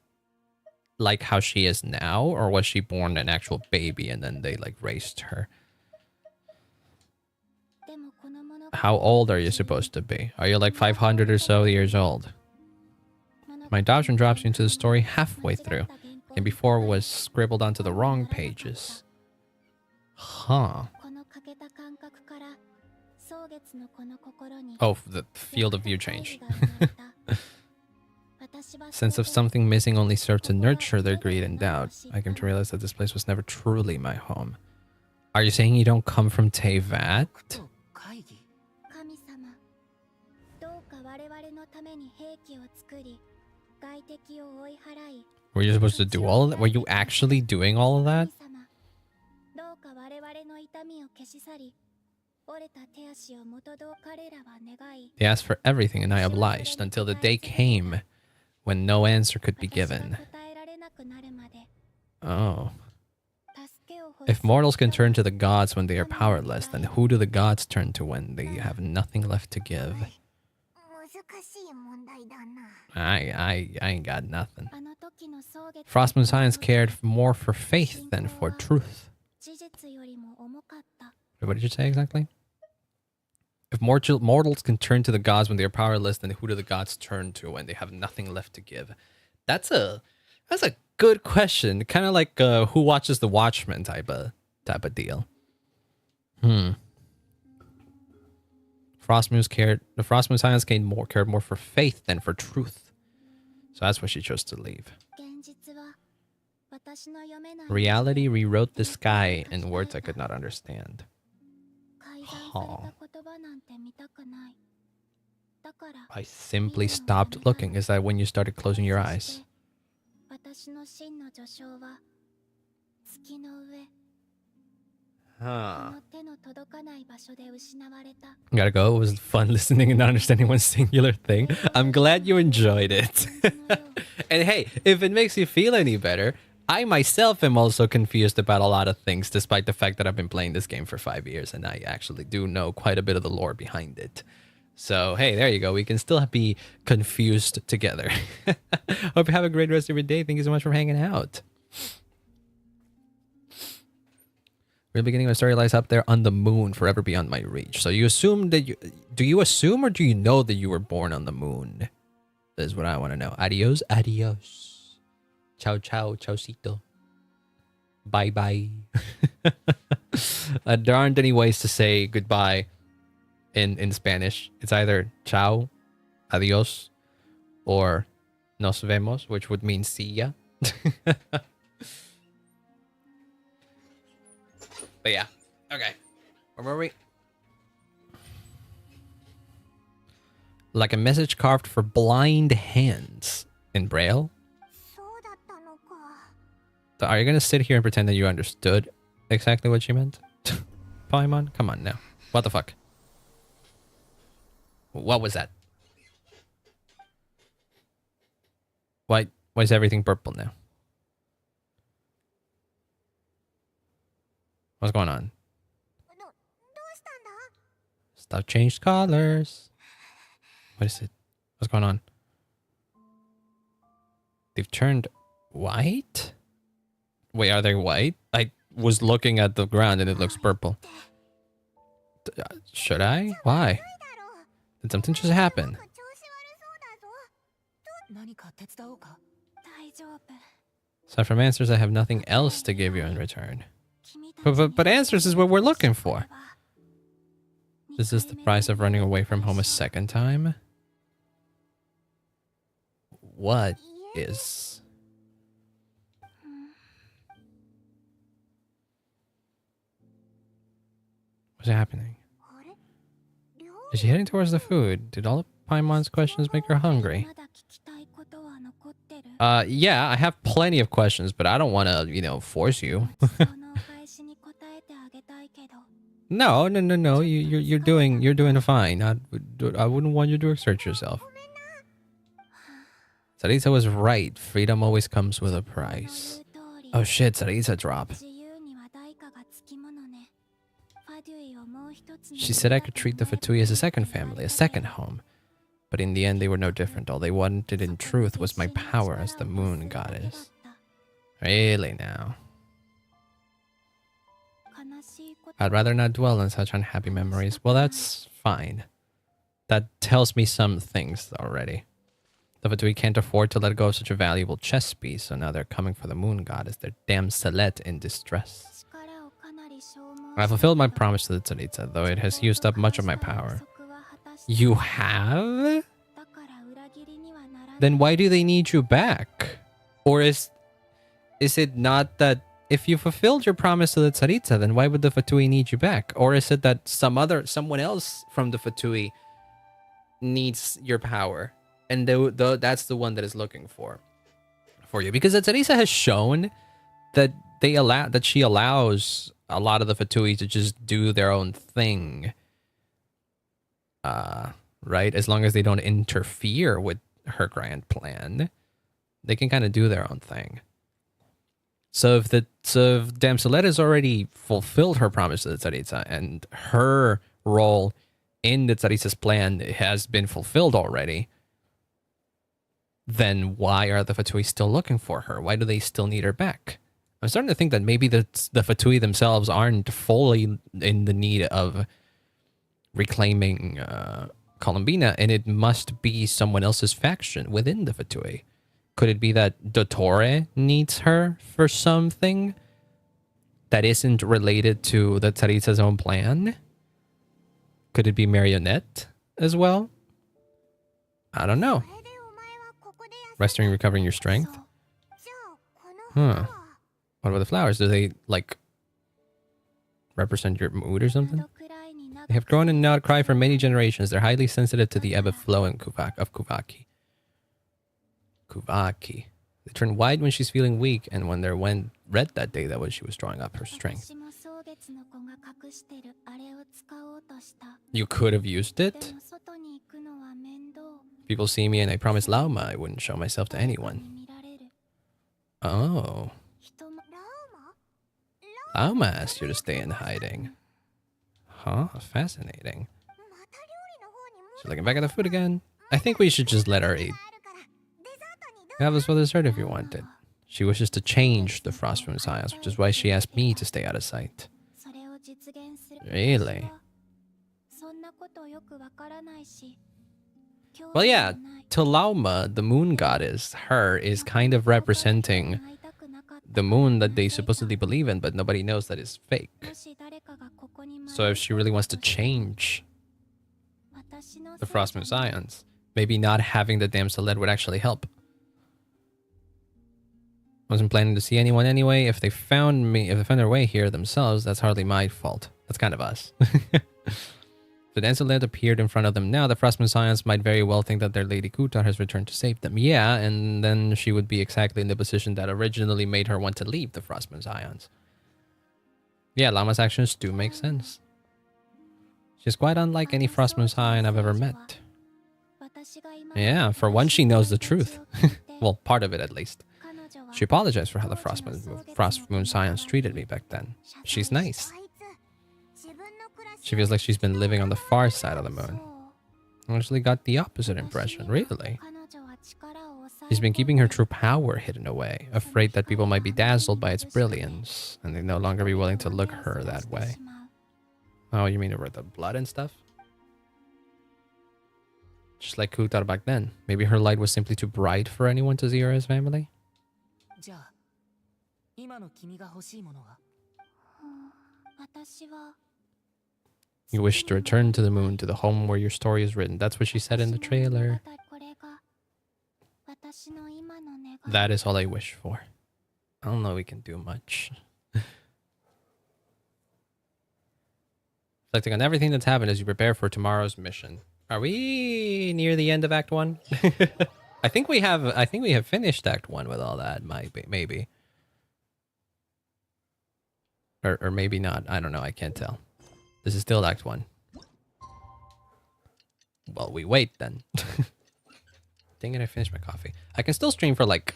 like how she is now, or was she born an actual baby and then they like raised her? How old are you supposed to be? Are you like 500 or so years old? My adoption drops you into the story halfway through, and before was scribbled onto the wrong pages. Huh. Oh, the field of view change. Sense of something missing only served to nurture their greed and doubt. I came to realize that this place was never truly my home. Are you saying you don't come from Tevat? Were you supposed to do all of that? Were you actually doing all of that? They asked for everything and I obliged until the day came when no answer could be given. Oh. If mortals can turn to the gods when they are powerless, then who do the gods turn to when they have nothing left to give? I ain't got nothing. Frostmoon Science cared more for faith than for truth. What did you say exactly? If mortals can turn to the gods when they are powerless, then who do the gods turn to when they have nothing left to give? That's a good question. Kind of like who watches the Watchmen type of deal. The Frostmoon Science cared more for faith than for truth. So that's why she chose to leave. Reality rewrote the sky in words I could not understand. Huh. I simply stopped looking. Is that when you started closing your eyes? Huh. Gotta go. It was fun listening and not understanding one singular thing. I'm glad you enjoyed it. And hey, if it makes you feel any better, I myself am also confused about a lot of things, despite the fact that I've been playing this game for 5 years and I actually do know quite a bit of the lore behind it. So, hey, there you go. We can still be confused together. Hope you have a great rest of your day. Thank you so much for hanging out. Real beginning of the story lies up there on the moon, forever beyond my reach. So you assume that you... Do you assume or do you know that you were born on the moon? That is what I want to know. Adios, adios. Ciao, ciao, chaucito. Bye, bye. There aren't any ways to say goodbye in Spanish. It's either ciao, adios, or nos vemos, which would mean see ya. But yeah, okay. Where were we? Like a message carved for blind hands in Braille. So are you gonna sit here and pretend that you understood exactly what she meant? Paimon, come on now. What the fuck? What was that? Why is everything purple now? What's going on? Stuff changed colors. What is it? What's going on? They've turned white? Wait, are they white? I was looking at the ground and it looks purple. Should I? Why? Did something just happen? Aside from answers, I have nothing else to give you in return. But answers is what we're looking for. Is this the price of running away from home a second time? What is... What's happening? Is she heading towards the food? Did all of Paimon's questions make her hungry? Yeah, I have plenty of questions, but I don't want to, force you. No. You're doing fine. I wouldn't want you to exert yourself. Sarisa was right. Freedom always comes with a price. Oh shit, Sarisa drop. She said I could treat the Fatui as a second family, a second home. But in the end, they were no different. All they wanted in truth was my power as the moon goddess. Really now? I'd rather not dwell on such unhappy memories. Well, that's fine. That tells me some things already. The Fatui can't afford to let go of such a valuable chess piece, so now they're coming for the moon goddess, their damn Celette in distress. I fulfilled my promise to the Tsaritsa, though it has used up much of my power. You have? Then why do they need you back? Or is it not that if you fulfilled your promise to the Tsaritsa, then why would the Fatui need you back? Or is it that someone else from the Fatui needs your power, and that's the one that is looking for you? Because the Tsaritsa has shown that she allows a lot of the Fatui to just do their own thing. Right? As long as they don't interfere with her grand plan, they can kind of do their own thing. So if Damselette has already fulfilled her promise to the Tsaritsa, and her role in the Tsaritsa's plan has been fulfilled already, then why are the Fatui still looking for her? Why do they still need her back? I'm starting to think that maybe the Fatui themselves aren't fully in the need of reclaiming Columbina, and it must be someone else's faction within the Fatui. Could it be that Dottore needs her for something that isn't related to the Tsaritsa's own plan? Could it be Marionette as well? I don't know. Resting and recovering your strength? Huh. What about the flowers? Do they, like, represent your mood or something? They have grown in nod-krai for many generations. They're highly sensitive to the ebb and flow of Kuvaki. Kuvaki. They turn white when she's feeling weak, and when they're red that day, that was she was drawing up her strength. You could have used it. People see me and I promised Lauma I wouldn't show myself to anyone. Oh. Lauma asked you to stay in hiding. Huh, fascinating. She's looking back at the food again. I think we should just let her eat. Have us for dessert if you wanted. She wishes to change the Frost Moon Science, which is why she asked me to stay out of sight. Really? Well, yeah, to Lauma, the moon goddess, her is kind of representing the moon that they supposedly believe in, but nobody knows that is fake. So if she really wants to change the Frost Moon Science, maybe not having the Damselette would actually help. Wasn't planning to see anyone anyway. If they found their way here themselves, that's hardly my fault. That's kind of us. If the Damselette appeared in front of them now, the Frost Moon Science might very well think that their Lady Kutar has returned to save them. Yeah, and then she would be exactly in the position that originally made her want to leave the Frost Moon Science. Yeah, Lama's actions do make sense. She's quite unlike any Frost Moon Scion I've ever met. Yeah, for one, she knows the truth. Well, part of it at least. She apologized for how the Frost Moon Science treated me back then. She's nice. She feels like she's been living on the far side of the moon. I actually got the opposite impression, really. She's been keeping her true power hidden away, afraid that people might be dazzled by its brilliance, and they'd no longer be willing to look her that way. Oh, you mean over the blood and stuff? Just like Kutar back then. Maybe her light was simply too bright for anyone to see her as family? You wish to return to the moon, to the home where your story is written. That's what she said in the trailer. That is all I wish for. I don't know we can do much. Reflecting on everything that's happened as you prepare for tomorrow's mission. Are we near the end of Act 1? I think we have finished Act 1 with all that, maybe. Or maybe not. I don't know, I can't tell. This is still Act 1. Well, we wait then. Dang it, I finished my coffee. I can still stream for like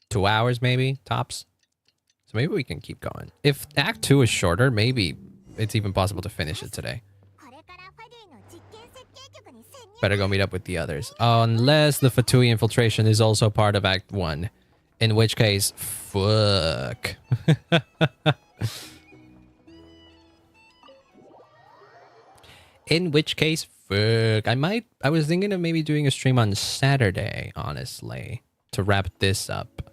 2 hours maybe, tops. So maybe we can keep going. If Act 2 is shorter, maybe it's even possible to finish it today. Better go meet up with the others. Unless the Fatui infiltration is also part of Act 1. In which case, fuck. In which case, fuck. I was thinking of maybe doing a stream on Saturday, honestly, to wrap this up.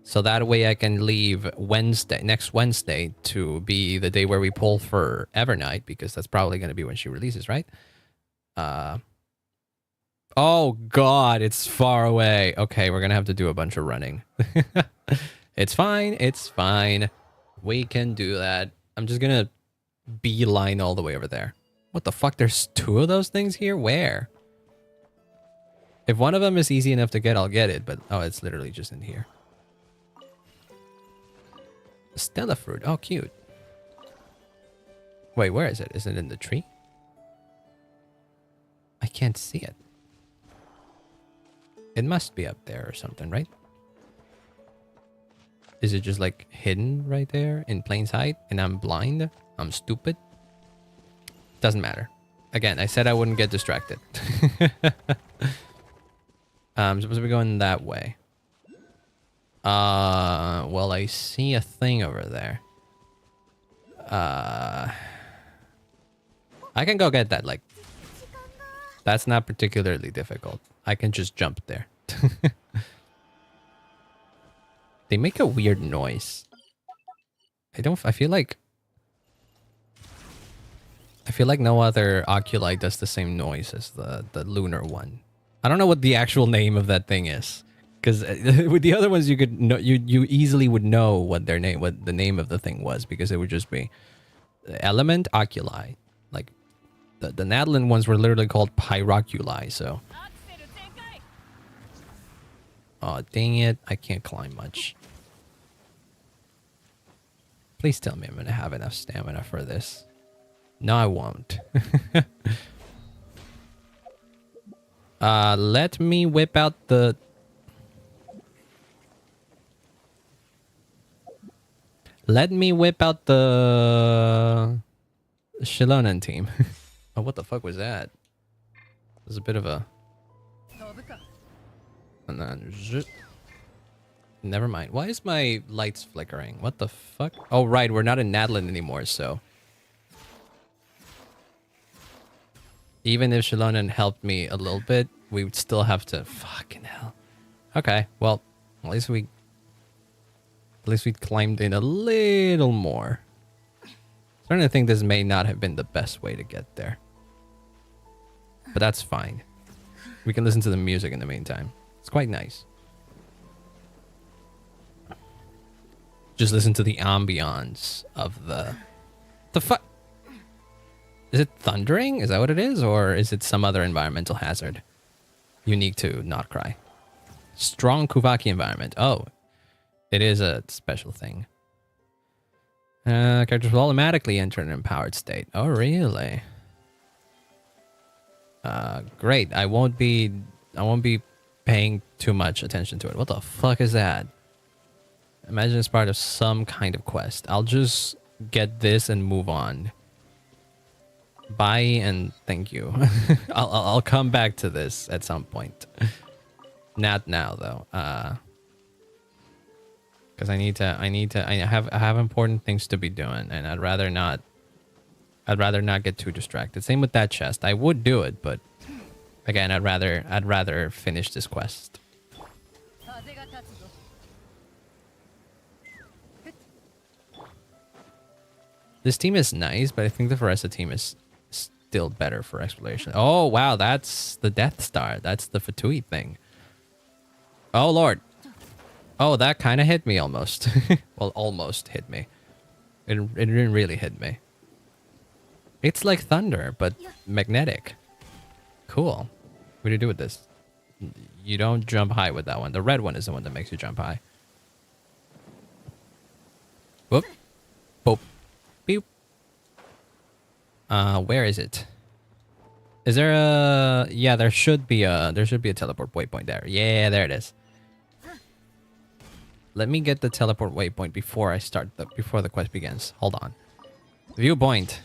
So that way I can leave next Wednesday to be the day where we pull for Evernight, because that's probably going to be when she releases, right? Oh god, it's far away. Okay, we're going to have to do a bunch of running. It's fine. It's fine. We can do that. I'm just going to beeline all the way over there. What the fuck? There's 2 of those things here? Where? If one of them is easy enough to get, I'll get it. But, oh, it's literally just in here. Stella fruit. Oh, cute. Wait, where is it? Is it in the tree? I can't see it. It must be up there or something, right? Is it just like hidden right there in plain sight and I'm blind? I'm stupid? Doesn't matter. Again, I said I wouldn't get distracted. I'm supposed to be going that way. Well, I see a thing over there. I can go get that, like... That's not particularly difficult. I can just jump there. They make a weird noise. I feel like no other oculi does the same noise as the lunar one. I don't know what the actual name of that thing is, because with the other ones you could know, you easily would know what the name of the thing was, because it would just be element oculi. Like the Nadlin ones were literally called pyroculi. So, oh dang it! I can't climb much. Please tell me I'm gonna have enough stamina for this. No, I won't. Let me whip out the... Let me whip out the... Shilonan team. Oh, what the fuck was that? There's a bit of a... And then... Never mind. Why is my lights flickering? What the fuck? Oh, right. We're not in Nadlin anymore, so... Even if Shilonan helped me a little bit, we would still have to... Fucking hell. Okay, well, at least we climbed in a little more. Starting to think this may not have been the best way to get there. But that's fine. We can listen to the music in the meantime. It's quite nice. Just listen to the ambiance of the fuck. Is it thundering? Is that what it is? Or is it some other environmental hazard unique to nod-krai? Strong Kuvaki environment. Oh, it is a special thing. Characters will automatically enter an empowered state. Oh, really? Great. I won't be paying too much attention to it. What the fuck is that? Imagine it's part of some kind of quest. I'll just get this and move on. Bye and thank you. I'll come back to this at some point. Not now though. Because I have important things to be doing, and I'd rather not get too distracted. Same with that chest. I would do it, but again, I'd rather finish this quest. This team is nice, but I think the Faresa team is still better for exploration. Oh, wow, that's the Death Star. That's the Fatui thing. Oh, Lord. Oh, that kind of hit me almost. Well, almost hit me. It didn't really hit me. It's like thunder, but magnetic. Cool. What do you do with this? You don't jump high with that one. The red one is the one that makes you jump high. Whoop. Boop. Beep. Where is it? Is there a... Yeah, there should be a teleport waypoint there. Yeah, there it is. Let me get the teleport waypoint before the quest begins. Hold on. Viewpoint.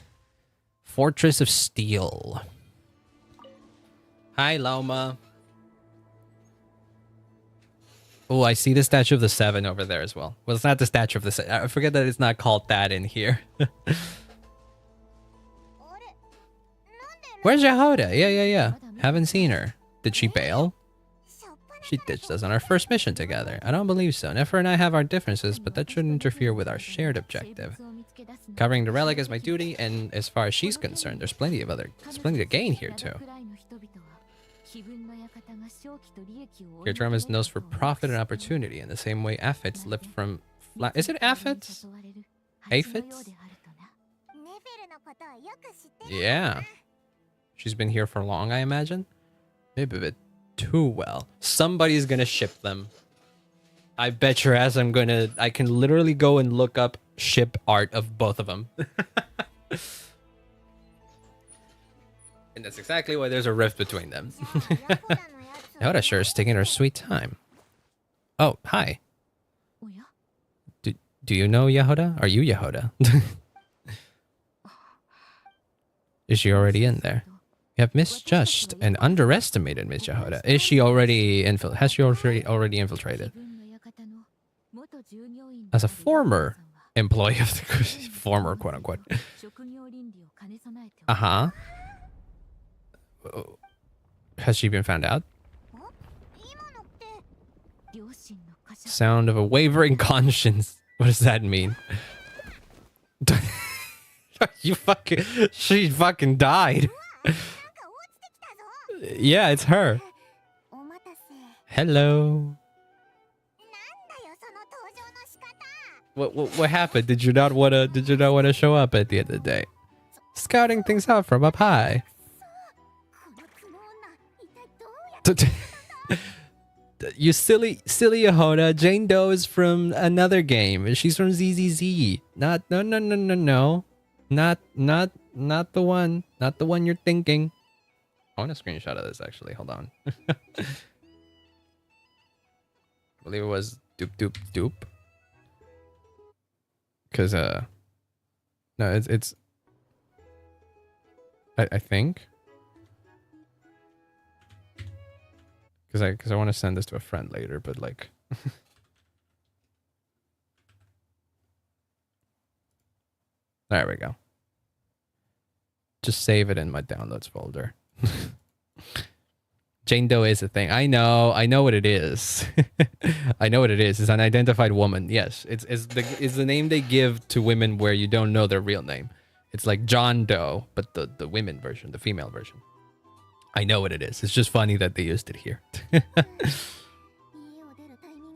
Fortress of Steel. Hi, Lauma. Oh, I see the statue of the Seven over there as well. Well, it's not the statue of the Seven. I forget that it's not called that in here. Where's Yahoda? Yeah. Haven't seen her. Did she bail? She ditched us on our first mission together. I don't believe so. Nefer and I have our differences, but that shouldn't interfere with our shared objective. Covering the relic is my duty, and as far as she's concerned, there's plenty to gain here too. Your term is knows for profit and opportunity, in the same way aphids lift from is it aphids? Aphids? Yeah. She's been here for long, I imagine. Maybe a bit too well. Somebody's gonna ship them. I bet your ass I can literally go and look up ship art of both of them. And that's exactly why there's a rift between them. Yahoda sure is taking her sweet time. Oh, hi. Do you know Yahoda? Are you Yahoda? Is she already in there? You have misjudged and underestimated Miss Yahoda. Is she already has she already infiltrated? As a former employee of the former quote unquote. Uh-huh. Has she been found out? Sound of a wavering conscience. What does that mean? She fucking died. Yeah, it's her. Hello. What happened? Did you not want to show up at the end of the day? Scouting things out from up high. You silly Yahoda. Jane Doe is from another game. She's from ZZZ. No. Not the one. Not the one you're thinking. I want a screenshot of this actually. Hold on. I believe it was doop. Cause no, it's I think. Cause I want to send this to a friend later, but like there we go. Just save it in my downloads folder. Jane Doe is a thing. I know what it is. I know what it is. It's an unidentified woman. Yes, it's the name they give to women where you don't know their real name. It's like John Doe, but the women version, the female version. I know what it is. It's just funny that they used it here.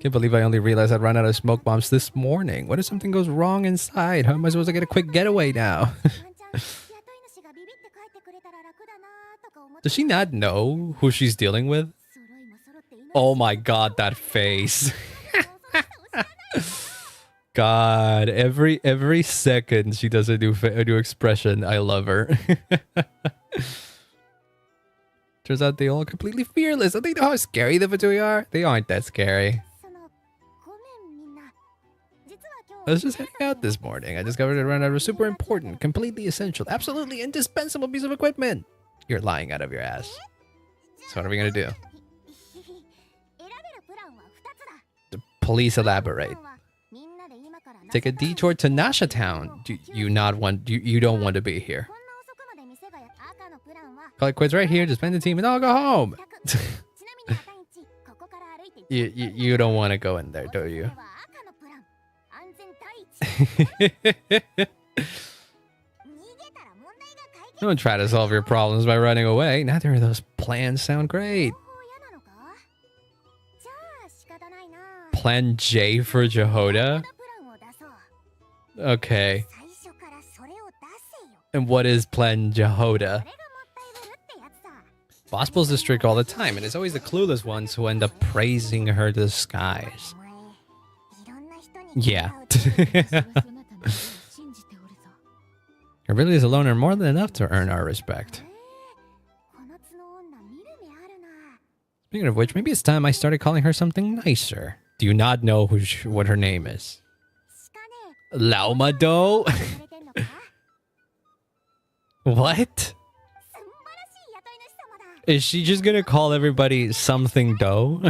Can't believe I only realized I'd run out of smoke bombs this morning. What if something goes wrong inside? How am I supposed to get a quick getaway now? Does she not know who she's dealing with? Oh my god, that face. God, every second she does a new expression. I love her. Turns out they all completely fearless. Don't they know how scary the Vtui are? They aren't that scary. I was just heading out this morning. I discovered that run out of a super important, completely essential, absolutely indispensable piece of equipment. You're lying out of your ass. So what are we gonna do? Please elaborate. Take a detour to Nasha Town. Do you not want? You don't want to be here. Call it quits right here. Disband the team and I'll go home. You don't want to go in there, do you? Don't try to solve your problems by running away. Neither of those plans sound great. Plan J for Yahoda? Okay. And what is Plan Yahoda? Boss pulls this trick all the time, and it's always the clueless ones who end up praising her to the skies. Yeah. Her abilities alone are more than enough to earn our respect. Speaking of which, maybe it's time I started calling her something nicer. Do you not know what her name is? Laumado? What? Is she just gonna call everybody something dough?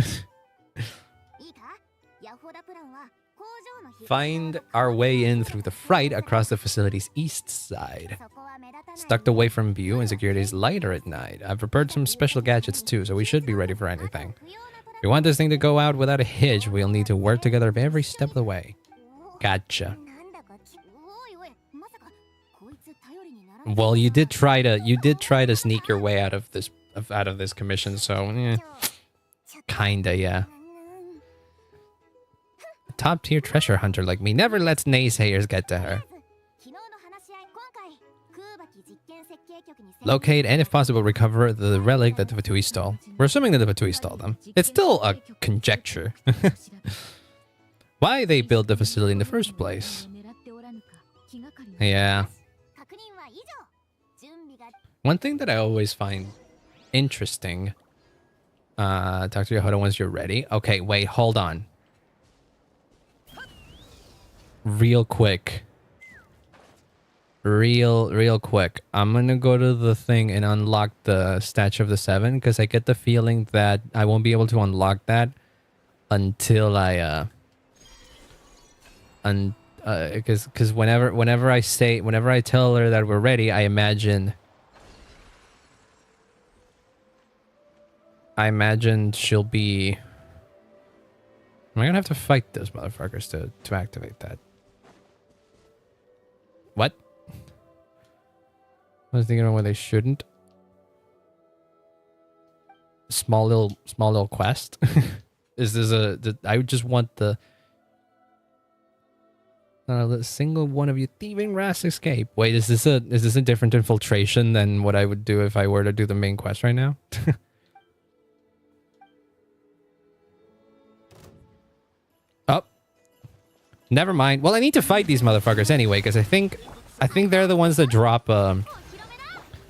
Find our way in through the fright across the facility's east side. It's tucked away from view and security is lighter at night. I've prepared some special gadgets too, so we should be ready for anything. If we want this thing to go out without a hitch, we'll need to work together every step of the way. Gotcha. Well, you did try to sneak your way out of this commission, so kinda, yeah. A top-tier treasure hunter like me never lets naysayers get to her. Locate and, if possible, recover the relic that the Vatui stole. We're assuming that the Vatui stole them. It's still a conjecture. Why they built the facility in the first place? Yeah. One thing that I always find interesting. Talk to your Hoda once you're ready. Okay, wait, hold on. Real quick. Real quick. I'm gonna go to the thing and unlock the Statue of the Seven, because I get the feeling that I won't be able to unlock that until I because whenever I tell her that we're ready, I imagine she'll be. Am I gonna have to fight those motherfuckers to activate that? What? I was thinking of where they shouldn't. Small little quest. Is this I just want the single one of you thieving rats escape. Wait, is this a different infiltration than what I would do if I were to do the main quest right now? Oh. Never mind. Well, I need to fight these motherfuckers anyway, because I think they're the ones that drop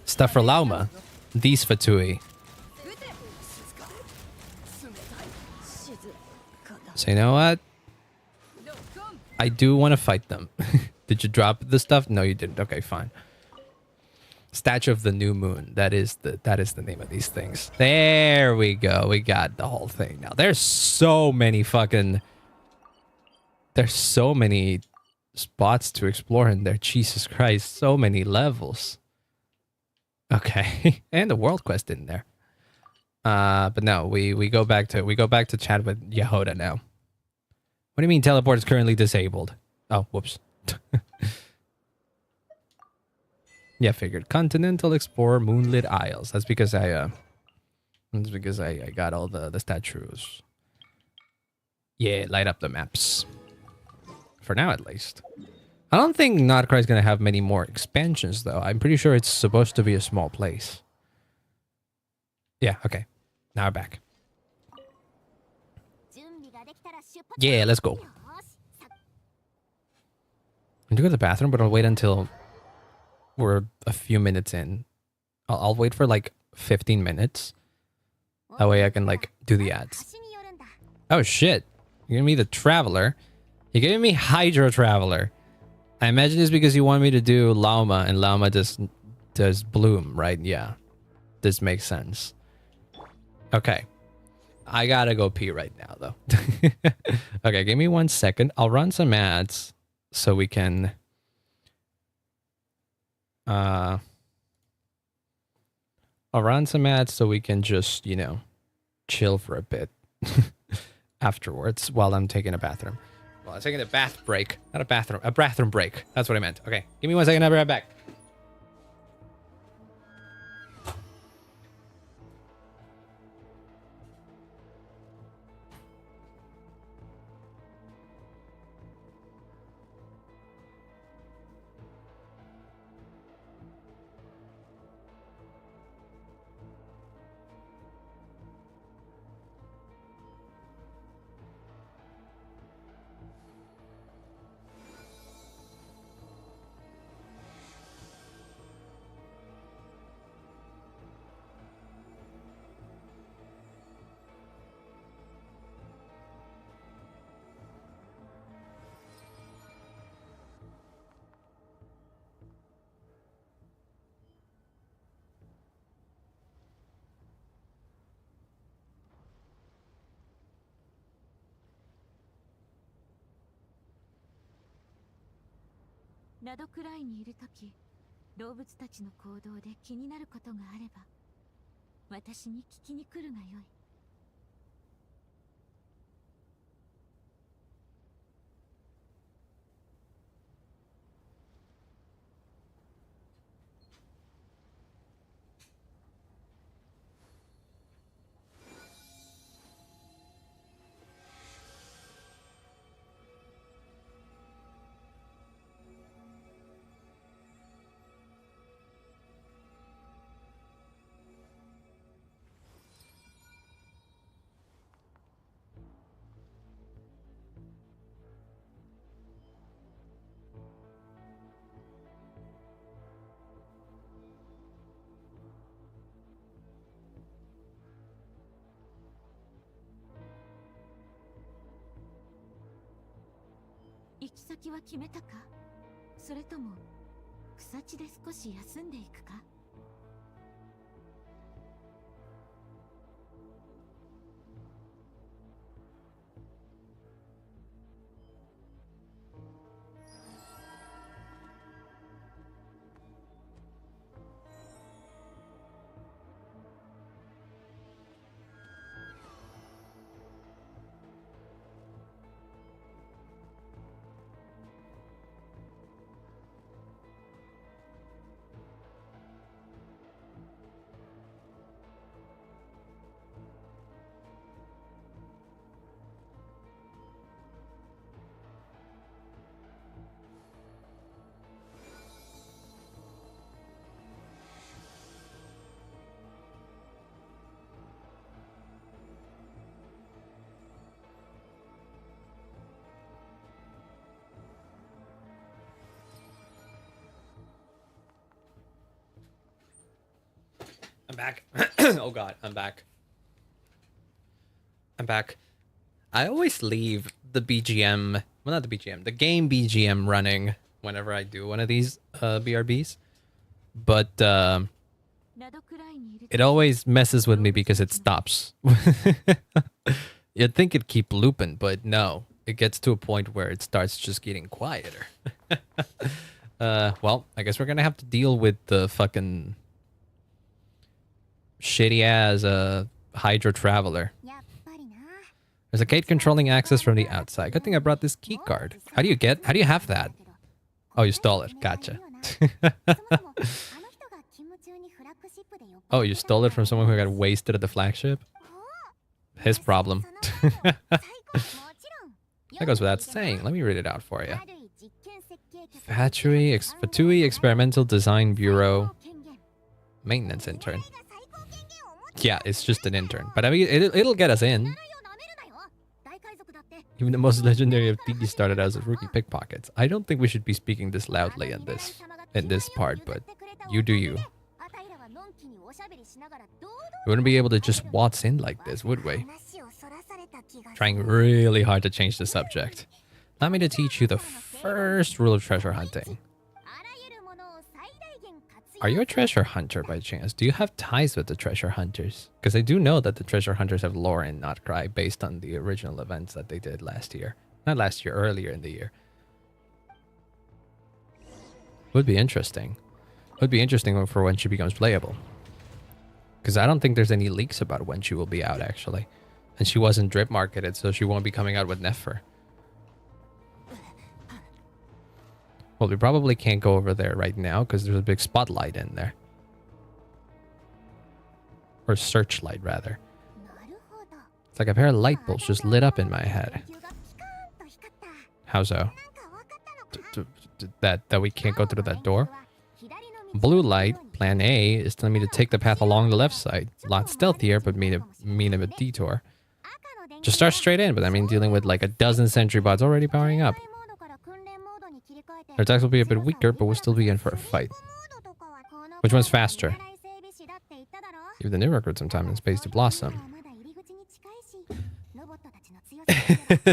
stuff for Lauma. These Fatui. So you know what? I do want to fight them. Did you drop the stuff? No, you didn't. Okay, fine. Statue of the New Moon. That is the name of these things. There we go. We got the whole thing now. There's so many spots to explore in there. Jesus Christ, so many levels. Okay, and the world quest in there. But no, we go back to chat with Yehoda now. What do you mean teleport is currently disabled? Oh, whoops. Yeah, figured. Continental Explorer Moonlit Isles. That's because I got all the statues. Yeah, light up the maps. For now, at least. I don't think nod-krai is going to have many more expansions, though. I'm pretty sure it's supposed to be a small place. Yeah, okay. Now we're back. Yeah, let's go. I'm to go to the bathroom, but I'll wait until we're a few minutes in. I'll wait for like 15 minutes. That way I can like do the ads. Oh shit. You're giving me the Traveler. You're giving me Hydro Traveler. I imagine it's because you want me to do Lauma, and Lauma does Bloom, right? Yeah. This makes sense. Okay. I gotta go pee right now, though. Okay, give me 1 second. I'll run some ads so we can... I'll run some ads so we can just, you know, chill for a bit afterwards while I'm taking a bathroom. Well, I'm taking a bath break. Not a bathroom. A bathroom break. That's what I meant. Okay, give me 1 second. I'll be right back. ナドクライにいるとき、動物たちの行動で気になることがあれば、私に聞きに来るがよい。行き先は決めたか？それとも草地で少し休んでいくか？I'm back. Oh god, I'm back. I'm back. I always leave the BGM, well not the BGM, the game BGM running whenever I do one of these BRBs. But it always messes with me because it stops. You'd think it'd keep looping, but no. It gets to a point where it starts just getting quieter. Well, I guess we're gonna have to deal with the fucking shitty ass Hydra Traveler. There's a gate controlling access from the outside. Good thing I brought this key card. How do you have that? Oh, you stole it. Gotcha. Oh, you stole it from someone who got wasted at the flagship? His problem. That goes without saying. Let me read it out for you. Fatui Experimental Design Bureau Maintenance Intern. Yeah, it's just an intern. But I mean, it'll get us in. Even the most legendary of thieves started as a rookie pickpockets. I don't think we should be speaking this loudly in this part, but you do you. We wouldn't be able to just waltz in like this, would we? Trying really hard to change the subject. Allow me to teach you the first rule of treasure hunting. Are you a treasure hunter by chance? Do you have ties with the treasure hunters? Because I do know that the treasure hunters have lore in nod-krai based on the original events that they did last year. Not last year, earlier in the year. Would be interesting. Would be interesting for when she becomes playable. Because I don't think there's any leaks about when she will be out, actually. And she wasn't drip marketed, so she won't be coming out with Nefer. Well, we probably can't go over there right now because there's a big spotlight in there. Or searchlight, rather. It's like a pair of light bulbs just lit up in my head. How so? That we can't go through that door? Blue light, plan A, is telling me to take the path along the left side. A lot stealthier, but mean a detour. Just start straight in, but I mean dealing with like a dozen sentry bots already powering up. Our attacks will be a bit weaker, but we'll still be in for a fight. Which one's faster? Give the new recruit some time and space to blossom.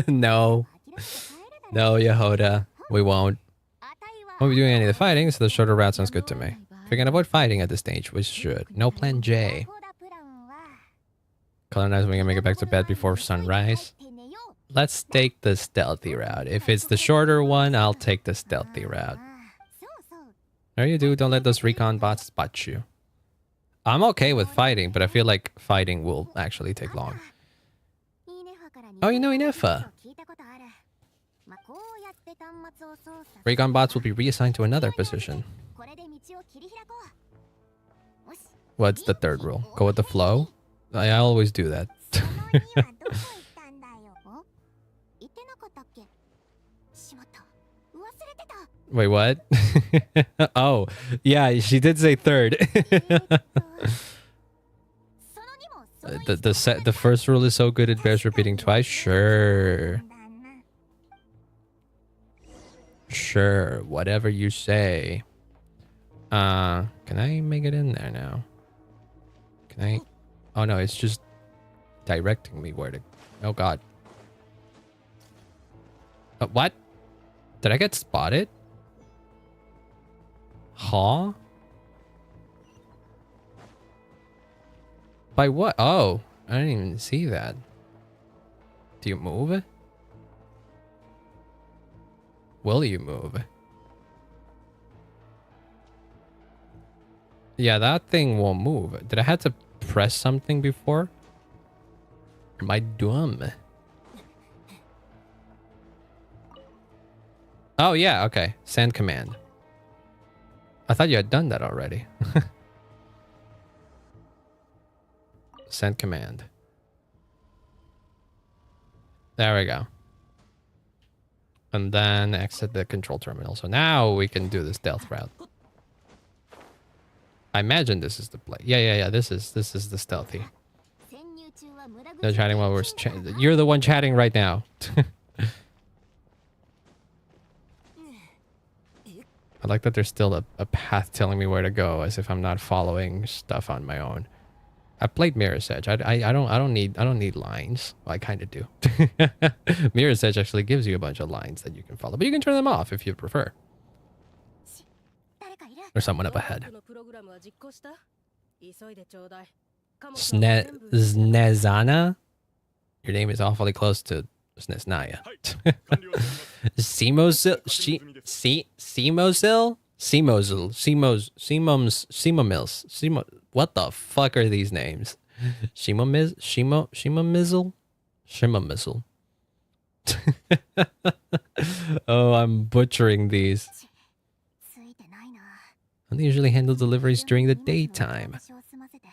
No. No, Yehoda. We won't. Won't be doing any of the fighting, so the shorter route sounds good to me. If we can avoid fighting at this stage, we should. No plan J. Colonize when we can make it back to bed before sunrise. Let's take the stealthy route. If it's the shorter one, I'll take the stealthy route. No, you do. Don't let those recon bots spot you. I'm okay with fighting, but I feel like fighting will actually take long. Oh, you know Inefa. Recon bots will be reassigned to another position. What's the third rule? Go with the flow? I always do that. Wait, what? Oh, yeah, she did say third. The first rule is so good it bears repeating twice. Sure. Sure, whatever you say. Can I make it in there now? Can I? Oh no, it's just directing me where to. Oh god. What? Did I get spotted? Huh? By what? Oh, I didn't even see that. Do you move? Will you move? Yeah, that thing won't move. Did I have to press something before? Am I dumb? Oh, yeah, okay. Send command. I thought you had done that already. Send command. There we go. And then exit the control terminal. So now we can do the stealth route. I imagine this is the play. Yeah. This is the stealthy. They're chatting while we're you're the one chatting right now. I like that there's still a path telling me where to go, as if I'm not following stuff on my own. I played Mirror's Edge. I don't need lines. Well, I kind of do. Mirror's Edge actually gives you a bunch of lines that you can follow, but you can turn them off if you prefer. There's someone up ahead. Snezana? Your name is awfully close to Sneznaya. Simosil? Simomils? What the fuck are these names? Shimamizzle? Oh, I'm butchering these. I usually handle deliveries during the daytime.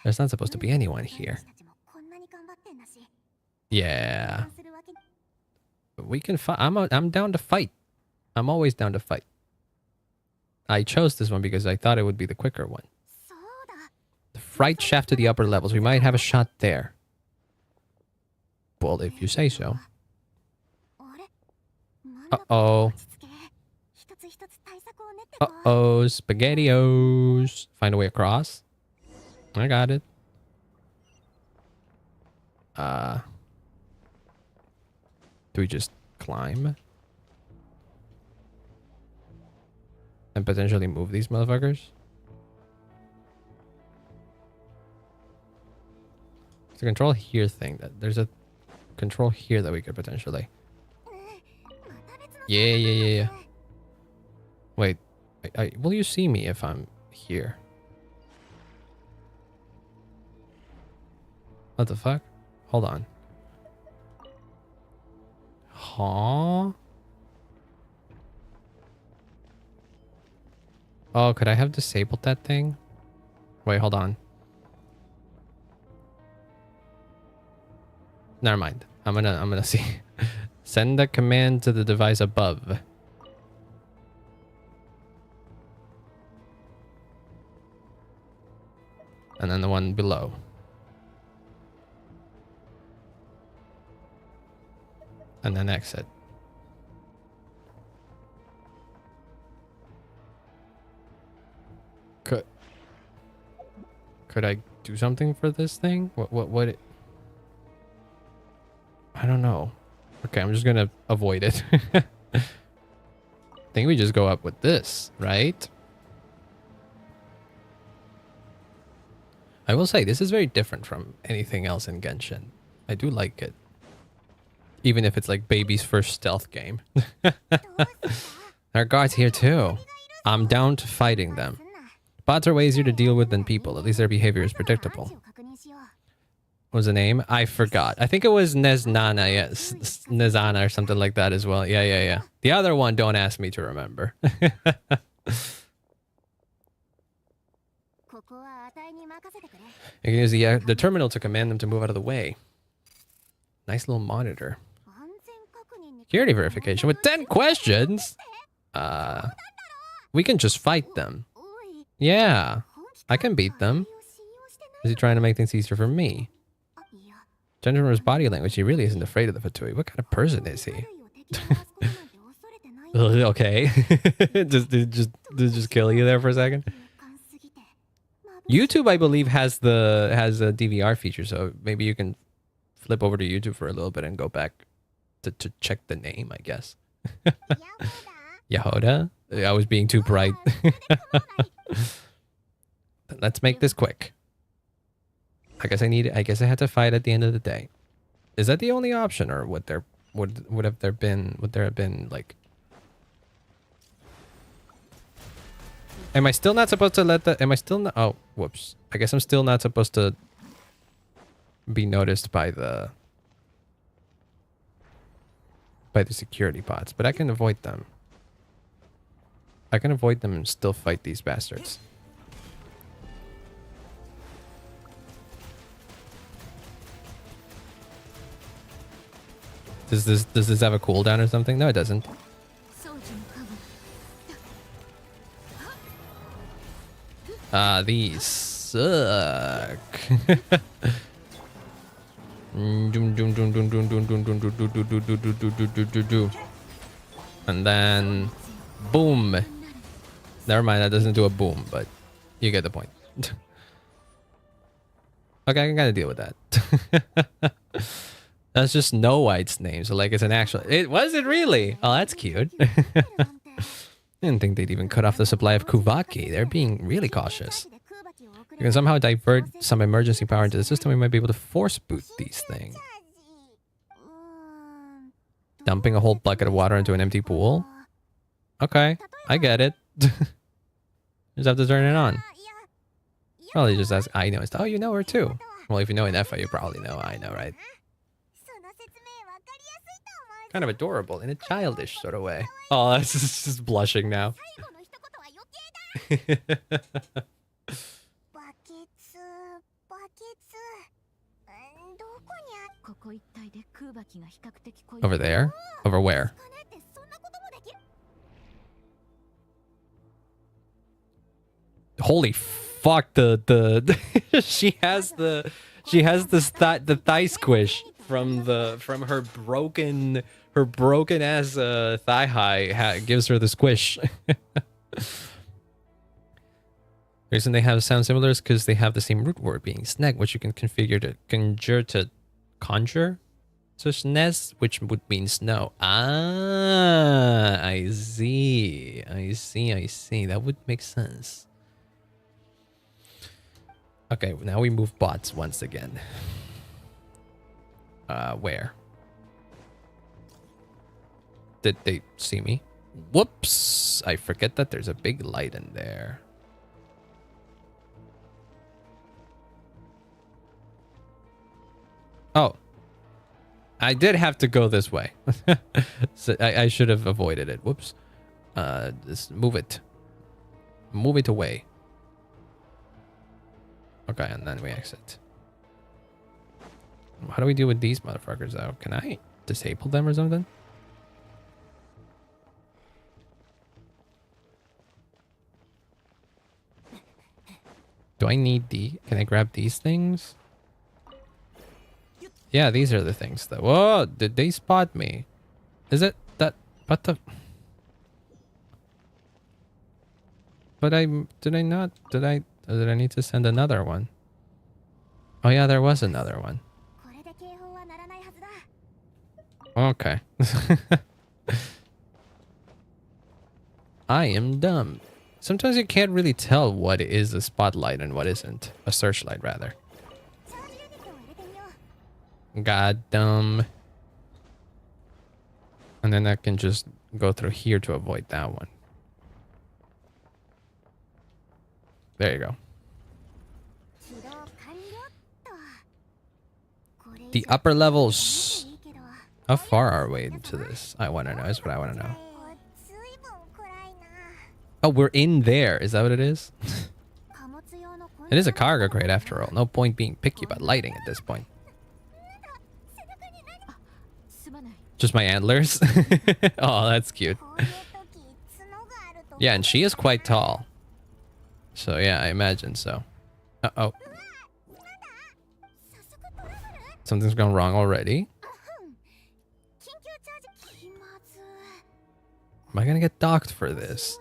There's not supposed to be anyone here. Yeah. We can fight. I'm down to fight. I'm always down to fight. I chose this one because I thought it would be the quicker one. The freight shaft to the upper levels. We might have a shot there. Well, if you say so. Uh-oh. Uh-oh, SpaghettiOs. Find a way across. I got it. Do we just climb? And potentially move these motherfuckers? It's a control here thing. There's a control here that we could potentially... Yeah. Wait, will you see me if I'm here? What the fuck? Hold on. Huh? Oh, could I have disabled that thing? Wait, hold on. Never mind. I'm gonna see. Send the command to the device above. And then the one below. And then exit. Could I do something for this thing? What it... I don't know. Okay, I'm just gonna avoid it. I think we just go up with this, right? I will say, this is very different from anything else in Genshin. I do like it. Even if it's like baby's first stealth game. There are guards here too. I'm down to fighting them. Bots are way easier to deal with than people. At least their behavior is predictable. What was the name? I forgot. I think it was Neznana, yes. Nezana or something like that as well. Yeah. The other one, don't ask me to remember. You can use the terminal to command them to move out of the way. Nice little monitor. Security verification with 10 questions? We can just fight them. Yeah, I can beat them. Is he trying to make things easier for me? Judging from his body language, he really isn't afraid of the Fatui. What kind of person is he? Okay. just kill you there for a second. YouTube, I believe, has a DVR feature, so maybe you can flip over to YouTube for a little bit and go back to check the name, I guess. Yahoda? I was being too bright. Let's make this quick. I guess I had to fight at the end of the day. Is that the only option, or would there have been like? Am I still not supposed to let the? Am I still not? Oh, whoops. I guess I'm still not supposed to be noticed by the security bots, but I can avoid them. I can avoid them and still fight these bastards. Does this have a cooldown or something? No, it doesn't. These suck. And then boom. Never mind, that doesn't do a boom, but you get the point. Okay, I can kind of deal with that. That's just Snow White's name, so like it's an actual. It was it really? Oh, that's cute. Didn't think they'd even cut off the supply of Kuvaki. They're being really cautious. You can somehow divert some emergency power into the system. We might be able to force boot these things. Dumping a whole bucket of water into an empty pool? Okay, I get it. Just have to turn it on. Probably just ask I know. Oh, you know her too. Well, if you know Inefa, you probably know I know, right? Kind of adorable in a childish sort of way. Oh, that's just blushing now. Over there? Over where? Holy fuck, the she has the thigh squish from her broken ass thigh high gives her the squish. The reason they have sound similar is because they have the same root word being sneg, which you can configure to conjure to snes, which would mean snow. Ah, I see. That would make sense. Okay, now we move bots once again. Where? Did they see me? Whoops! I forget that there's a big light in there. Oh. I did have to go this way. So I should have avoided it. Whoops. Just move it. Move it away. Okay, and then we exit. How do we deal with these motherfuckers, though? Can I disable them or something? Do I need Can I grab these things? Yeah, these are the things, though. Whoa, did they spot me? Is it that... What the... But did I not... Did I need to send another one? Oh yeah, there was another one. Okay. I am dumb. Sometimes you can't really tell what is a spotlight and what isn't. A searchlight, rather. God damn. And then I can just go through here to avoid that one. There you go. The upper levels. How far are we into this? I want to know. Is what I want to know. Oh, we're in there. Is that what it is? It is a cargo crate after all. No point being picky about lighting at this point. Just my antlers? Oh, that's cute. Yeah, and she is quite tall. So yeah, I imagine so. Uh-oh. Something's gone wrong already. Am I gonna get docked for this?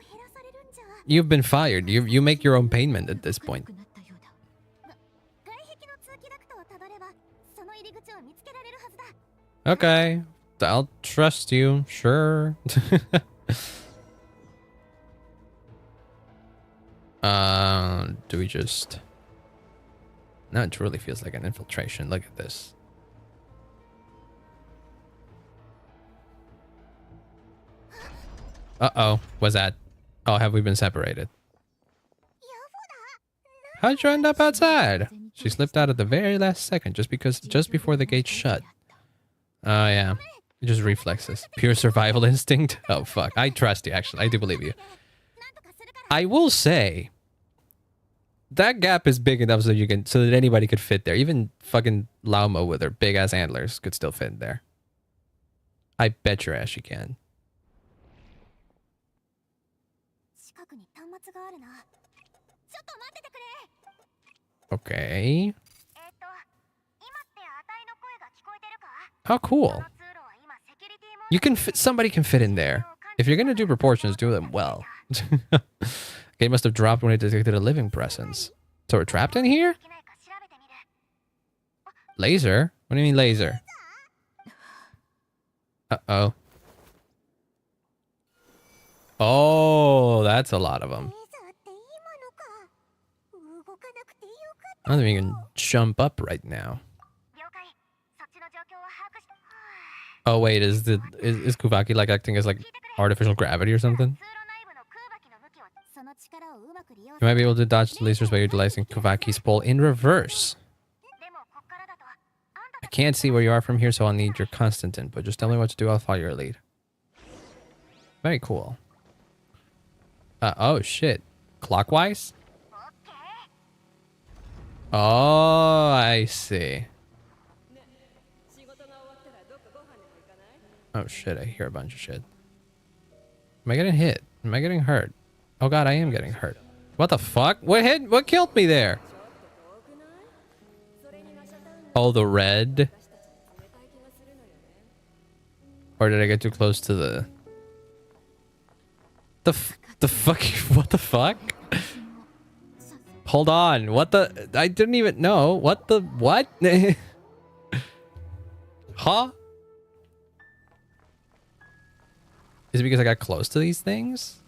You've been fired. You make your own payment at this point. Okay. I'll trust you. Sure. Do we just... No, it truly feels like an infiltration. Look at this. Uh-oh. What's that? Oh, have we been separated? How'd you end up outside? She slipped out at the very last second just before the gate shut. Oh, yeah. Just reflexes. Pure survival instinct. Oh, fuck. I trust you, actually. I do believe you. I will say... that gap is big enough so that anybody could fit there. Even fucking lmao with her big ass antlers could still fit in there. I bet your ass she can. Okay. How cool. You can fit, somebody can fit in there. If you're gonna do proportions, do them well. Gate must have dropped when it detected a living presence. So we're trapped in here? Laser? What do you mean laser? Uh-oh. Oh, that's a lot of them. I don't think we can jump up right now. Oh wait, is Kuvaki like acting as like artificial gravity or something? You might be able to dodge the lasers by utilizing Kuvaki's pole in reverse. I can't see where you are from here, so I'll need your constant input. Just tell me what to do, I'll follow your lead. Very cool. Oh shit. Clockwise? Oh, I see. Oh shit, I hear a bunch of shit. Am I getting hit? Am I getting hurt? Oh god, I am getting hurt. What the fuck? What killed me there? Oh, the red? Or did I get too close to the... The fuck? What the fuck? Hold on. What the... I didn't even know. What the... What? Huh? Is it because I got close to these things?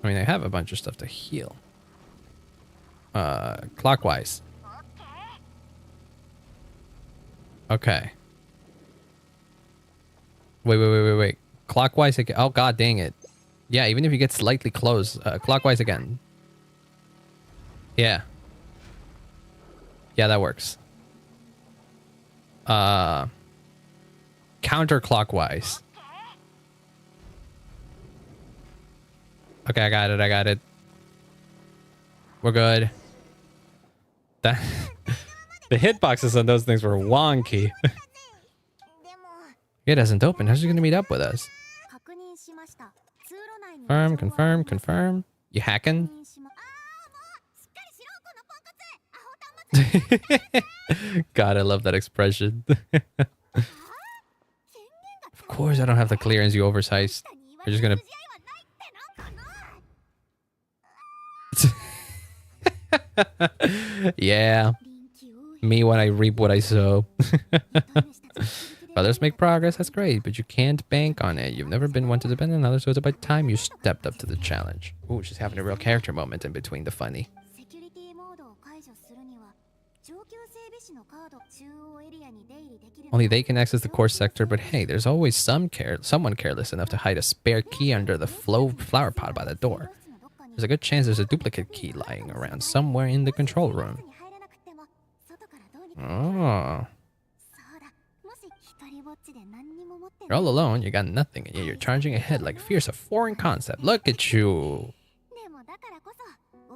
I mean, I have a bunch of stuff to heal. Clockwise. Okay. Wait. Clockwise again. Oh, god dang it. Yeah, even if you get slightly close. Clockwise again. Yeah. Yeah, that works. Counterclockwise. Okay, I got it. We're good. That the hitboxes on those things were wonky. It hasn't opened. How's he gonna meet up with us? Confirm. You hacking? God, I love that expression. Of course I don't have the clearance, you oversized. You're just gonna... Yeah. Me when I reap what I sow. Others make progress, that's great, but you can't bank on it. You've never been one to depend on others, so it's about time you stepped up to the challenge. Ooh, she's having a real character moment in between the funny. Only they can access the core sector, but hey, there's always someone careless enough to hide a spare key under the flower pot by the door. There's a good chance there's a duplicate key lying around somewhere in the control room. Oh. You're all alone, you got nothing, and yet you're charging ahead like fierce a foreign concept. Look at you.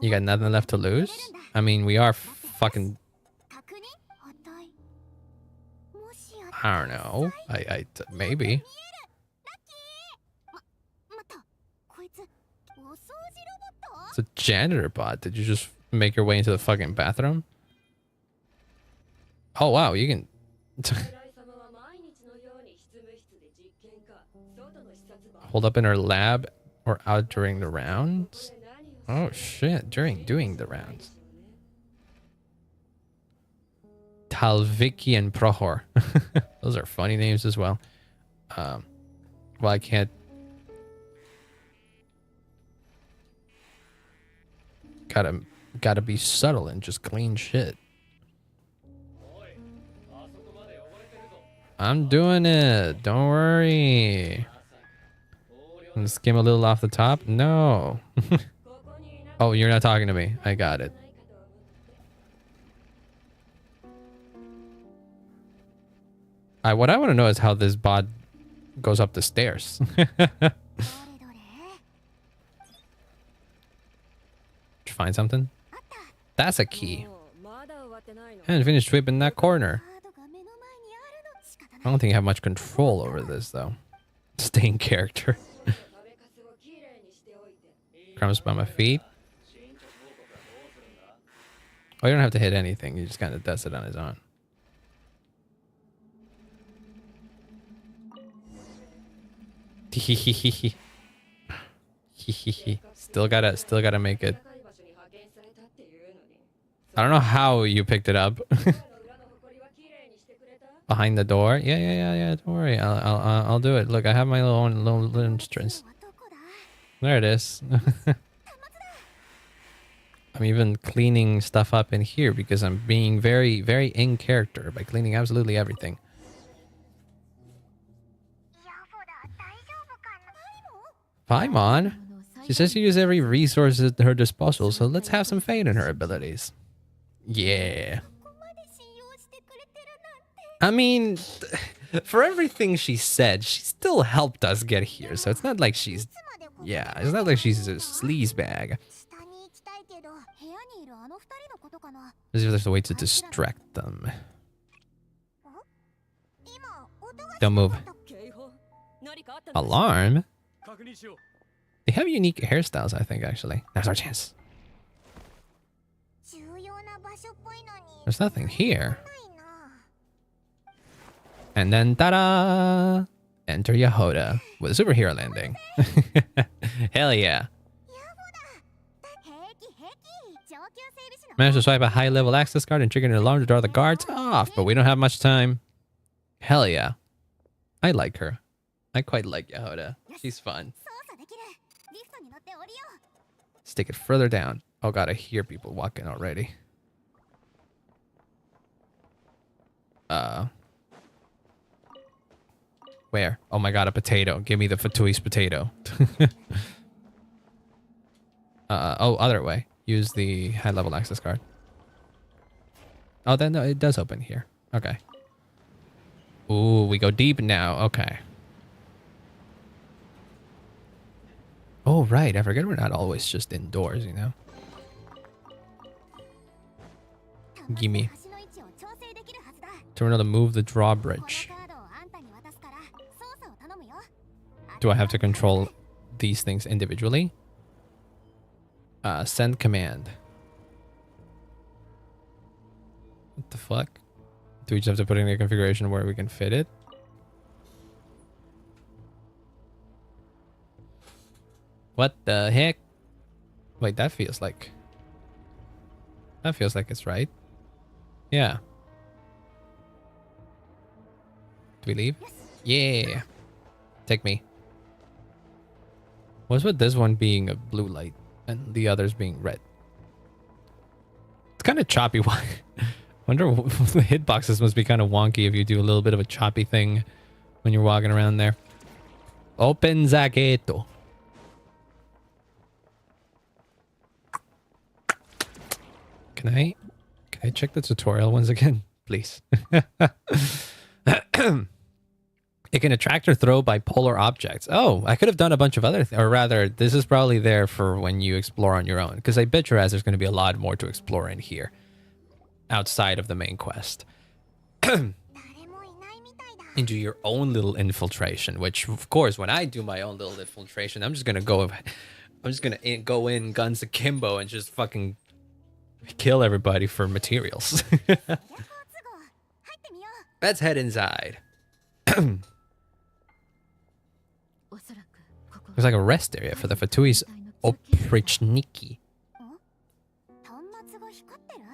You got nothing left to lose? I mean, we are fucking... I don't know. Maybe. It's a janitor bot. Did you just make your way into the fucking bathroom? Oh wow, you can... Hold up in her lab or out during the rounds? Oh shit, doing the rounds. Talviki and Prohor. Those are funny names as well. Well, I can't... Gotta be subtle and just clean shit. I'm doing it. Don't worry. And skim a little off the top? No. Oh, you're not talking to me. I got it. What I want to know is how this bot goes up the stairs. Did you find something? That's a key. I haven't finished sweeping that corner. I don't think I have much control over this, though. Stay in character. Crumbs by my feet. Oh, you don't have to hit anything. You just kind of does it on his own. Still gotta make it. I don't know how you picked it up. Behind the door? Yeah. Don't worry. I'll do it. Look, I have my little instruments. There it is. I'm even cleaning stuff up in here because I'm being very, very in character by cleaning absolutely everything. Paimon? She says she uses every resource at her disposal, so let's have some faith in her abilities. Yeah. I mean, for everything she said, she still helped us get here, so it's not like she's... Yeah, it's not like she's a sleazebag. As if there's a way to distract them. Don't move. Alarm? They have unique hairstyles, I think, actually. Now's our chance. There's nothing here. And then, ta-da! Enter Yahoda with a superhero landing. Hell yeah. Managed to swipe a high-level access card and trigger an alarm to draw the guards off, but we don't have much time. Hell yeah. I like her. I quite like Yahoda. She's fun. Stick it further down. Oh god, I hear people walking already. Where? Oh my god, a potato. Give me the Fatoui's potato. Oh, other way. Use the high-level access card. Oh, then no, it does open here. Okay. Ooh, we go deep now. Okay. Oh, right. I forget we're not always just indoors, you know? Gimme. Terminal to move the drawbridge. Do I have to control these things individually? Send command. What the fuck? Do we just have to put in a configuration where we can fit it? What the heck? Wait, that feels like... That feels like it's right. Yeah. Do we leave? Yeah. Take me. What's with this one being a blue light and the others being red? It's kind of choppy. Why? Wonder the hitboxes must be kind of wonky if you do a little bit of a choppy thing when you're walking around there. Open Zageto. Can I check the tutorial once again, please? It can attract or throw bipolar objects. Oh, I could have done a bunch of other or rather, this is probably there for when you explore on your own. Because I bet your ass there's going to be a lot more to explore in here. Outside of the main quest. Into your own little infiltration. Which, of course, when I do my own little infiltration, I'm just going to go in guns akimbo and just fucking kill everybody for materials. Let's head inside. There's like a rest area for the Fatui's oprichniki.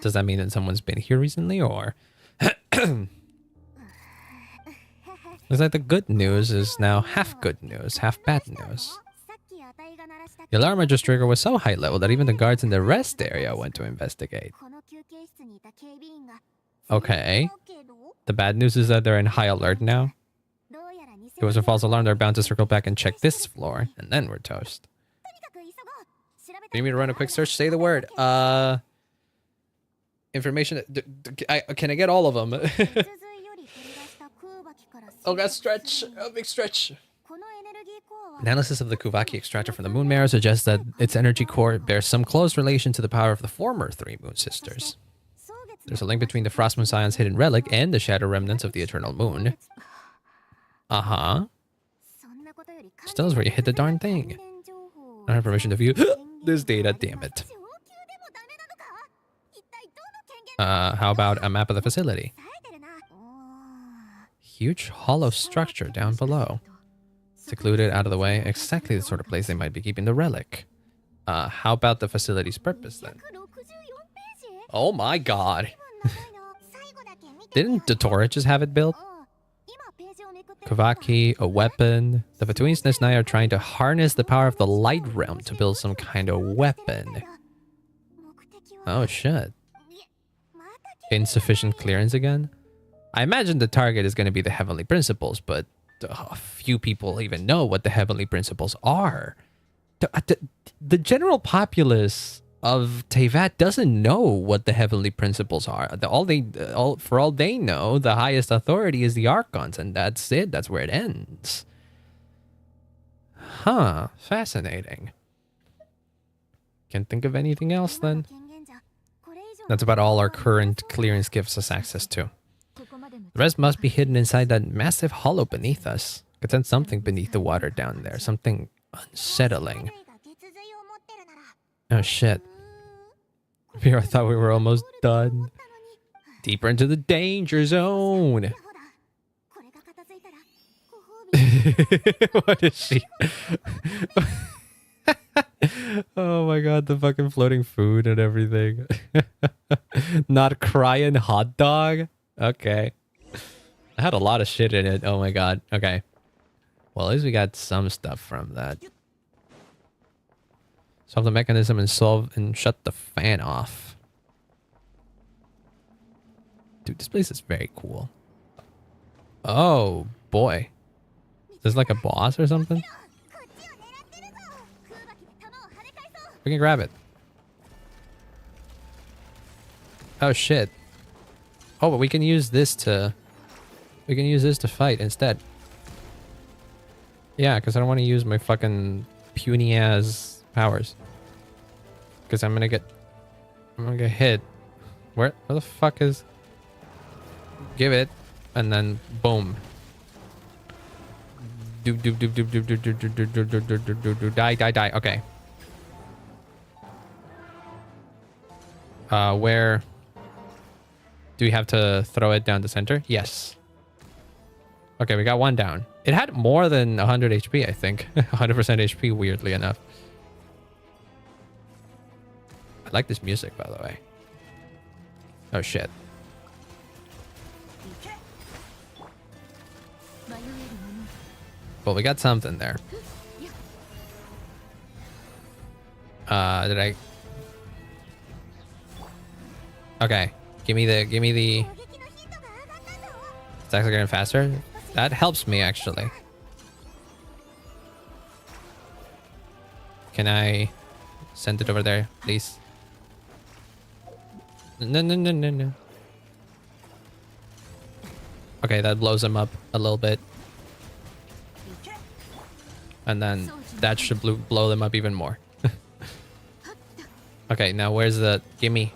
Does that mean that someone's been here recently, or? It's like the good news is now half good news, half bad news. The alarm register was so high level that even the guards in the rest area went to investigate. Okay. The bad news is that they're in high alert now. It was a false alarm. They're bound to circle back and check this floor, and then we're toast. Need me to run a quick search? Say the word. Information. Can I get all of them? Oh, God, stretch. Oh, big stretch. Analysis of the Kuvaki extractor from the moon marrow suggests that its energy core bears some close relation to the power of the former three moon sisters. There's a link between the Frost Moon Scion's hidden relic and the shadow remnants of the eternal moon. Uh-huh. Still is where you hit the darn thing. I don't have permission to view this data, damn it. How about a map of the facility? Huge hollow structure down below. Secluded, out of the way, exactly the sort of place they might be keeping the relic. How about the facility's purpose then? Oh my god. Didn't Dotora just have it built? Kuvaki, a weapon. The Fatuins Nesnai are trying to harness the power of the light realm to build some kind of weapon. Oh shit. Insufficient clearance again? I imagine the target is going to be the Heavenly Principles, but few people even know what the Heavenly Principles are. The general populace of Teyvat doesn't know what the Heavenly Principles are. For all they know, the highest authority is the Archons, and that's it. That's where it ends. Huh. Fascinating. Can't think of anything else then. That's about all our current clearance gives us access to. The rest must be hidden inside that massive hollow beneath us. Could sense something beneath the water down there. Something unsettling. Oh shit. Here I thought we were almost done. Deeper into the danger zone. What is she? Oh my god, the fucking floating food and everything. Nod-krai and hot dog? Okay. I had a lot of shit in it. Oh my god. Okay. Well, at least we got some stuff from that. Solve the mechanism and shut the fan off. Dude, this place is very cool. Oh boy. Is this like a boss or something? We can grab it. Oh shit. Oh, but we can use this to... We can use this to fight instead. Yeah, because I don't want to use my fucking puny ass powers. Because I'm gonna get hit. Where the fuck is... Give it. And then boom. Die. Okay. Where... Do we have to throw it down the center? Yes. Okay, we got one down. It had more than 100 HP, I think. 100% HP, weirdly enough. I like this music, by the way. Oh, shit. Well, we got something there. Did I... Okay. Give me the attacks are getting faster. That helps me actually. Can I send it over there, please? No. Okay, that blows him up a little bit. And then that should blow them up even more. Okay, now where's the... Gimme.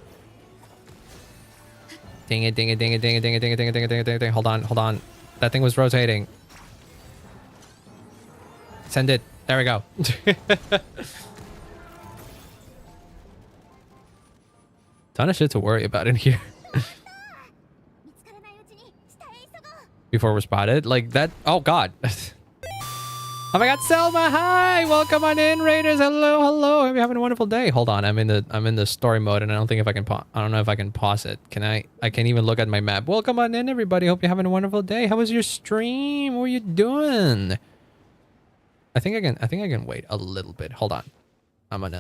Ding it. Hold on. That thing was rotating. Send it. There we go. Ton of shit to worry about in here. Before we're spotted. Like that. Oh, God. Oh my God, Selma, hi! Welcome on in, Raiders. Hello. Hope you're having a wonderful day. Hold on, I'm in the story mode, and I don't think if I can I don't know if I can pause it. Can I? I can't even look at my map. Welcome on in, everybody. Hope you're having a wonderful day. How was your stream? What were you doing? I think I can wait a little bit. Hold on. Hope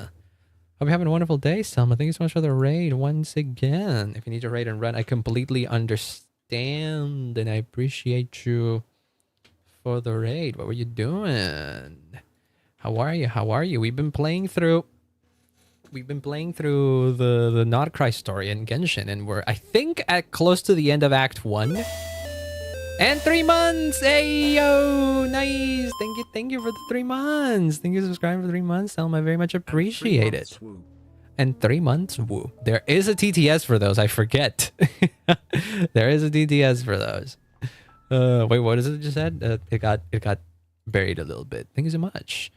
you're having a wonderful day, Selma. Thank you so much for the raid once again. If you need to raid and run, I completely understand, and I appreciate you for the raid. What were you doing? How are you? We've been playing through the nod-krai story in Genshin, and we're, I think, at close to the end of Act 1. And 3 months! Hey yo! Nice! Thank you for the 3 months! Thank you for subscribing for 3 months, Selma. I very much appreciate it. And 3 months, woo. There is a TTS for those, I forget. There is a TTS for those. Wait, what is it you just said? It got buried a little bit. Thank you so much.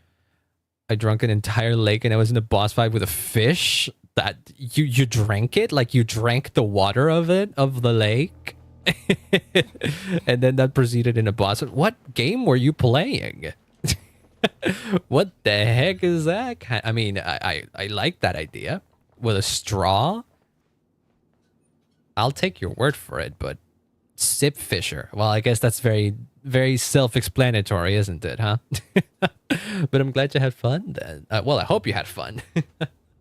I drank an entire lake and I was in a boss fight with a fish. That you drank it? Like you drank the water of the lake? And then that proceeded in a boss. What game were you playing? What the heck is that? I mean, I like that idea. With a straw? I'll take your word for it, but Sip Fisher. Well, I guess that's very, very self-explanatory, isn't it, huh? But I'm glad you had fun then. Well, I hope you had fun.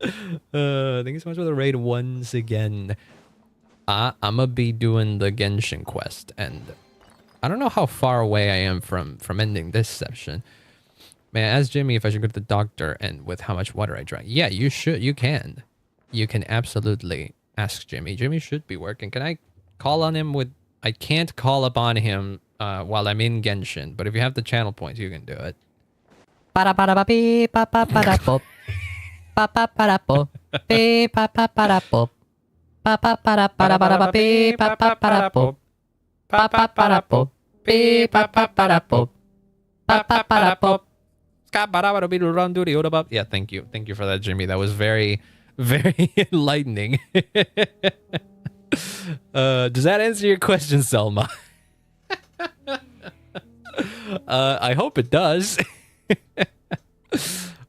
Thank you so much for the raid once again. I'm gonna be doing the Genshin quest, and I don't know how far away I am from ending this session. May I ask Jimmy if I should go to the doctor and with how much water I drank? Yeah, you should. You can. You can absolutely ask Jimmy. Jimmy should be working. Can I call on him with... I can't call upon him while I'm in Genshin, but if you have the channel points, you can do it. Para para beep pa pa para pop. Pa pa para pop. Beep pa pa para pop. Pa pa para para beep pa pa para pop. Pa pa para pop. Beep pa pa para pop. Pa pa para pop. Yeah, thank you. Thank you for that, Jimmy. That was very, very enlightening. Does that answer your question, Selma? I hope it does.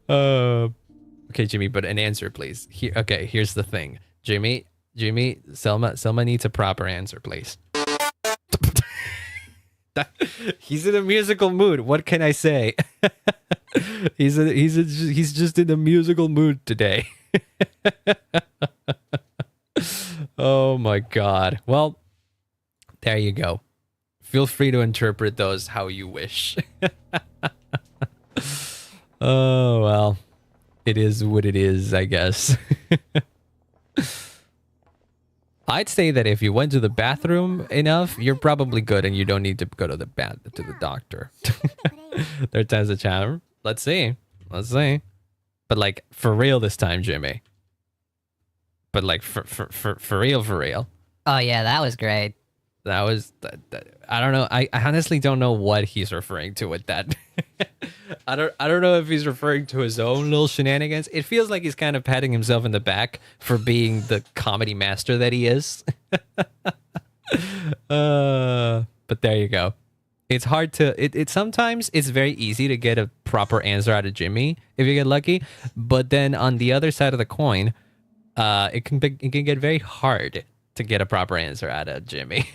Okay, Jimmy, but an answer, please. Okay, here's the thing. Jimmy, Selma needs a proper answer, please. He's in a musical mood. What can I say? He's just in a musical mood today. Oh my God. Well, there you go. Feel free to interpret those how you wish. Oh, well. It is what it is, I guess. I'd say that if you went to the bathroom enough, you're probably good and you don't need to go to the doctor. There are times of charm. Let's see. But like for real this time, Jimmy. But like for real. Oh yeah, that was great. That was I don't know. I honestly don't know what he's referring to with that. I don't know if he's referring to his own little shenanigans. It feels like he's kind of patting himself in the back for being the comedy master that he is. But there you go. It's hard to it sometimes it's very easy to get a proper answer out of Jimmy if you get lucky, but then on the other side of the coin, it can get very hard to get a proper answer out of Jimmy.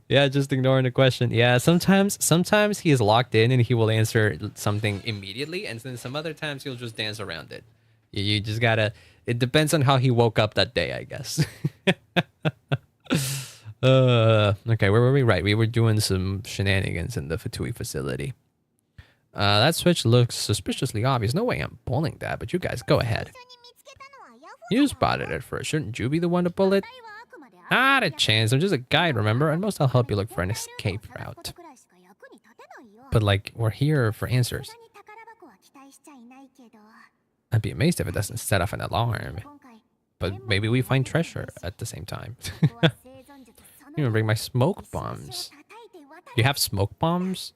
Yeah, just ignoring the question. Yeah, sometimes he is locked in and he will answer something immediately, and then some other times he'll just dance around it. You just gotta It depends on how he woke up that day, I guess. Okay, where were we? Right, we were doing some shenanigans in the Fatui facility. That switch looks suspiciously obvious. No way I'm pulling that, but you guys go ahead. You spotted it first. Shouldn't you be the one to pull it? Not a chance. I'm just a guide, remember? At most, I'll help you look for an escape route. But, like, we're here for answers. I'd be amazed if it doesn't set off an alarm. But maybe we find treasure at the same time. You can bring my smoke bombs. You have smoke bombs?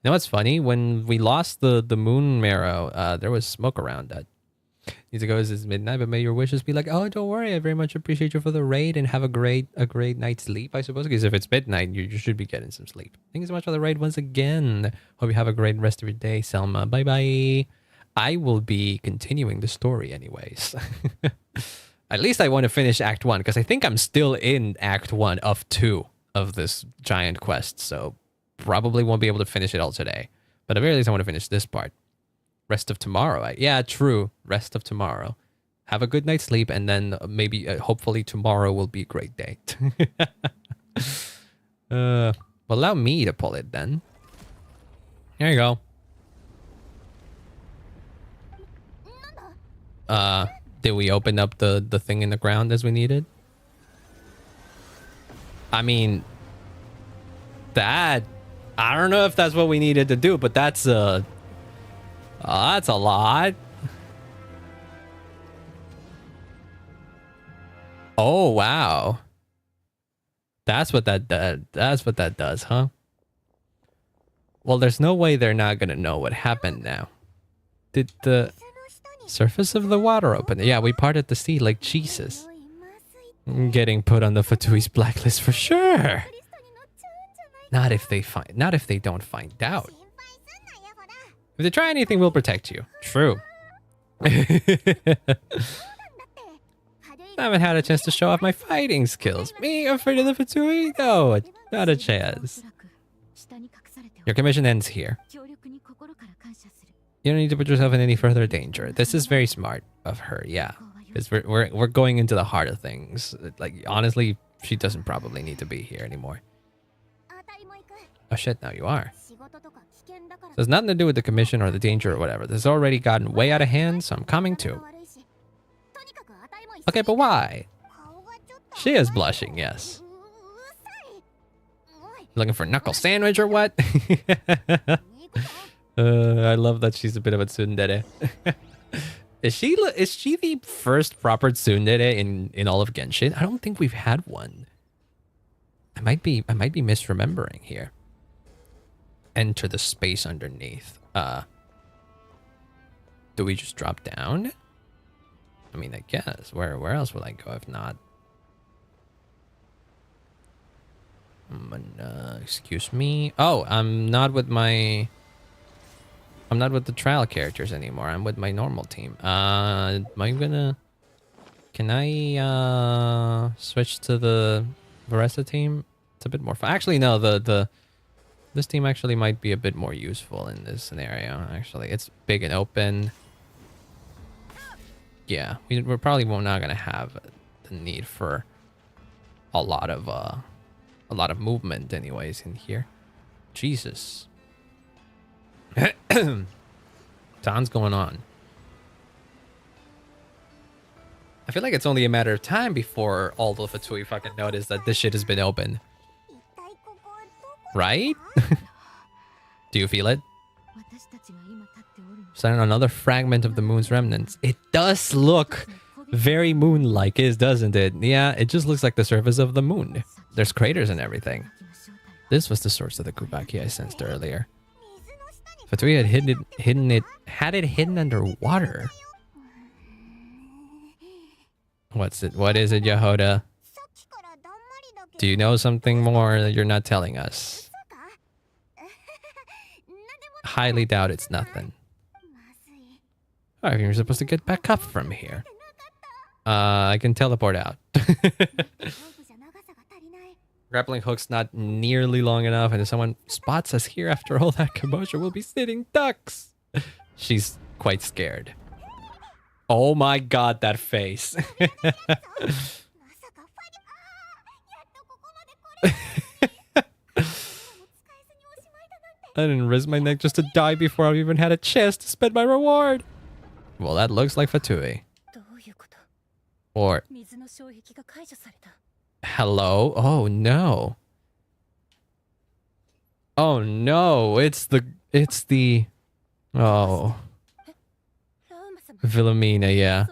You know what's funny? When we lost the moon marrow, there was smoke around that. Need to go as it's midnight, but may your wishes be like, oh, don't worry, I very much appreciate you for the raid and have a great night's sleep, I suppose. Because if it's midnight, you should be getting some sleep. Thank you so much for the raid once again. Hope you have a great rest of your day, Selma. Bye-bye. I will be continuing the story anyways. At least I want to finish Act 1, because I think I'm still in Act 1 of 2 of this giant quest, so probably won't be able to finish it all today. But at the very least, I want to finish this part. Rest of tomorrow. Yeah, true. Rest of tomorrow. Have a good night's sleep, and then maybe, hopefully, tomorrow will be a great day. Well, allow me to pull it then. There you go. Did we open up the thing in the ground as we needed? I mean, that... I don't know if that's what we needed to do, but that's a lot. Oh, wow. That's what that does. That's what that does, huh? Well, there's no way they're not gonna know what happened now. Did the surface of the water open? Yeah, we parted the sea like Jesus. Getting put on the Fatui's blacklist for sure. Not if they don't find out. If they try anything, we'll protect you. True. I haven't had a chance to show off my fighting skills. Me, afraid of the Fatui? No, not a chance. Your commission ends here. You don't need to put yourself in any further danger. This is very smart of her, yeah. Because we're going into the heart of things. Like, honestly, she doesn't probably need to be here anymore. Oh shit, now you are. So it's nothing to do with the commission or the danger or whatever. This has already gotten way out of hand, so I'm coming too. Okay, but why? She is blushing, yes. Looking for knuckle sandwich or what? I love that she's a bit of a tsundere. Is she the first proper tsundere in all of Genshin? I don't think we've had one. I might be misremembering here. Enter the space underneath. Do we just drop down? I mean, I guess. Where else will I go if not? Excuse me. Oh, I'm not with the trial characters anymore. I'm with my normal team. Am I gonna... Can I switch to the Varesa team? It's a bit more fun. Actually, no, this team actually might be a bit more useful in this scenario. Actually, it's big and open. Yeah, we're probably not gonna have the need for a lot of movement, anyways, in here. Jesus, tons going on. I feel like it's only a matter of time before all the Fatui fucking notice that this shit has been opened. Right? Do you feel it? Standing on another fragment of the moon's remnants. It does look very moon-like, doesn't it? Yeah, it just looks like the surface of the moon. There's craters and everything. This was the source of the Kubaki I sensed earlier. Fatui had hidden it hidden underwater. What is it, Yahoda? Do you know something more that you're not telling us? Highly doubt it's nothing. Oh, you're supposed to get back up from here. I can teleport out. Grappling hook's not nearly long enough, and if someone spots us here after all that commotion, we'll be sitting ducks. She's quite scared. Oh my god, that face. I didn't risk my neck just to die before I've even had a chance to spend my reward. Well, that looks like Fatui. Or... Hello? Oh no. Oh no, it's the... Oh. Villamina, yeah.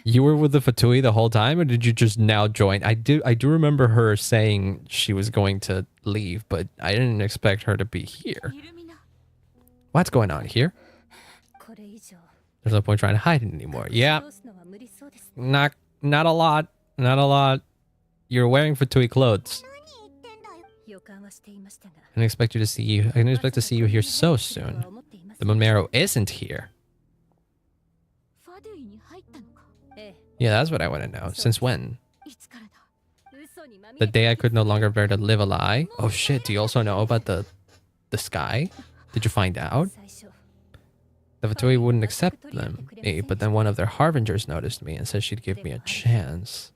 You were with the Fatui the whole time, or did you just now join? I do remember her saying she was going to leave, but I didn't expect her to be here. What's going on here? There's no point trying to hide it anymore. Yeah. Not a lot. Not a lot. You're wearing Fatui clothes. I didn't expect to see you here so soon. The moon marrow isn't here. Yeah, that's what I want to know. Since when? The day I could no longer bear to live a lie. Oh shit, do you also know about the sky? Did you find out? The Fatui wouldn't accept me, but then one of their harbingers noticed me and said she'd give me a chance.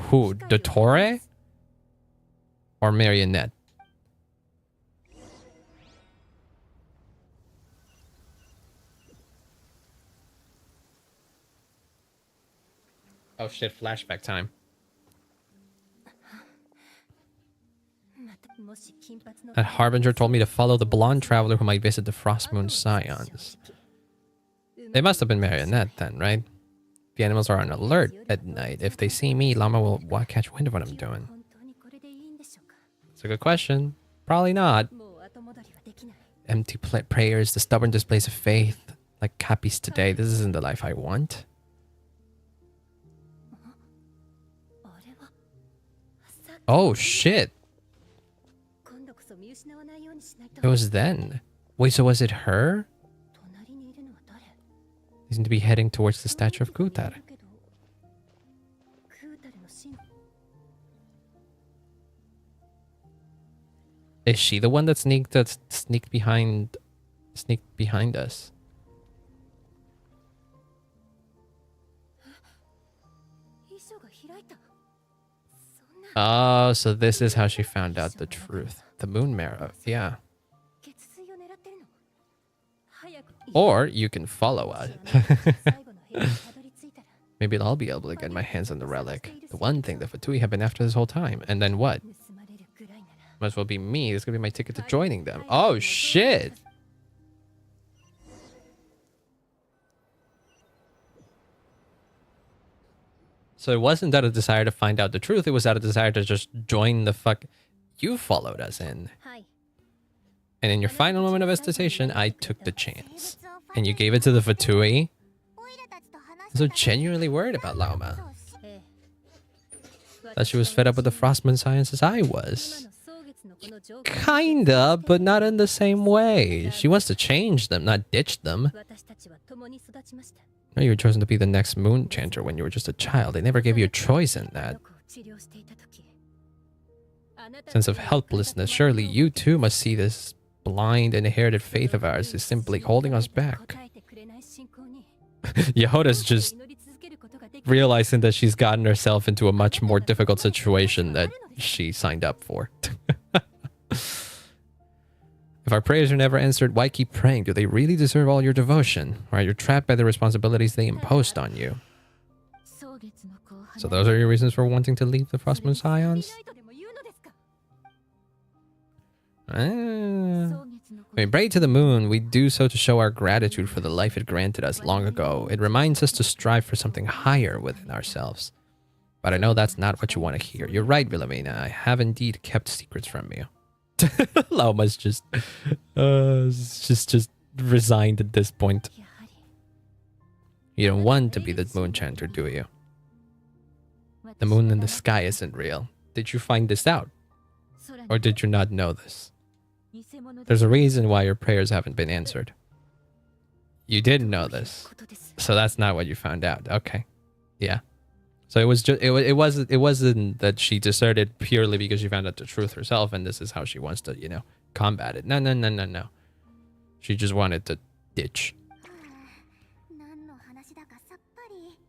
Who? Dottore? Or Marionette? Oh shit, flashback time. That harbinger told me to follow the blonde traveler who might visit the Frostmoon Scions. They must have been Marionette then, right? The animals are on alert at night. If they see me, Llama will catch wind of what I'm doing. It's a good question. Probably not. Empty prayers, the stubborn displays of faith, like Cappy's today. This isn't the life I want. Oh shit. It was then. Wait, so was it her? They seem to be heading towards the statue of Kutar. Is she the one that sneaked behind us? Oh, so this is how she found out the truth. The moon marrow, yeah. Or you can follow us. Maybe I'll be able to get my hands on the relic. The one thing the Fatui have been after this whole time. And then what? Might as well be me. This is gonna be my ticket to joining them. Oh shit! So it wasn't out of desire to find out the truth, it was out of desire to just join the fuck... You followed us in. And in your final moment of hesitation, I took the chance. And you gave it to the Fatui? I'm so genuinely worried about Laoma. That she was fed up with the Frostmoon Science as I was. Kinda, but not in the same way. She wants to change them, not ditch them. No, you were chosen to be the next moon chanter when you were just a child. They never gave you a choice in that. Sense of helplessness. Surely you too must see this blind inherited faith of ours is simply holding us back. Yehoda's just realizing that she's gotten herself into a much more difficult situation that she signed up for. If our prayers are never answered, why keep praying? Do they really deserve all your devotion? Or are you trapped by the responsibilities they imposed on you? So those are your reasons for wanting to leave the Frostmoon Scions? When we pray to the moon, we do so to show our gratitude for the life it granted us long ago. It reminds us to strive for something higher within ourselves. But I know that's not what you want to hear. You're right, Villamina. I have indeed kept secrets from you. Lauma's just resigned at this point. You don't want to be the moon chanter, do you? The moon in the sky isn't real. Did you find this out? Or did you not know this? There's a reason why your prayers haven't been answered. You didn't know this. So that's not what you found out. Okay. Yeah. So it was just it wasn't that she deserted purely because she found out the truth herself and this is how she wants to, combat it. No. She just wanted to ditch.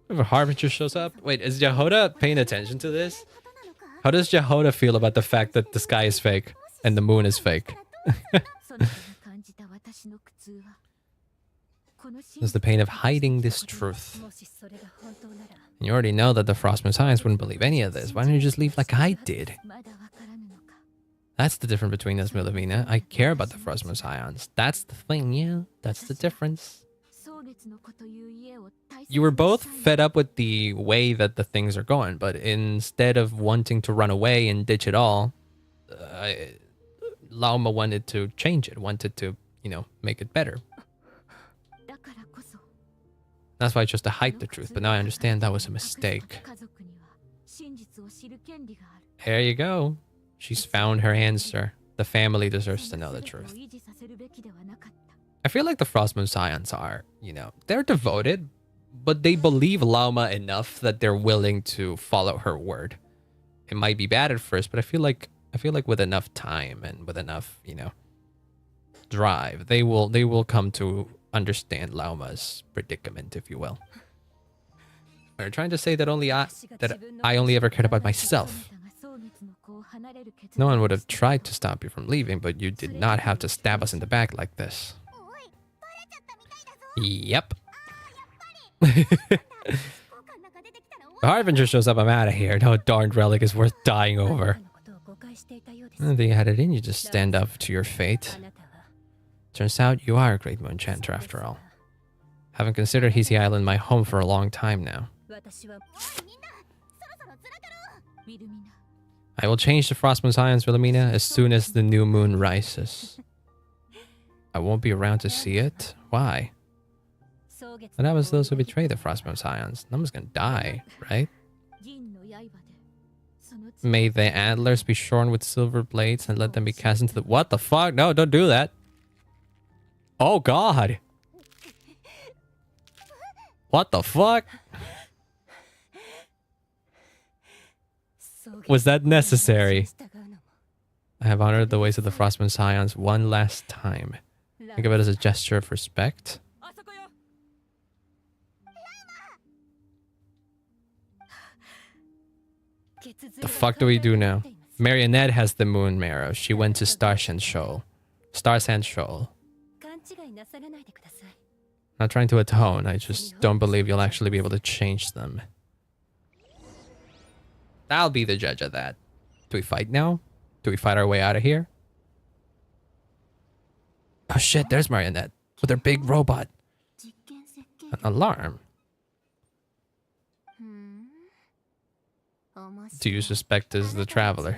If a harbinger shows up. Wait, is Jehoda paying attention to this? How does Jehoda feel about the fact that the sky is fake and the moon is fake? There's the pain of hiding this truth. And you already know that the Frostmoon Science wouldn't believe any of this. Why don't you just leave like I did? That's the difference between us, Milavina. I care about the Frostmoon Scions. That's the thing, yeah. That's the difference. You were both fed up with the way that the things are going, but instead of wanting to run away and ditch it all, Lauma wanted to change it, wanted to, you know, make it better. That's why I chose to hide the truth, but now I understand that was a mistake. There you go. She's found her answer. The family deserves to know the truth. I feel like the Frostmoon Scions are, you know, they're devoted, but they believe Lauma enough that they're willing to follow her word. It might be bad at first, but I feel like with enough time and with enough, you know, drive, they will come to understand Lauma's predicament, if you will. Are you trying to say that I only ever cared about myself? No one would have tried to stop you from leaving, but you did not have to stab us in the back like this. Yep. The Harbinger shows up, I'm out of here. No darned relic is worth dying over. I don't think you had it in you to stand up to your fate. Turns out you are a great moon chanter after all. Haven't considered Hisi Island my home for a long time now. I will change the Frostmoon Scions, Wilhelmina, as soon as the new moon rises. I won't be around to see it. Why? What happens to those who betray the Frostmoon Scions? No one's gonna die, right? May the antlers be shorn with silver blades and let them be cast into the... What the fuck? No, don't do that. Oh god. What the fuck? Was that necessary? I have honored the ways of the Frostmoon Scions one last time. Think of it as a gesture of respect. The fuck do we do now? Marionette has the moon marrow. She went to Star Sand Shoal. Not trying to atone, I just don't believe you'll actually be able to change them. I'll be the judge of that. Do we fight now? Do we fight our way out of here? Oh shit, there's Marionette with her big robot. An alarm. Do you suspect this is the traveler?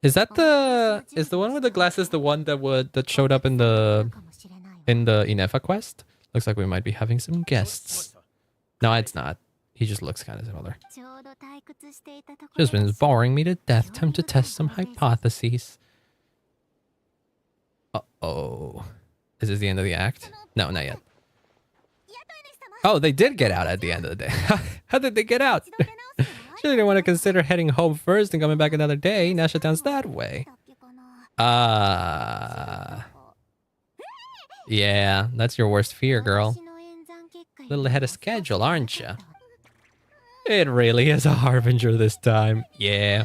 Is that the one with the glasses the one that showed up in the Inefa quest? Looks like we might be having some guests. No, it's not. He just looks kind of similar. Just been boring me to death. Time to test some hypotheses. Uh-oh. Is this the end of the act? No, not yet. Oh, they did get out at the end of the day. How did they get out? She didn't want to consider heading home first and coming back another day. Now shutdown's that way. Yeah, that's your worst fear, girl. Little ahead of schedule, aren't you? It really is a harbinger this time. Yeah.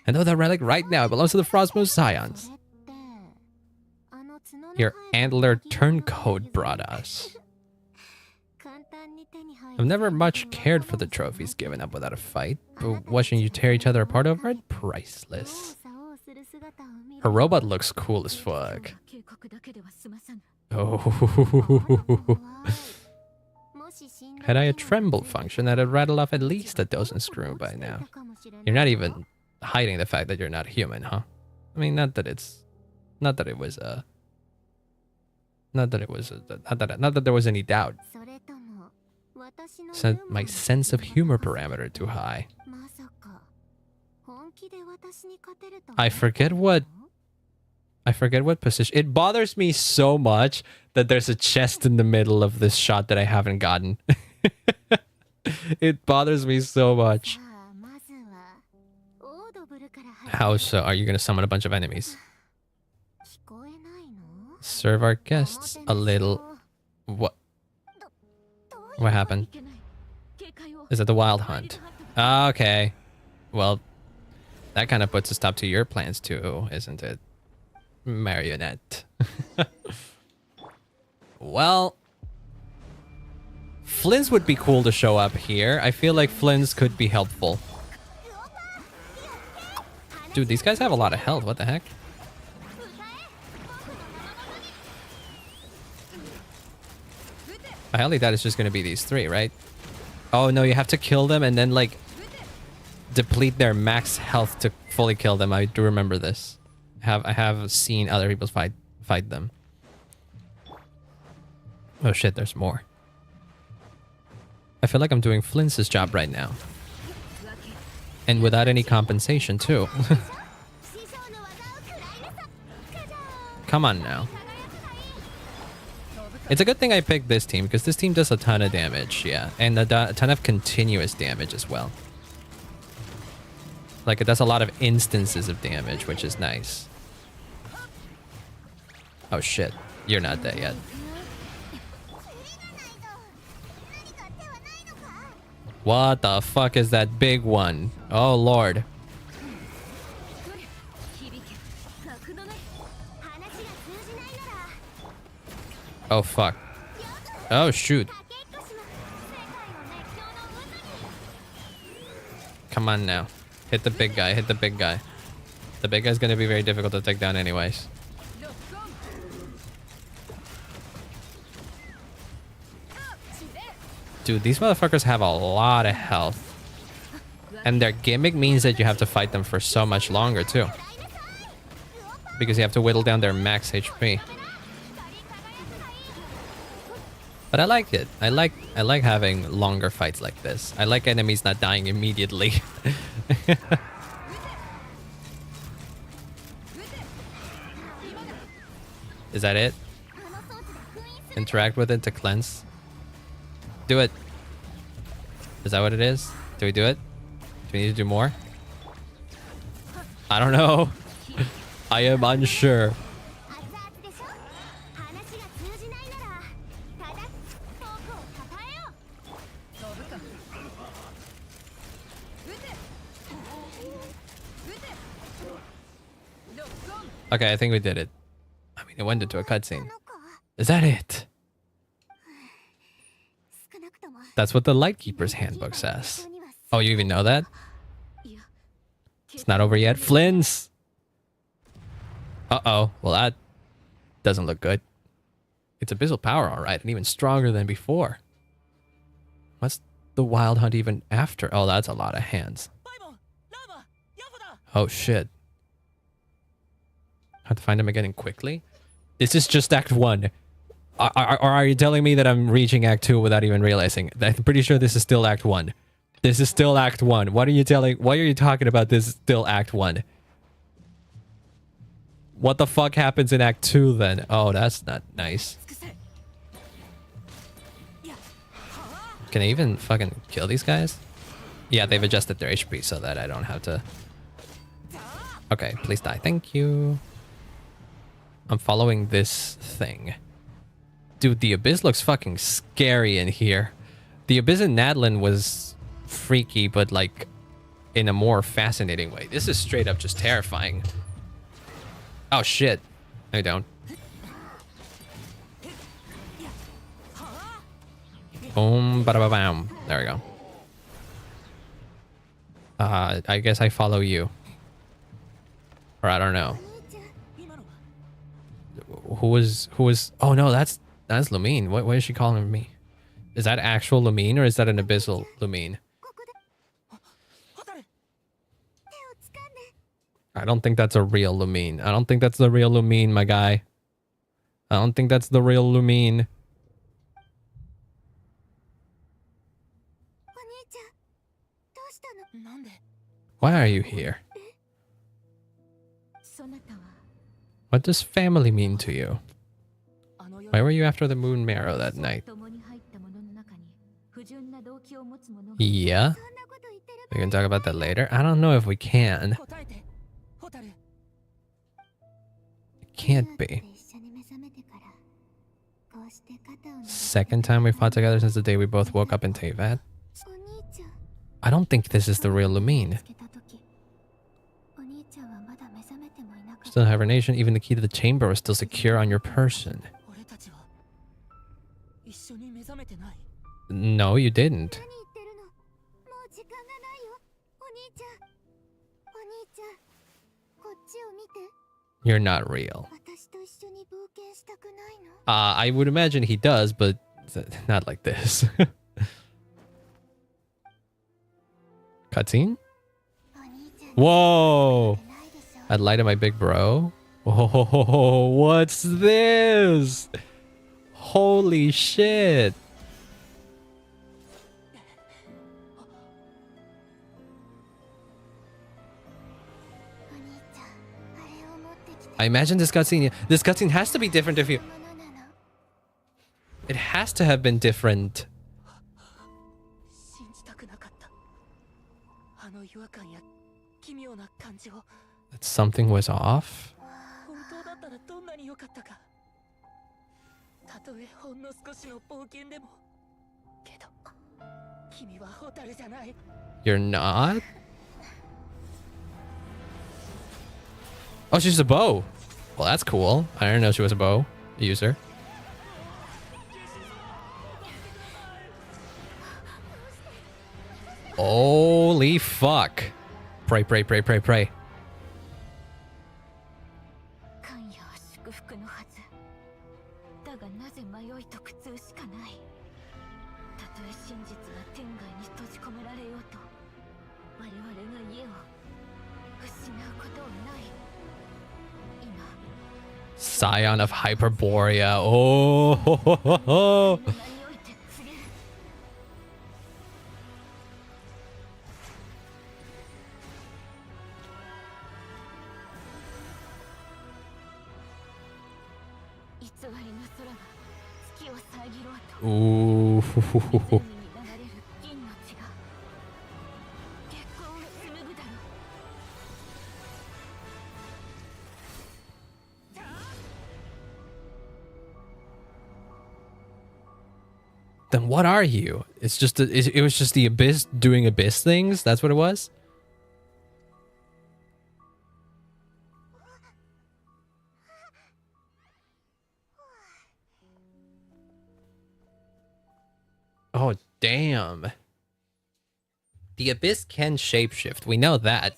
I know that relic right now. It belongs to the Frostmoon Scions. Your antler turncoat brought us. I've never much cared for the trophies given up without a fight, but watching you tear each other apart over it, priceless. Her robot looks cool as fuck. Oh. Had I a tremble function, I'd have rattled off at least a dozen screw by now. You're not even hiding the fact that you're not human, huh? I mean, not that there was any doubt. Set my sense of humor parameter too high. I forget what position. It bothers me so much that there's a chest in the middle of this shot that I haven't gotten. It bothers me so much. How so? Are you gonna summon a bunch of enemies? serve our guests a little. What? What happened? Is it the wild hunt? Okay. Well, that kind of puts a stop to your plans too, isn't it? Marionette. Well, Flynn's would be cool to show up here. I feel like Flynn's could be helpful. Dude, these guys have a lot of health. What the heck? I highly doubt it's just going to be these three, right? Oh, no, you have to kill them and then, like, deplete their max health to fully kill them. I do remember this. I have seen other people fight them. Oh shit, there's more. I feel like I'm doing Flynn's job right now. And without any compensation, too. Come on now. It's a good thing I picked this team, because this team does a ton of damage, yeah. And a ton of continuous damage as well. Like, it does a lot of instances of damage, which is nice. Oh shit, you're not dead yet. What the fuck is that big one? Oh lord. Oh fuck. Oh shoot. Come on now. Hit the big guy, hit the big guy. The big guy's gonna be very difficult to take down anyways. Dude, these motherfuckers have a lot of health. And their gimmick means that you have to fight them for so much longer too. Because you have to whittle down their max HP. But I like it. I like having longer fights like this. I like enemies not dying immediately. Is that it? Interact with it to cleanse. Do it. Is that what it is? Do we do it? Do we need to do more? I don't know. I am unsure. Okay, I think we did it. I mean, it went into a cutscene. Is that it? That's what the Lightkeeper's handbook says. Oh, you even know that? It's not over yet. Flynn's! Uh-oh. Well, that doesn't look good. It's abyssal power, alright, and even stronger than before. What's the wild hunt even after? Oh, that's a lot of hands. Oh, shit. Have to find him again quickly? This is just Act 1. Or are you telling me that I'm reaching Act 2 without even realizing? I'm pretty sure this is still Act 1. This is still Act 1. What are you talking about? This is still Act 1. What the fuck happens in Act 2 then? Oh, that's not nice. Can I even fucking kill these guys? Yeah, they've adjusted their HP so that I don't have to... Okay, please die. Thank you. I'm following this thing. Dude, the Abyss looks fucking scary in here. The Abyss in Nadlin was freaky, but like in a more fascinating way. This is straight up just terrifying. Oh shit. No, you don't. Boom, bada ba bam. There we go. I guess I follow you. Or I don't know. Who was oh no, that's Lumine. What is she calling me? Is that actual Lumine or is that an abyssal Lumine? I don't think that's a real Lumine. I don't think that's the real Lumine, my guy. I don't think that's the real Lumine. Why are you here? What does family mean to you? Why were you after the moon marrow that night? Yeah? We can talk about that later? I don't know if we can. It can't be. Second time we fought together since the day we both woke up in Tevat. I don't think this is the real Lumine. Still in hibernation, even the key to the chamber was still secure on your person. No, you didn't. You're not real. I would imagine he does, but not like this. Cutscene? Whoa! I'd lie to my big bro. Oh, what's this? Holy shit. I imagine this cutscene has to be different if you... It has to have been different. That something was off? You're not? Oh, she's a bow. Well, that's cool. I didn't know she was a bow user. Holy fuck. Pray, pray, pray, pray, pray. Scion of Hyperborea. Oh, ho, ho, ho, ho. Ooh. Then what are you? It's just it was just the Abyss doing Abyss things. That's what it was. Oh damn! The Abyss can shapeshift. We know that.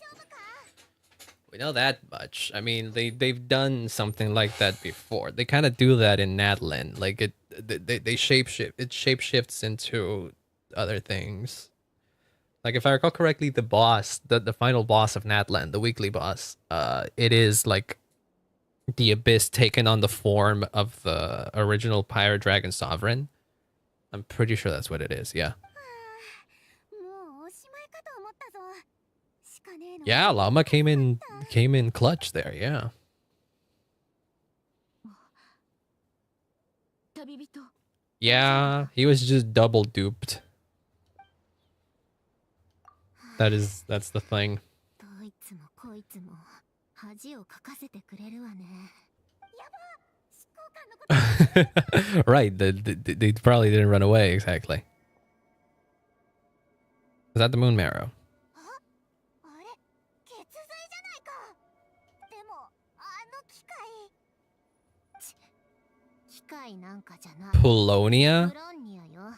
We know that much. I mean, they've done something like that before. They kind of do that in Nadland. Like they shapeshift. It shapeshifts into other things. Like if I recall correctly, the boss, the final boss of Nadland, the weekly boss, it is like the Abyss taken on the form of the original Pyre Dragon Sovereign. I'm pretty sure that's what it is. Yeah. Yeah, Llama came in clutch there, yeah. Yeah, he was just double duped. That's the thing. Right, they probably didn't run away exactly. Is that the moon marrow? Polonia?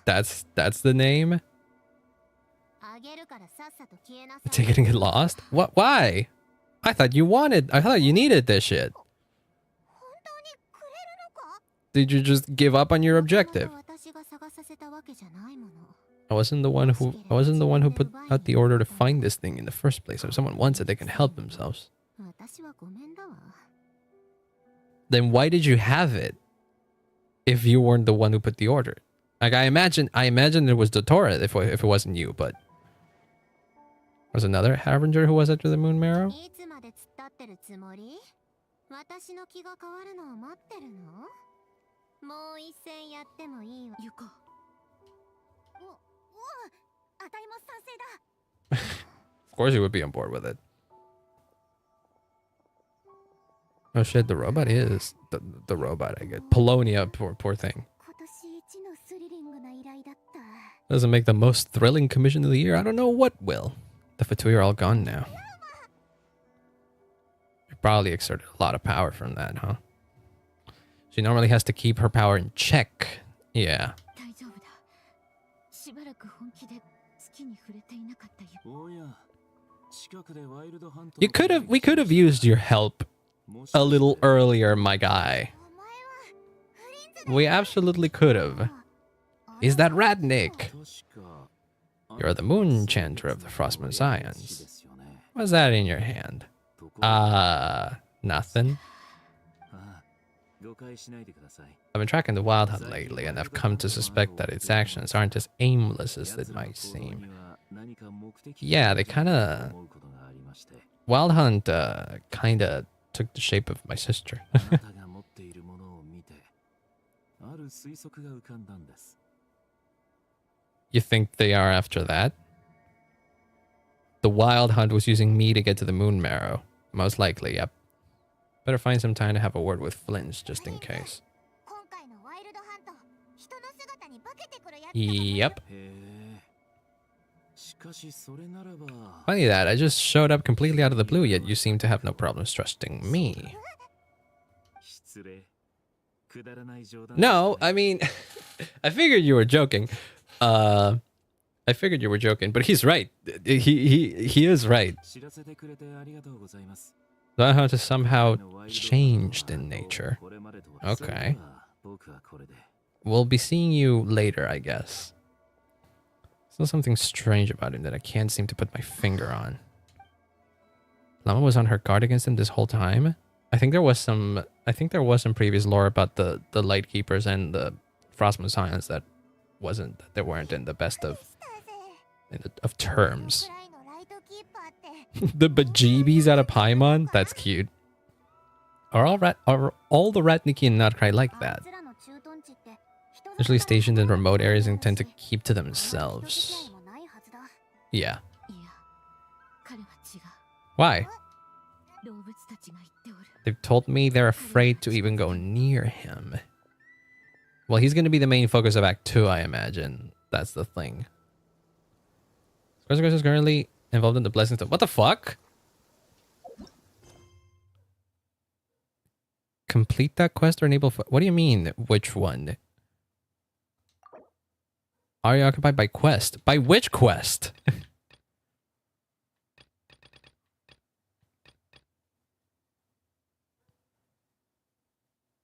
That's the name? Taking it lost? What? Why? I thought you needed this shit. Did you just give up on your objective? I wasn't the one who put out the order to find this thing in the first place. If someone wants it, they can help themselves. Then why did you have it? If you weren't the one who put the order. Like I imagine it was Dotora if it wasn't you, but was another Harbinger who was after the moon marrow? Of course you would be on board with it. Oh shit, the robot is the robot I get. Polonia, poor thing. Doesn't make the most thrilling commission of the year. I don't know what will. The Fatui are all gone now. You probably exerted a lot of power from that, huh? She normally has to keep her power in check. Yeah. We could have used your help a little earlier, my guy. We absolutely could have. Is that Radnik? You're the moon chanter of the Frostmoon Scions. What's that in your hand? Nothing. I've been tracking the Wild Hunt lately, and I've come to suspect that its actions aren't as aimless as it might seem. Yeah, they kinda... Wild Hunt, kinda took the shape of my sister. You think they are after that? The Wild Hunt was using me to get to the Moon Marrow. Most likely, yep. Better find some time to have a word with Flinch, just in case. Yep. Funny that, I just showed up completely out of the blue, yet you seem to have no problems trusting me. No, I mean, I figured you were joking. I figured you were joking, but he's right. He is right. The hunt is somehow changed in nature. Okay. We'll be seeing you later, I guess. There's something strange about him that I can't seem to put my finger on. Llama was on her guard against him this whole time. I think there was some previous lore about the Light Keepers and the Frostmoon Scions that they weren't in the best of terms. The bejeebies out of Paimon? That's cute. Are all the Ratniki and nod-krai like that? Usually stationed in remote areas and tend to keep to themselves. Yeah. Why? They've told me they're afraid to even go near him. Well, he's going to be the main focus of Act 2, I imagine. That's the thing. Squarespace is currently involved in the blessings of... What the fuck? Complete that quest or enable... What do you mean? Which one? Are you occupied by quest? By which quest?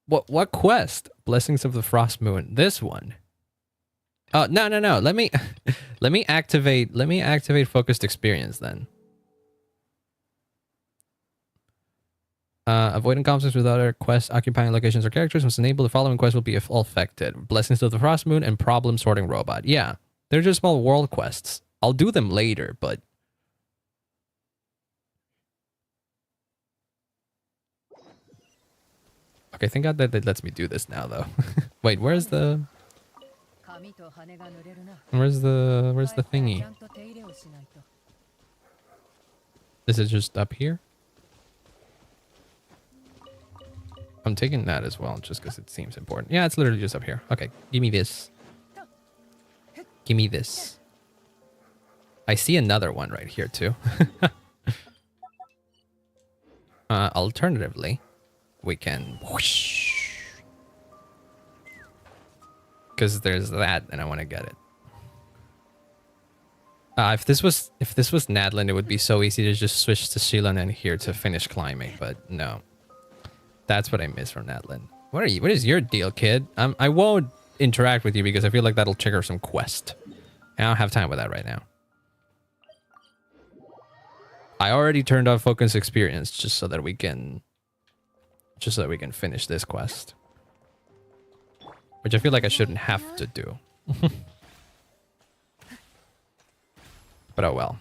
What quest? Blessings of the Frost Moon. This one. Oh, no. Let me activate focused experience then. Avoiding conflicts with other quests occupying locations or characters. Once enabled, the following quests will be all affected. Blessings of the Frost Moon and Problem Sorting Robot. Yeah, they're just small world quests. I'll do them later, but... Okay, thank God that it lets me do this now, though. Wait, where's the thingy? Is it just up here? I'm taking that as well, just because it seems important. Yeah, it's literally just up here. Okay, give me this. Give me this. I see another one right here, too. Alternatively, we can... whoosh. Because there's that, and I want to get it. If this was Nadland, it would be so easy to just switch to Shilan and here to finish climbing, but no. That's what I miss from Nadland. What is your deal, kid? I won't interact with you because I feel like that'll trigger some quest. And I don't have time with that right now. I already turned off focus experience just so that we can finish this quest. Which I feel like I shouldn't have to do. But oh well.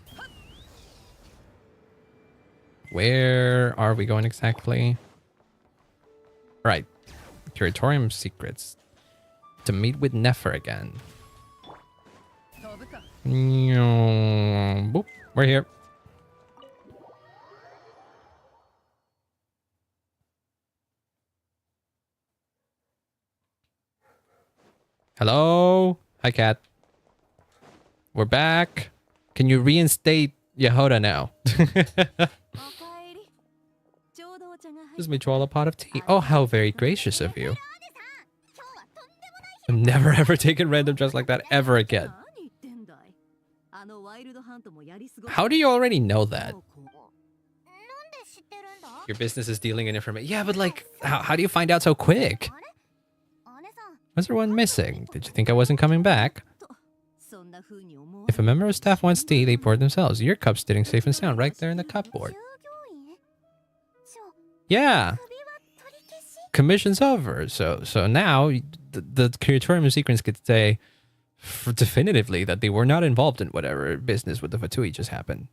Where are we going exactly? Right. Curatorium secrets. To meet with Nefer again. Boop. We're here. Hello? Hi, cat. We're back. Can you reinstate Yehoda now? Just made you all a pot of tea. Oh, how very gracious of you. I'm never ever taking random just like that ever again. How do you already know that? Your business is dealing in information. Yeah, but like, how do you find out so quick? Was there one missing? Did you think I wasn't coming back? If a member of staff wants tea, they pour it themselves. Your cup's sitting safe and sound right there in the cupboard. Yeah. Commission's over. So now the curatorium of secrets could say definitively that they were not involved in whatever business with the Fatui just happened.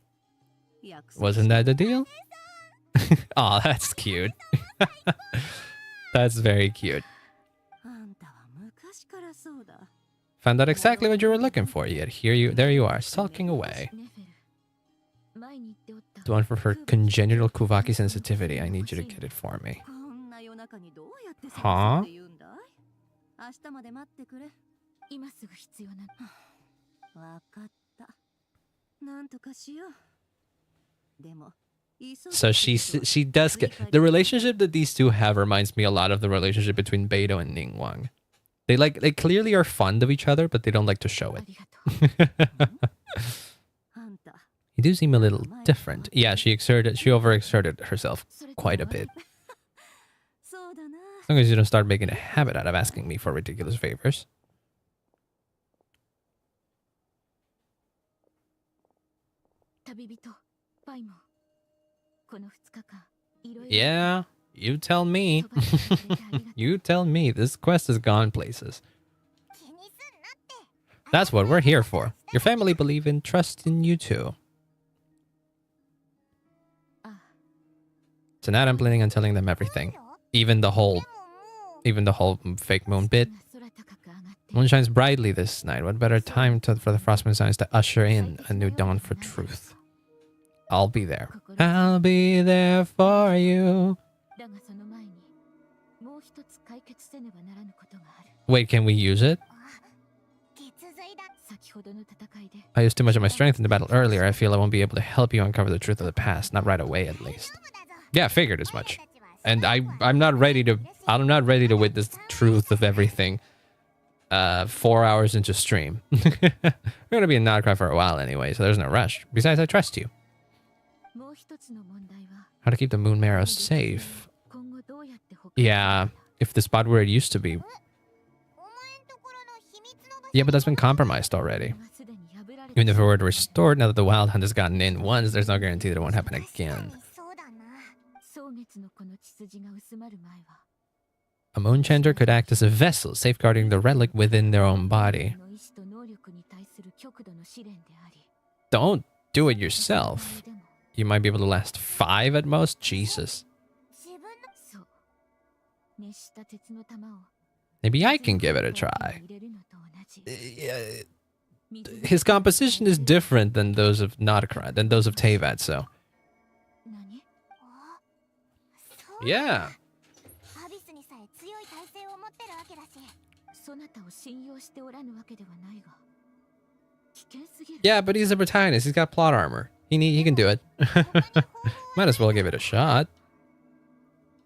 Wasn't that the deal? Aw, that's cute. That's very cute. Found out exactly what you were looking for, yet there you are, sulking away. The one for her congenital Kuvaki sensitivity. I need you to get it for me. Huh? So she does get the relationship that these two have reminds me a lot of the relationship between Beidou and Ningguang. They clearly are fond of each other, but they don't like to show it. You do seem a little different. Yeah, she overexerted herself quite a bit. As long as you don't start making a habit out of asking me for ridiculous favors. Yeah, you tell me. You tell me. This quest has gone places. That's what we're here for. Your family believe in trust in you too. Tonight I'm planning on telling them everything. Even the whole fake moon bit. Moon shines brightly this night. What better time for the Frostmoon signs to usher in a new dawn for truth? I'll be there. I'll be there for you. Wait, can we use it? I used too much of my strength in the battle earlier. I feel I won't be able to help you uncover the truth of the past. Not right away, at least. Yeah, figured as much. And I'm not ready to witness the truth of everything 4 hours into stream. We're gonna be in nod-krai for a while anyway, so there's no rush. Besides, I trust you. How to keep the moon marrow safe? Yeah, if the spot where it used to be. Yeah, but that's been compromised already. Even if it were restored, now that the wild hunt has gotten in once, there's no guarantee that it won't happen again. A moon chanter could act as a vessel, safeguarding the relic within their own body. Don't do it yourself. You might be able to last 5 at most. Jesus. Maybe I can give it a try. His composition is different than those of nod-krai, than those of Teyvat, so. Yeah. Yeah, but he's a protagonist. He's got plot armor. He can do it. Might as well give it a shot.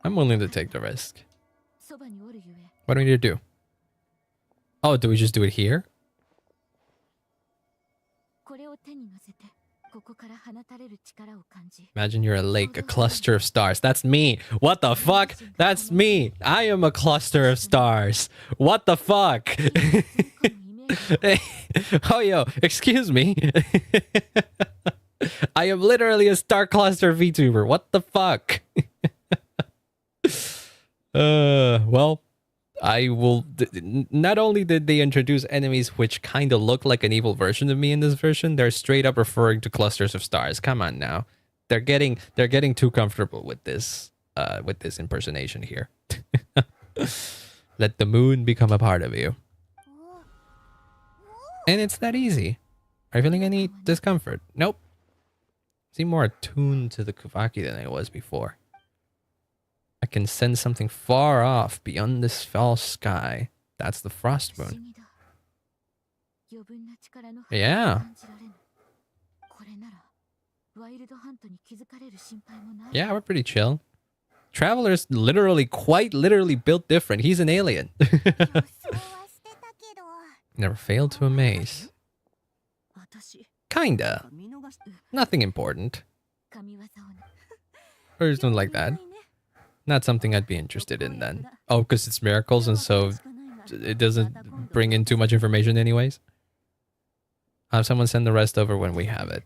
I'm willing to take the risk. What do we need to do? Oh, do we just do it here? Imagine you're a lake, a cluster of stars. That's me. What the fuck? That's me. I am a cluster of stars. What the fuck? Oh, yo, excuse me. I am literally a star cluster VTuber. What the fuck? Well, I will. Not only did they introduce enemies which kind of look like an evil version of me in this version, they're straight up referring to clusters of stars. Come on now, they're getting too comfortable with this impersonation here. Let the moon become a part of you, and it's that easy. Are you feeling any discomfort? Nope. Seem more attuned to the Kuvaki than I was before. I can sense something far off beyond this false sky. That's the frost moon. Yeah. Yeah, we're pretty chill. Traveler's quite literally built different. He's an alien. Never failed to amaze. Kinda. Nothing important. Or something like that. Not something I'd be interested in then. Oh, because it's miracles and so it doesn't bring in too much information anyways. Have someone send the rest over when we have it.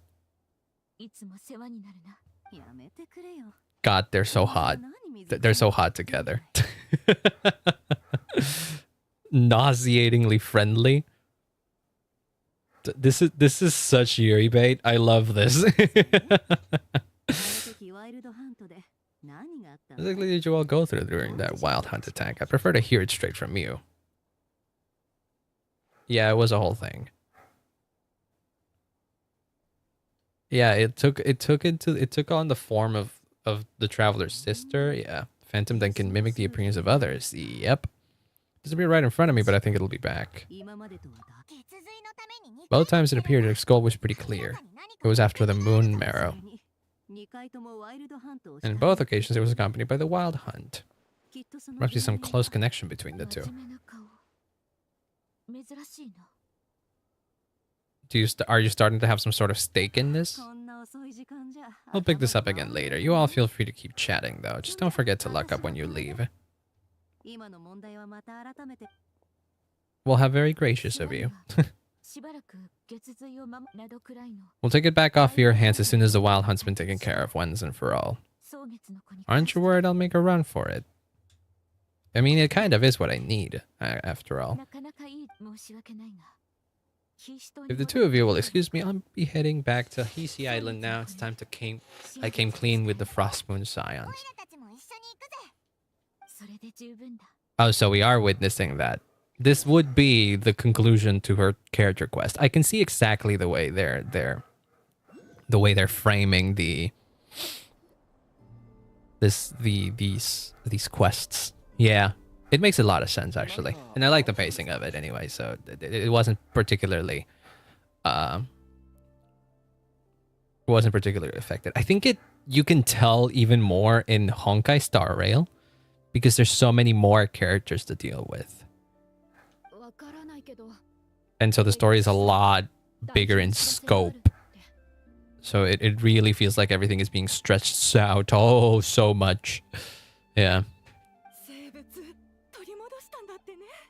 God, they're so hot. They're so hot together. Nauseatingly friendly. This is such Yuri bait. I love this. What exactly did you all go through during that wild hunt attack? I prefer to hear it straight from you. Yeah, it was a whole thing. Yeah, it took on the form of the traveler's sister. Yeah, phantom then can mimic the appearance of others. Yep. Doesn't be right in front of me, but I think it'll be back. Both times it appeared, its goal was pretty clear. It was after the moon marrow. And in both occasions, it was accompanied by the wild hunt. Must be some close connection between the two. Are you starting to have some sort of stake in this? We'll pick this up again later. You all feel free to keep chatting, though. Just don't forget to lock up when you leave. Well, how very gracious of you. We'll take it back off your hands as soon as the wild hunt's been taken care of once and for all. Aren't you worried I'll make a run for it? I mean, it kind of is what I need, after all. If the two of you will excuse me, I'll be heading back to Hisi Island now. It's time to I came clean with the Frost Moon Scions. Oh, so we are witnessing that. This would be the conclusion to her character quest. I can see exactly the way they're framing these quests. Yeah, it makes a lot of sense actually, and I like the pacing of it anyway. So it wasn't particularly affected. I think you can tell even more in Honkai Star Rail because there's so many more characters to deal with. And so the story is a lot bigger in scope. So it really feels like everything is being stretched out so much. Yeah.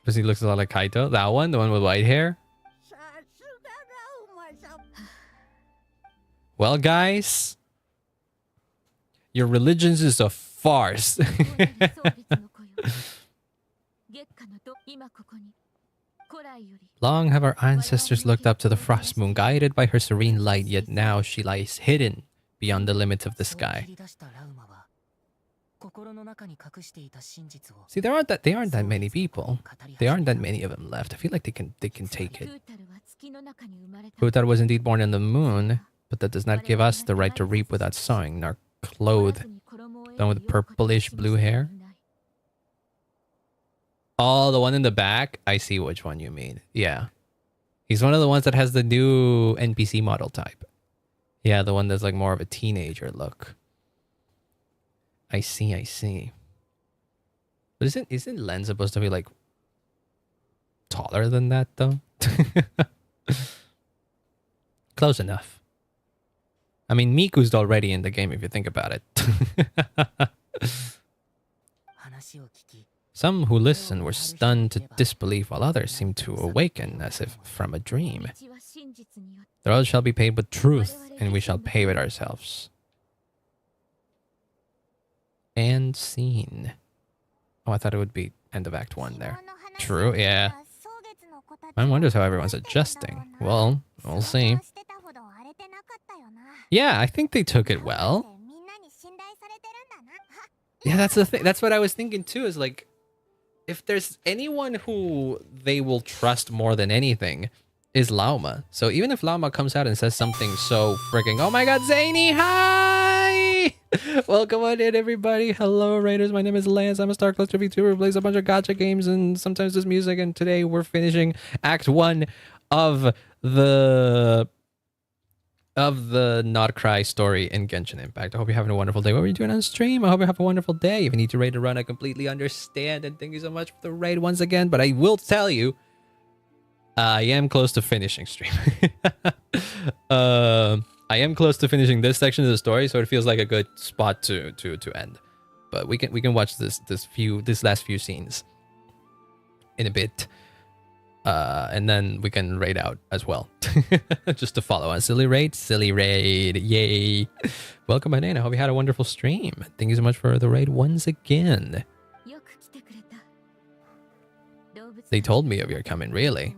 Because he looks a lot like Kaito. That one, the one with white hair. Well, guys, your religion is a farce. Long have our ancestors looked up to the Frost Moon, guided by her serene light, yet now she lies hidden beyond the limits of the sky. See, there aren't that many people. There aren't that many of them left. I feel like they can take it. Futar was indeed born in the moon, but that does not give us the right to reap without sowing, nor clothe, done with purplish blue hair. Oh, the one in the back? I see which one you mean. Yeah. He's one of the ones that has the new NPC model type. Yeah, the one that's like more of a teenager look. I see. But isn't Len supposed to be like taller than that though? Close enough. I mean, Miku's already in the game if you think about it. Some who listened were stunned to disbelief, while others seemed to awaken as if from a dream. The road shall be paved with truth, and we shall pave it ourselves. And scene. Oh, I thought it would be end of Act 1 there. True, yeah. One wonders how everyone's adjusting. Well, we'll see. Yeah, I think they took it well. Yeah, that's the thing. That's what I was thinking too, is like, if there's anyone who they will trust more than anything, is Lauma. So even if Lauma comes out and says something so freaking, oh my god, Zany, hi! Welcome on in, everybody. Hello, Raiders. My name is Lance. I'm a Star Cluster VTuber who plays a bunch of gacha games and sometimes does music. And today we're finishing Act 1 of the nod-krai story in Genshin Impact. I hope you're having a wonderful day. What were you doing on stream? I hope you have a wonderful day. If you need to raid a run, I completely understand. And thank you so much for the raid once again. But I will tell you, I am close to finishing stream. I am close to finishing this section of the story, so it feels like a good spot to end. But we can watch this last few scenes in a bit. And then we can raid out as well. Just to follow on. Silly raid. Yay. Welcome, Banana. I hope you had a wonderful stream. Thank you so much for the raid once again. They told me of your coming, really.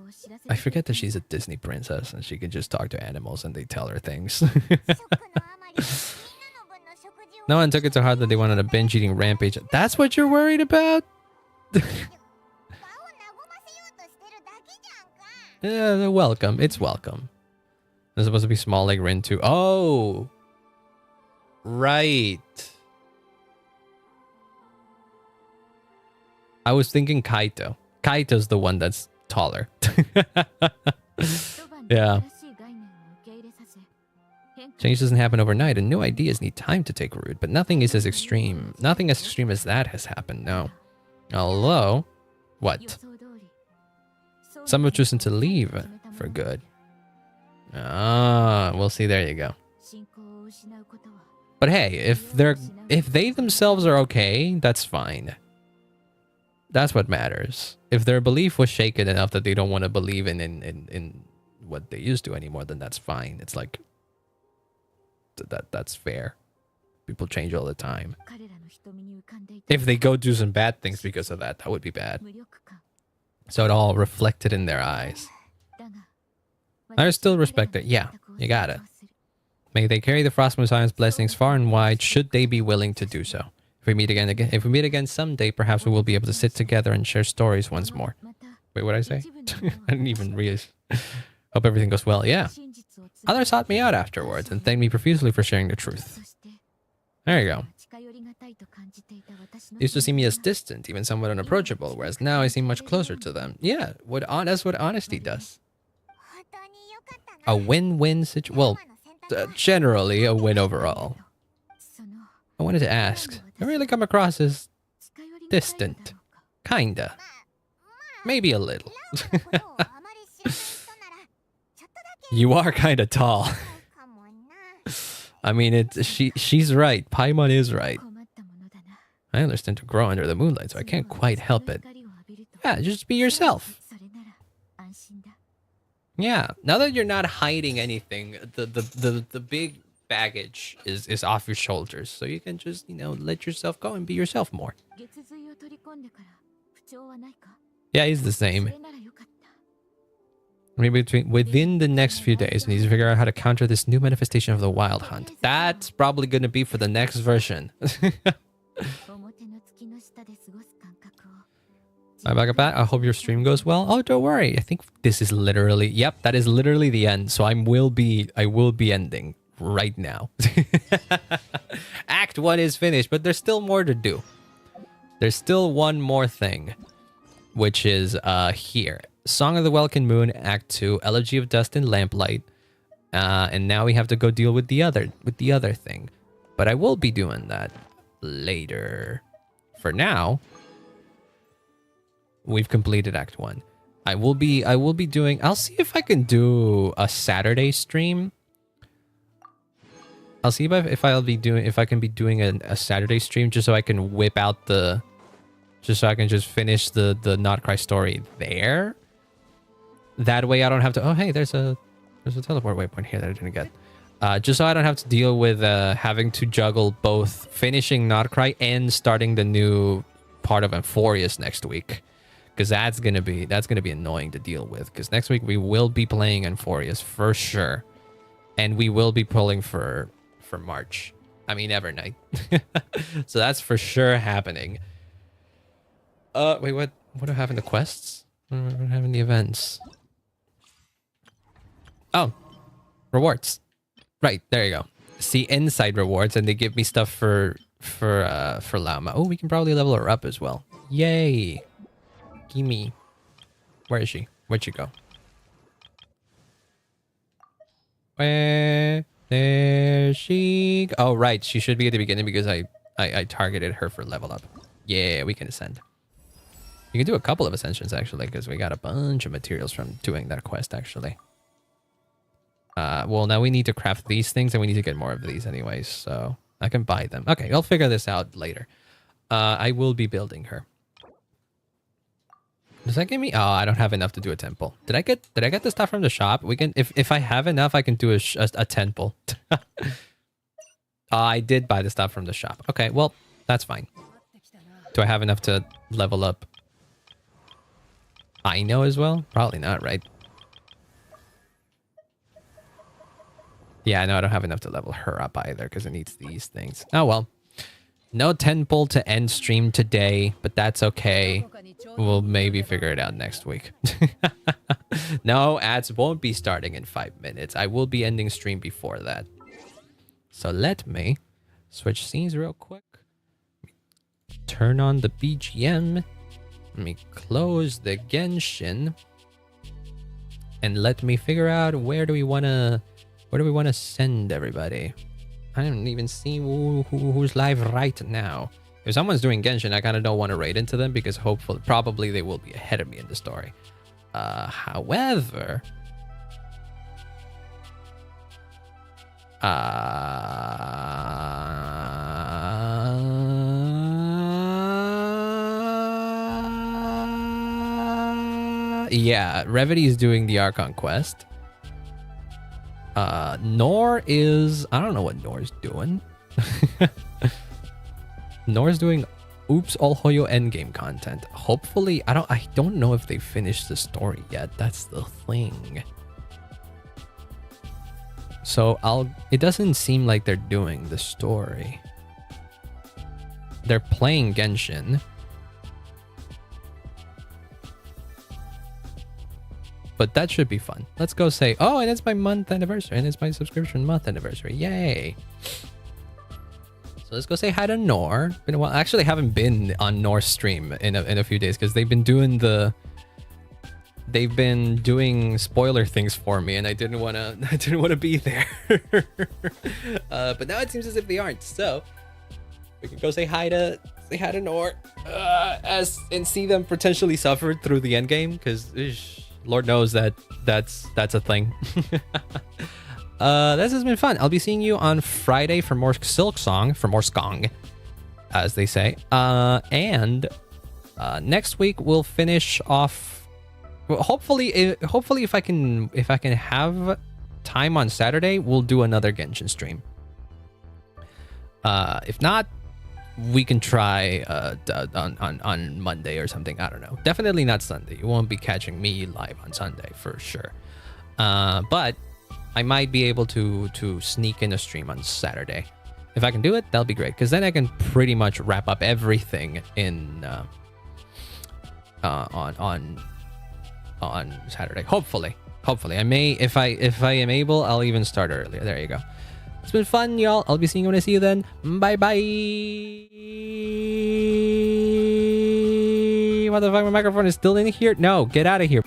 I forget that she's a Disney princess and she can just talk to animals and they tell her things. No one took it to heart that they wanted a binge-eating rampage. That's what you're worried about? Yeah, they're welcome. It's welcome. There's supposed to be small like Rin too. Oh! Right. I was thinking Kaito. Kaito's the one that's taller. Yeah. Change doesn't happen overnight, and new ideas need time to take root, but nothing is as extreme. Nothing as extreme as that has happened, no. Although, what? Some have chosen to leave for good. Ah, we'll see. There you go. But hey, if they themselves are okay, that's fine. That's what matters. If their belief was shaken enough that they don't want to believe in what they used to anymore, then that's fine. It's like that's fair. People change all the time. If they go do some bad things because of that, that would be bad. So it all reflected in their eyes. I still respect it. Yeah, you got it. May they carry the Frost Messiah's blessings far and wide, should they be willing to do so. If we meet again someday, perhaps we will be able to sit together and share stories once more. Wait, what did I say? I didn't even realize. Hope everything goes well. Yeah. Others sought me out afterwards and thanked me profusely for sharing the truth. There you go. Used to see me as distant, even somewhat unapproachable, whereas now I seem much closer to them. Yeah, that's what honesty does. A win-win situation. Well, generally a win overall. I wanted to ask, I really come across as distant. Kinda. Maybe a little. You are kinda tall. I mean, she's right. Paimon is right. I understand to grow under the moonlight, so I can't quite help it. Yeah, just be yourself. Yeah, now that you're not hiding anything, the big baggage is off your shoulders, so you can just, let yourself go and be yourself more. Yeah, he's the same. Maybe within the next few days, we need to figure out how to counter this new manifestation of the Wild Hunt. That's probably going to be for the next version. Hi, Bagabat. I hope your stream goes well. Oh, don't worry. I think this is literally... Yep, that is literally the end. So I will be ending right now. Act 1 is finished, but there's still more to do. There's still one more thing, which is here. Song of the Welkin Moon, Act 2, Elegy of Dust and Lamplight. And now we have to go deal with the other thing. But I will be doing that later. For now, we've completed Act 1. I will be doing... I'll see if I can do a Saturday stream. I'll see if I can be doing a Saturday stream just so I can whip out the... Just so I can just finish the nod-krai story there. That way I don't have to... Oh, hey, there's a teleport waypoint here that I didn't get. Just so I don't have to deal with having to juggle both finishing nod-krai and starting the new part of Amphorius next week. Because that's gonna be annoying to deal with. Because next week we will be playing Amphorius for sure. And we will be pulling for March. I mean, Evernight. So that's for sure happening. Wait, what do I have in the quests? What do I have in the events? Oh, rewards. Right, there you go. See inside rewards, and they give me stuff for lmao. Oh, we can probably level her up as well. Yay! Gimme. Where is she? Where'd she go? There she... Oh, right. She should be at the beginning because I targeted her for level up. Yeah, we can ascend. You can do a couple of ascensions, actually, because we got a bunch of materials from doing that quest, actually. Well, now we need to craft these things, and we need to get more of these anyways, so I can buy them. Okay, I'll figure this out later. I will be building her. Does that give me... Oh, I don't have enough to do a temple. Did I get the stuff from the shop? We can... If I have enough, I can do a temple. I did buy the stuff from the shop. Okay, well, that's fine. Do I have enough to level up I know as well? Probably not, right? Yeah, no, I don't have enough to level her up either because it needs these things. Oh, well. No temple to end stream today, but that's okay. We'll maybe figure it out next week. No, ads won't be starting in 5 minutes. I will be ending stream before that. So let me switch scenes real quick. Turn on the BGM. Let me close the Genshin. And let me figure out where do we want to send everybody. I don't even see who's live right now. If someone's doing Genshin, I kind of don't want to raid into them because probably they will be ahead of me in the story. However, yeah, Revity is doing the Archon quest. Nor is... I don't know what Nor's doing. Nor's doing Oops All Hoyo endgame content. Hopefully, I don't know if they finished the story yet. That's the thing. So it doesn't seem like they're doing the story. They're playing Genshin. But that should be fun. Let's go say, oh, and it's my month anniversary, and it's my subscription month anniversary. Yay. So let's go say hi to Nor. Been a while. I actually haven't been on Nor's stream in a few days because they've been doing spoiler things for me, and I didn't want to be there. But now it seems as if they aren't. So we can go say hi to Nor, and see them potentially suffer through the end game because Lord knows that's a thing. This has been fun. I'll be seeing you on Friday for more Skong, as they say. And next week we'll finish off. Well, hopefully if I can have time on Saturday, we'll do another Genshin stream. If not, we can try on Monday or something. I don't know. Definitely not Sunday. You won't be catching me live on Sunday for sure. But I might be able to sneak in a stream on Saturday. If I can do it, that'll be great. Because then I can pretty much wrap up everything in on Saturday. Hopefully. I may, if I am able, I'll even start earlier. There you go. It's been fun, y'all. I'll be seeing you when I see you then. Bye bye. What the fuck? My microphone is still in here? No, get out of here.